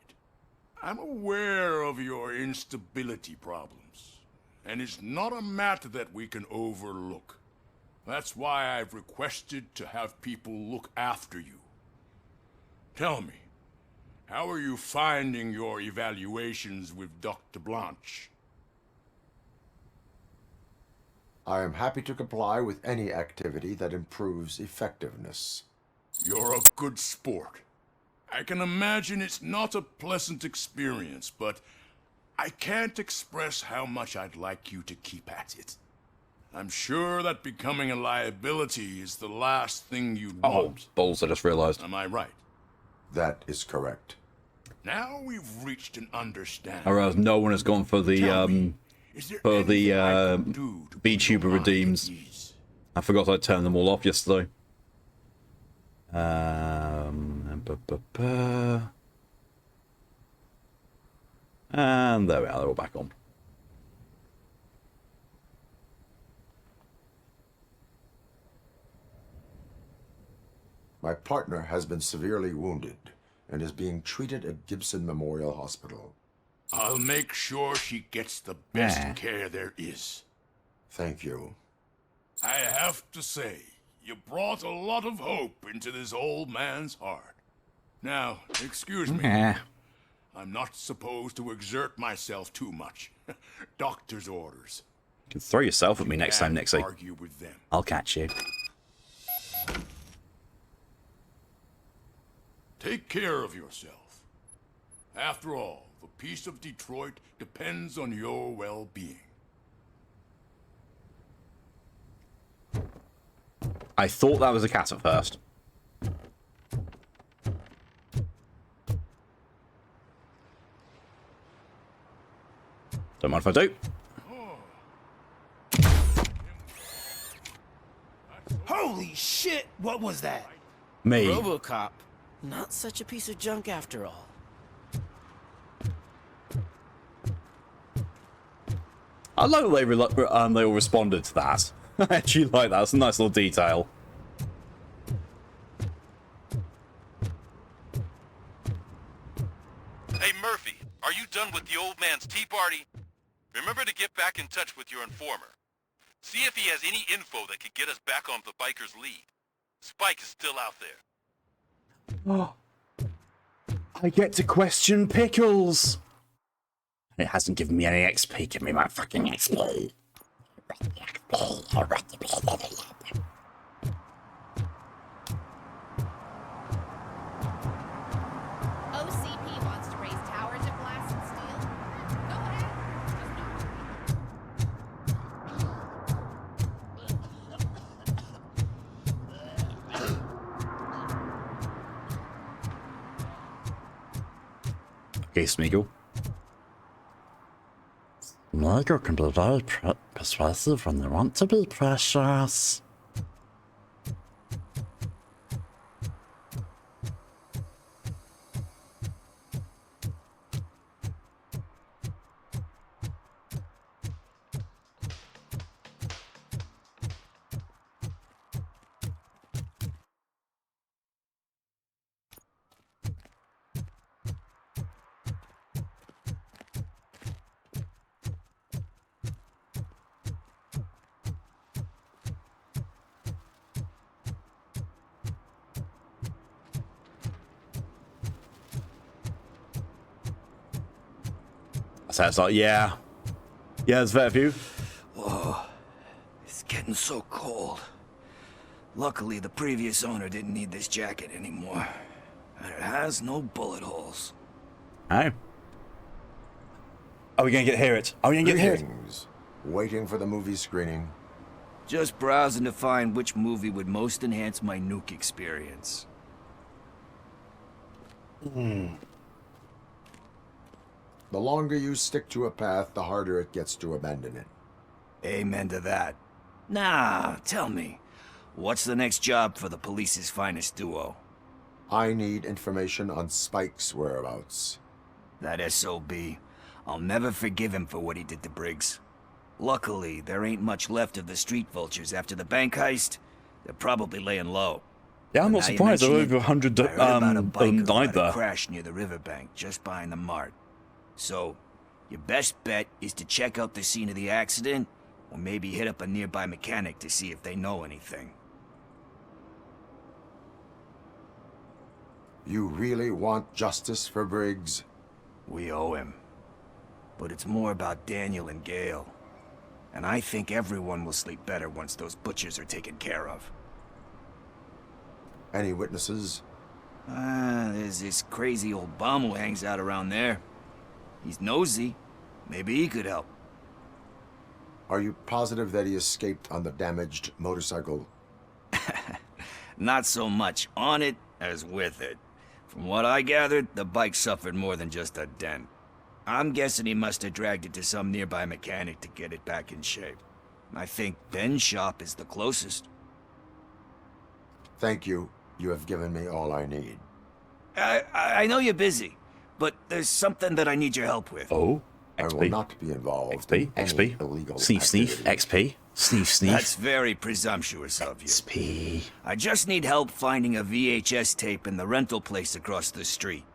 I'm aware of your instability problems, and it's not a matter that we can overlook. That's why I've requested to have people look after you. Tell me, how are you finding your evaluations with Dr. Blanche? I am happy to comply with any activity that improves effectiveness. You're a good sport. I can imagine it's not a pleasant experience, but I can't express how much I'd like you to keep at it. I'm sure that becoming a liability is the last thing you want. Balls, I just realized. Am I right? That is correct. Now we've reached an understanding. I realize no one has gone for the VTuber redeems. I forgot I turned them all off yesterday. And there we are, they're all back on. My partner has been severely wounded and is being treated at Gibson Memorial Hospital. I'll make sure she gets the best care there is. Thank you. I have to say, you brought a lot of hope into this old man's heart. Now, excuse me. I'm not supposed to exert myself too much. Doctor's orders. You can throw yourself at me next time, Nixie. Argue with them. I'll catch you. Take care of yourself. After all, the peace of Detroit depends on your well-being. I thought that was a cat at first. Don't mind if I do. Holy shit! What was that? Me. Robocop. Not such a piece of junk after all. I like that they all responded to that. I actually like that. It's a nice little detail. Hey, Murphy, are you done with the old man's tea party? Remember to get back in touch with your informer. See if he has any info that could get us back on the biker's lead. Spike is still out there. Oh, I get to question Pickles. It hasn't given me any XP. Give me my fucking XP. OCP wants to raise towers of glass and steel. Go ahead. Okay, Smeagol. Smeagol can be very persuasive when they want to be, precious. So it's like, yeah, there's a fair few. Whoa, it's getting so cold. Luckily, the previous owner didn't need this jacket anymore. And it has no bullet holes. Oh. Are we going to get to hear it? Are we going to get to hear it? Greetings. Waiting for the movie screening. Just browsing to find which movie would most enhance my nuke experience. The longer you stick to a path, the harder it gets to abandon it. Amen to that. Nah, tell me, what's the next job for the police's finest duo? I need information on Spike's whereabouts. That SOB. I'll never forgive him for what he did to Briggs. Luckily, there ain't much left of the street vultures after the bank heist. They're probably laying low. Yeah, I'm not surprised. There were over 100 died there. Crash near the riverbank, just behind the mart. So, your best bet is to check out the scene of the accident, or maybe hit up a nearby mechanic to see if they know anything. You really want justice for Briggs? We owe him. But it's more about Daniel and Gale. And I think everyone will sleep better once those butchers are taken care of. Any witnesses? There's this crazy old bum who hangs out around there. He's nosy. Maybe he could help. Are you positive that he escaped on the damaged motorcycle? Not so much on it as with it. From what I gathered, the bike suffered more than just a dent. I'm guessing he must have dragged it to some nearby mechanic to get it back in shape. I think Ben's shop is the closest. Thank you. You have given me all I need. I know you're busy, but there's something that I need your help with. Oh, XP. I will not be involved XP, in XP. any illegal Sneef, XP. Sneef. That's very presumptuous of you. XP. I just need help finding a VHS tape in the rental place across the street.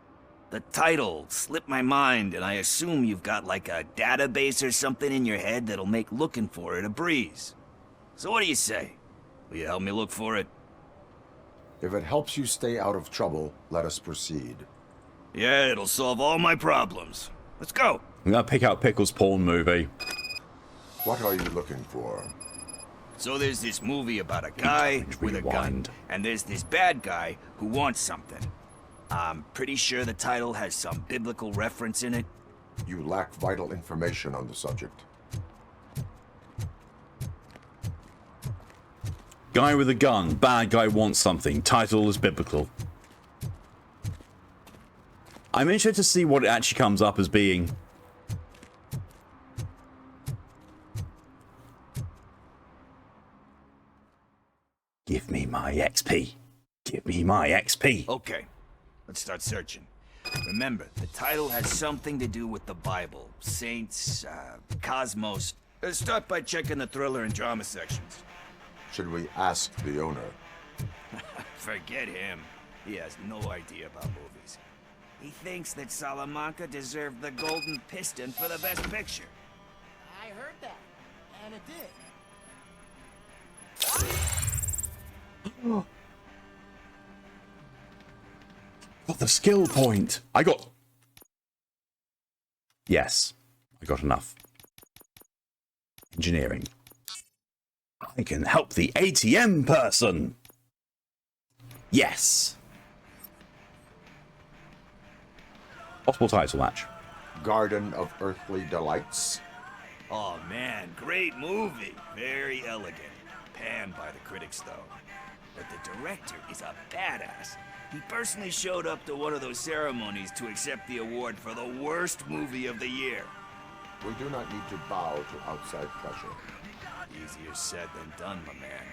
The title slipped my mind, and I assume you've got like a database or something in your head that'll make looking for it a breeze. So what do you say? Will you help me look for it? If it helps you stay out of trouble, let us proceed. Yeah, it'll solve all my problems. Let's go. I'm gonna pick out Pickles' porn movie. What are you looking for? So there's this movie about a guy with a gun, and there's this bad guy who wants something. I'm pretty sure the title has some biblical reference in it. You lack vital information on the subject. Guy with a gun. Bad guy wants something. Title is biblical. I'm interested to see what it actually comes up as being. Give me my XP. Give me my XP. Okay. Let's start searching. Remember, the title has something to do with the Bible, saints, cosmos. Start by checking the thriller and drama sections. Should we ask the owner? Forget him. He has no idea about movies. He thinks that Salamanca deserved the Golden Piston for the Best Picture. I heard that, and it did. Got the skill point. I got... Yes. I got enough. Engineering. I can help the ATM person. Yes. Possible title match. Garden of Earthly Delights. Oh man, great movie. Very elegant. Panned by the critics though. But the director is a badass. He personally showed up to one of those ceremonies to accept the award for the worst movie of the year. We do not need to bow to outside pressure. Easier said than done, my man.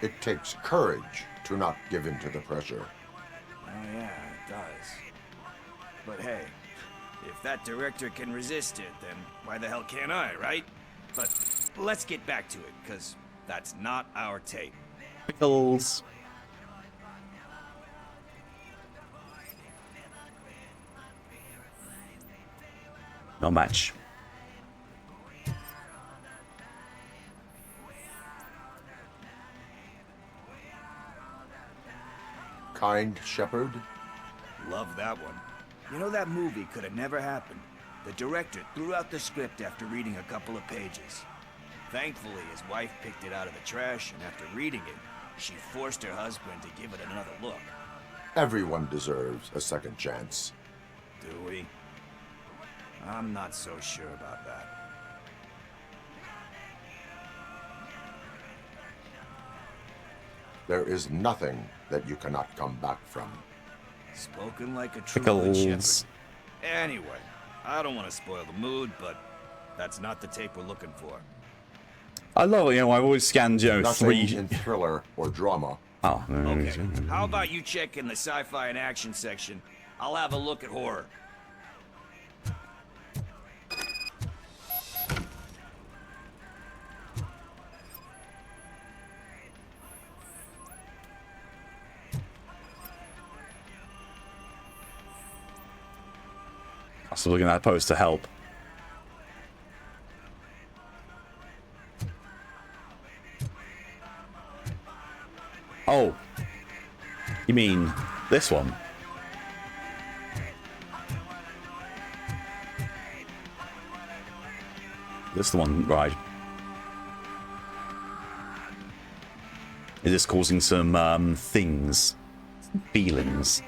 It takes courage to not give in to the pressure. Oh yeah, it does. But hey, if that director can resist it, then why the hell can't I, right? But let's get back to it, because that's not our tape. Pickles. No match. Kind Shepherd? Love that one. You know, that movie could have never happened. The director threw out the script after reading a couple of pages. Thankfully, his wife picked it out of the trash, and after reading it, she forced her husband to give it another look. Everyone deserves a second chance. Do we? I'm not so sure about that. There is nothing that you cannot come back from. Spoken like a true good shepherd. Pickles. Anyway, I don't want to spoil the mood, but that's not the tape we're looking for. I love it, you know, I've always scanned, you know, Nothing 3... in thriller or drama. Oh, Okay, how about you check in the sci-fi and action section? I'll have a look at horror. I was looking at that post to help. Oh. You mean this one? This is the one, right? Is this causing some things? Feelings?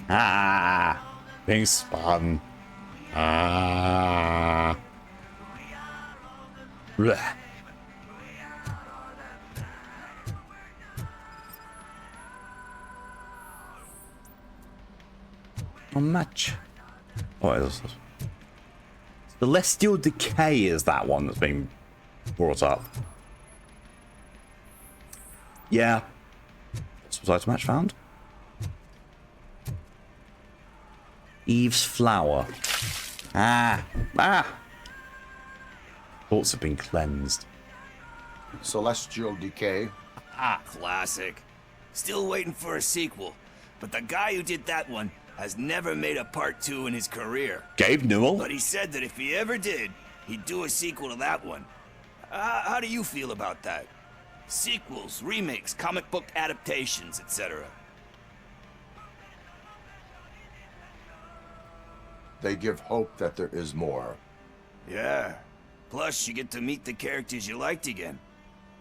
Ah, being spun. Ah. Blech. Not much. What is this? Celestial Decay is that one that's been brought up. Yeah. What's besides match found? Eve's Flower. Ah. Thoughts have been cleansed. Celestial Decay. Classic. Still waiting for a sequel, but the guy who did that one has never made a part 2 in his career. Gabe Newell? But he said that if he ever did, he'd do a sequel to that one. How do you feel about that? Sequels, remakes, comic book adaptations, etc. They give hope that there is more. Yeah. Plus, you get to meet the characters you liked again.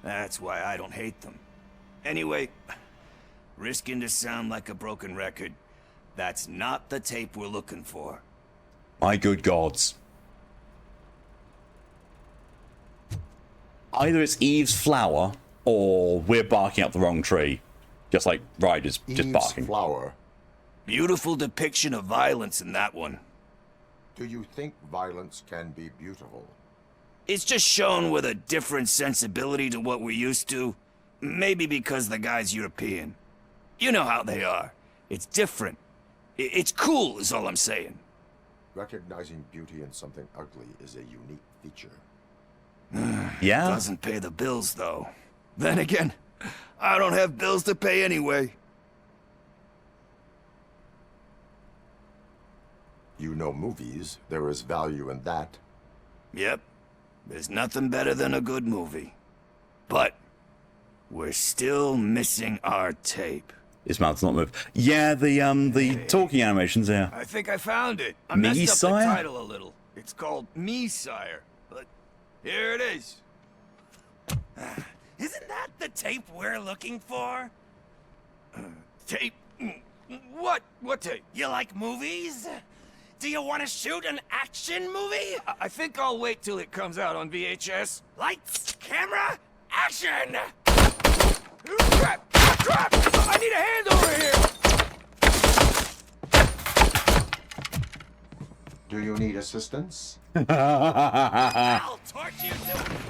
That's why I don't hate them. Anyway, risking to sound like a broken record, that's not the tape we're looking for. My good gods. Either it's Eve's Flower, or we're barking up the wrong tree. Just like Ryder's just barking. Eve's Flower. Beautiful depiction of violence in that one. Do you think violence can be beautiful? It's just shown with a different sensibility to what we're used to. Maybe because the guy's European. You know how they are. It's different. It's cool, is all I'm saying. Recognizing beauty in something ugly is a unique feature. Yeah? Doesn't pay the bills, though. Then again, I don't have bills to pay anyway. You know movies. There is value in that. Yep. There's nothing better than a good movie. But we're still missing our tape. His mouth's not moved. Yeah, the talking animations, yeah. I think I found it. I Me, messed up Sire? the title a little. It's called Me, Sire. But here it is. Isn't that the tape we're looking for? Tape? What? What tape? You like movies? Do you want to shoot an action movie? I think I'll wait till it comes out on VHS. Lights, camera, action! Crap! Crap! I need a hand over here! Do you need assistance? I'll torch you to...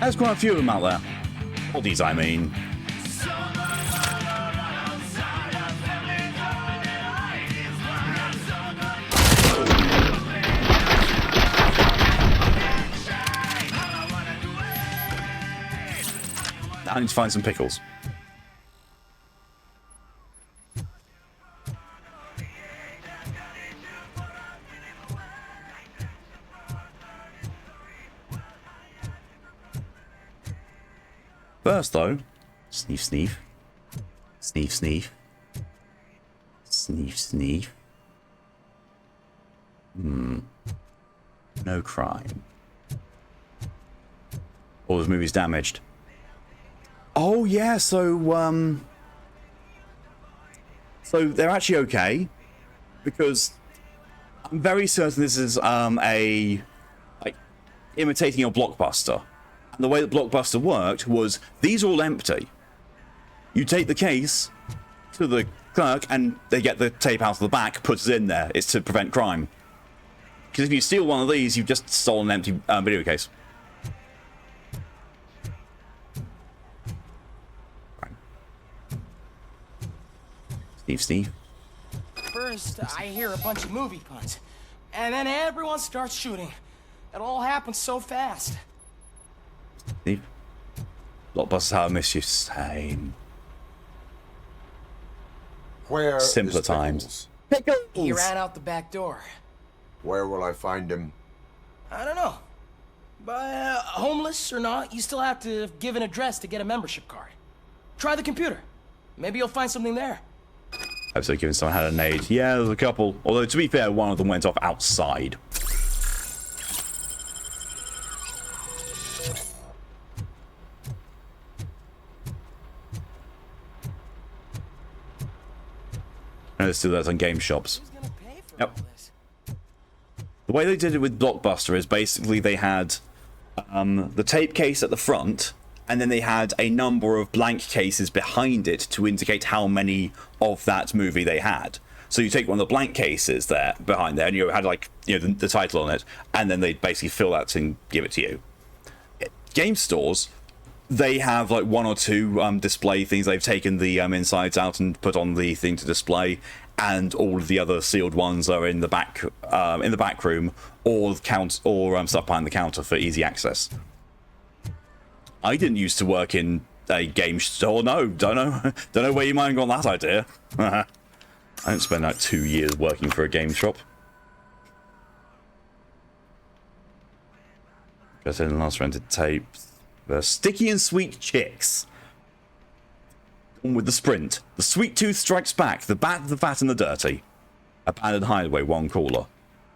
There's quite a few of them out there. Oldies, I mean. I need to find some pickles. First, though, sneef, sneef. Sneef, sneef. Sneef, sneef. No crime. All this movie's damaged. Oh, yeah, so they're actually okay. Because I'm very certain this is, imitating a Blockbuster. And the way that Blockbuster worked was, these are all empty. You take the case to the clerk, and they get the tape out of the back, puts it in there. It's to prevent crime. Because if you steal one of these, you've just stolen an empty video case. Steve. First, I hear a bunch of movie puns, and then everyone starts shooting. It all happens so fast. Steve. Blockbuster, how I miss you. Same. Where Simpler is times. Pickles? He ran out the back door. Where will I find him? I don't know. But homeless or not, you still have to give an address to get a membership card. Try the computer. Maybe you'll find something there. I've so given someone had a nade. Yeah, there's a couple. Although, to be fair, one of them went off outside. I know they still do that on game shops. Yep. The way they did it with Blockbuster is basically they had the tape case at the front, and then they had a number of blank cases behind it to indicate how many of that movie they had. So you take one of the blank cases there behind there, and you had the title on it, and then they basically fill that and give it to you. Game stores, they have like one or two display things. They've taken the insides out and put on the thing to display, and all of the other sealed ones are in the back room, or stuff behind the counter for easy access. I didn't used to work in a game store. No, don't know where you might have got that idea. I didn't spend like 2 years working for a game shop. Got in last rented tapes. The Sticky and Sweet Chicks. On with the Sprint. The Sweet Tooth Strikes Back. The Bat, the Fat, and the Dirty. Abandoned Hideaway, One Caller.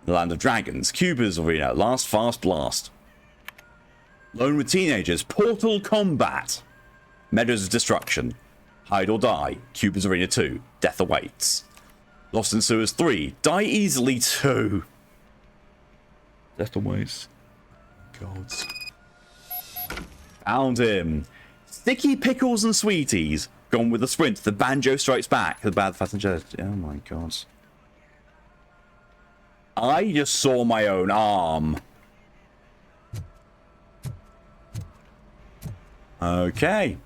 The Land of Dragons. Cuba's Arena. Last Fast Blast. Lone with Teenagers. Portal Combat. Meadows of Destruction. Hide or Die. Cuba's Arena 2. Death Awaits. Lost in Sewers 3. Die Easily 2. Death Awaits. Gods. Found him. Sticky Pickles and Sweeties. Gone with the Sprint. The Banjo Strikes Back. The Bad Fat and Dirty. Oh my god. I just saw my own arm. Okay.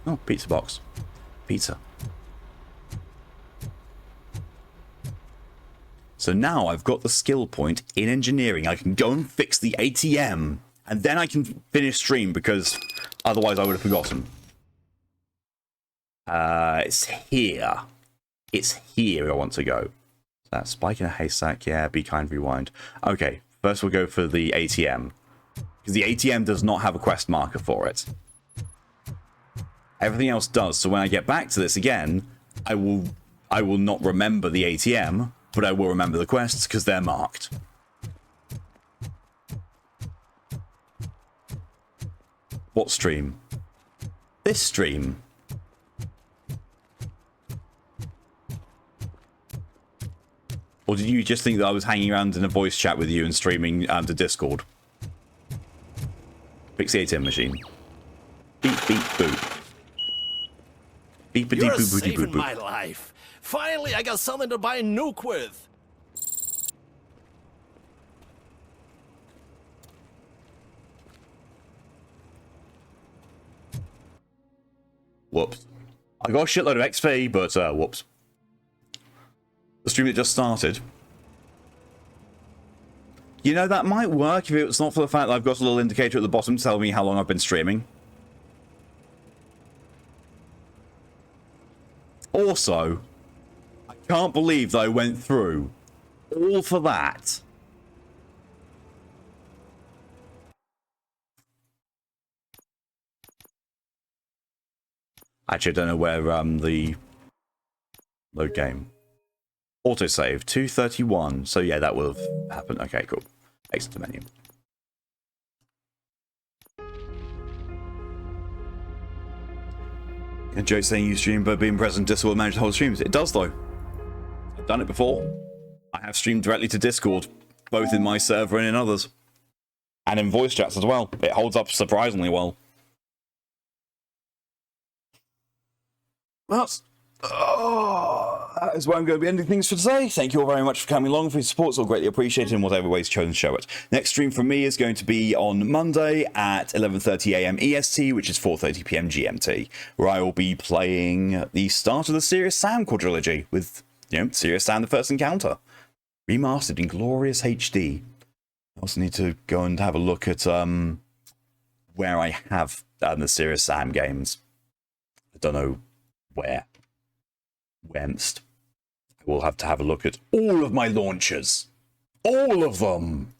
Oh, pizza box. Pizza. So now I've got the skill point in engineering. I can go and fix the ATM, and then I can finish stream, because otherwise I would have forgotten. It's here. It's here I want to go. That spike in a haystack, yeah, be kind, rewind. Okay, first we'll go for the ATM. Because the ATM does not have a quest marker for it. Everything else does, so when I get back to this again, I will not remember the ATM, but I will remember the quests because they're marked. What stream? This stream. Or did you just think that I was hanging around in a voice chat with you and streaming to Discord? Fix the ATM machine. Beep, beep, boop. Beep-a-dee, You're boop-a-dee, saving boop, my boop. life. Finally, I got something to buy nuke with. Whoops. I got a shitload of XP, but whoops. The stream that just started. You know, that might work if it's not for the fact that I've got a little indicator at the bottom to tell me how long I've been streaming. Also, I can't believe that I went through all for that. Actually, I don't know where the load game. Autosave 231. So yeah, that will have happened. Okay, cool. Exit the menu. A joke saying you stream, but being present Discord manage the whole streams. It does though. I've done it before. I have streamed directly to Discord, both in my server and in others, and in voice chats as well. It holds up surprisingly well. That is where I'm going to be ending things for today. Thank you all very much for coming along. For your support, it's all greatly appreciated in whatever ways chosen to show it. Next stream from me is going to be on Monday at 11:30 AM EST, which is 4:30 PM GMT, where I will be playing the start of the Serious Sam quadrilogy with, you know, Serious Sam: The First Encounter, remastered in glorious HD. I also need to go and have a look at where I have the Serious Sam games. I don't know whenst. I will have to have a look at all of my launchers. All of them!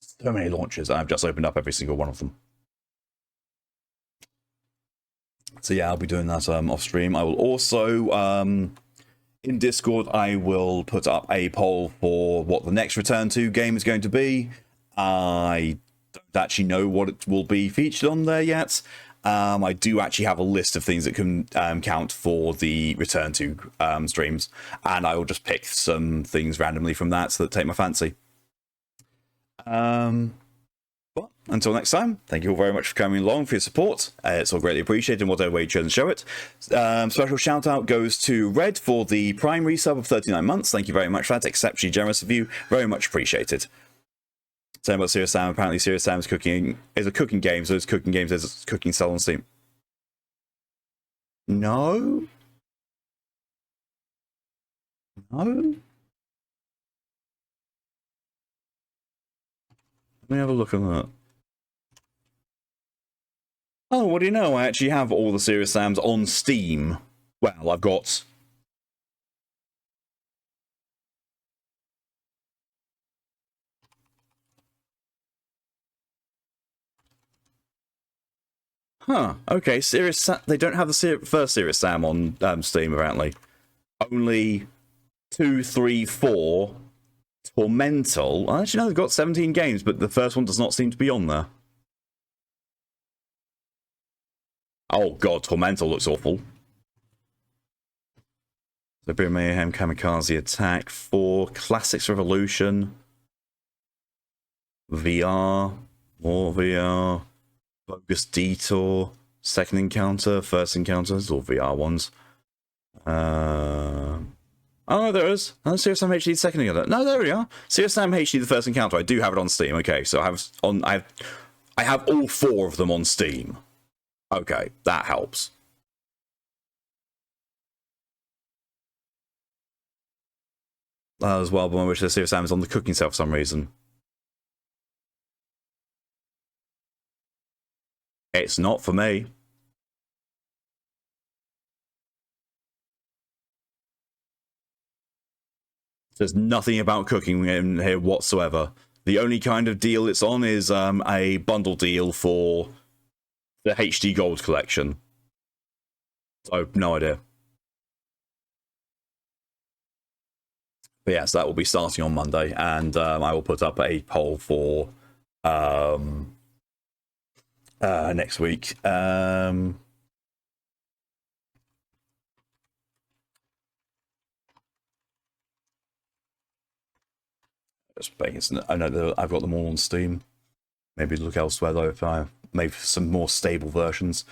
So many launchers. I've just opened up every single one of them. So yeah, I'll be doing that off stream. I will also, in Discord, I will put up a poll for what the next Return to game is going to be. I don't actually know what it will be featured on there yet. I do actually have a list of things that can count for the Return to streams, and I will just pick some things randomly from that that take my fancy. But until next time, thank you all very much for coming along, for your support. It's all greatly appreciated in whatever way you chose to show it. Special shout out goes to Red for the Prime resub of 39 months. Thank you very much for that. Exceptionally generous of you. Very much appreciated. Saying about Serious Sam, apparently Serious Sam is a cooking game, so it's cooking games as cooking sell on Steam. No? No? Let me have a look at that. Oh, what do you know? I actually have all the Serious Sams on Steam. Well, I've got... Huh, okay, Serious Sam, they don't have the first Serious Sam on Steam, apparently. Only 2, 3, 4, Tormental. Actually, no, they've got 17 games, but the first one does not seem to be on there. Oh god, Tormental looks awful. Cyber Mayhem, Kamikaze Attack, 4, Classics Revolution, VR, more VR, Bogus Detour, Second Encounter, First Encounter, it's all VR ones. Oh, there is. Oh, Serious Sam HD Second Encounter. No, there we are. Serious Sam HD The First Encounter. I do have it on Steam. Okay, so I have all 4 of them on Steam. Okay, that helps. As well, but I wish the Serious Sam is on the cooking cell for some reason. It's not for me. There's nothing about cooking in here whatsoever. The only kind of deal it's on is a bundle deal for the HD Gold collection. So, no idea. But yes, that will be starting on Monday, and I will put up a poll for next week. I know that I've got them all on Steam. Maybe look elsewhere though if I maybe some more stable versions.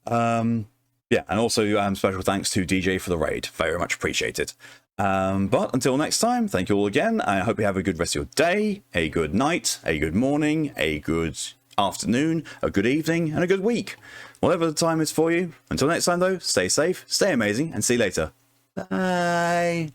Yeah, and also special thanks to DJ for the raid. Very much appreciated. But until next time, thank you all again. I hope you have a good rest of your day, a good night, a good morning, a good afternoon, a good evening, and a good week. Whatever the time is for you. Until next time though, stay safe, stay amazing, and see you later. Bye.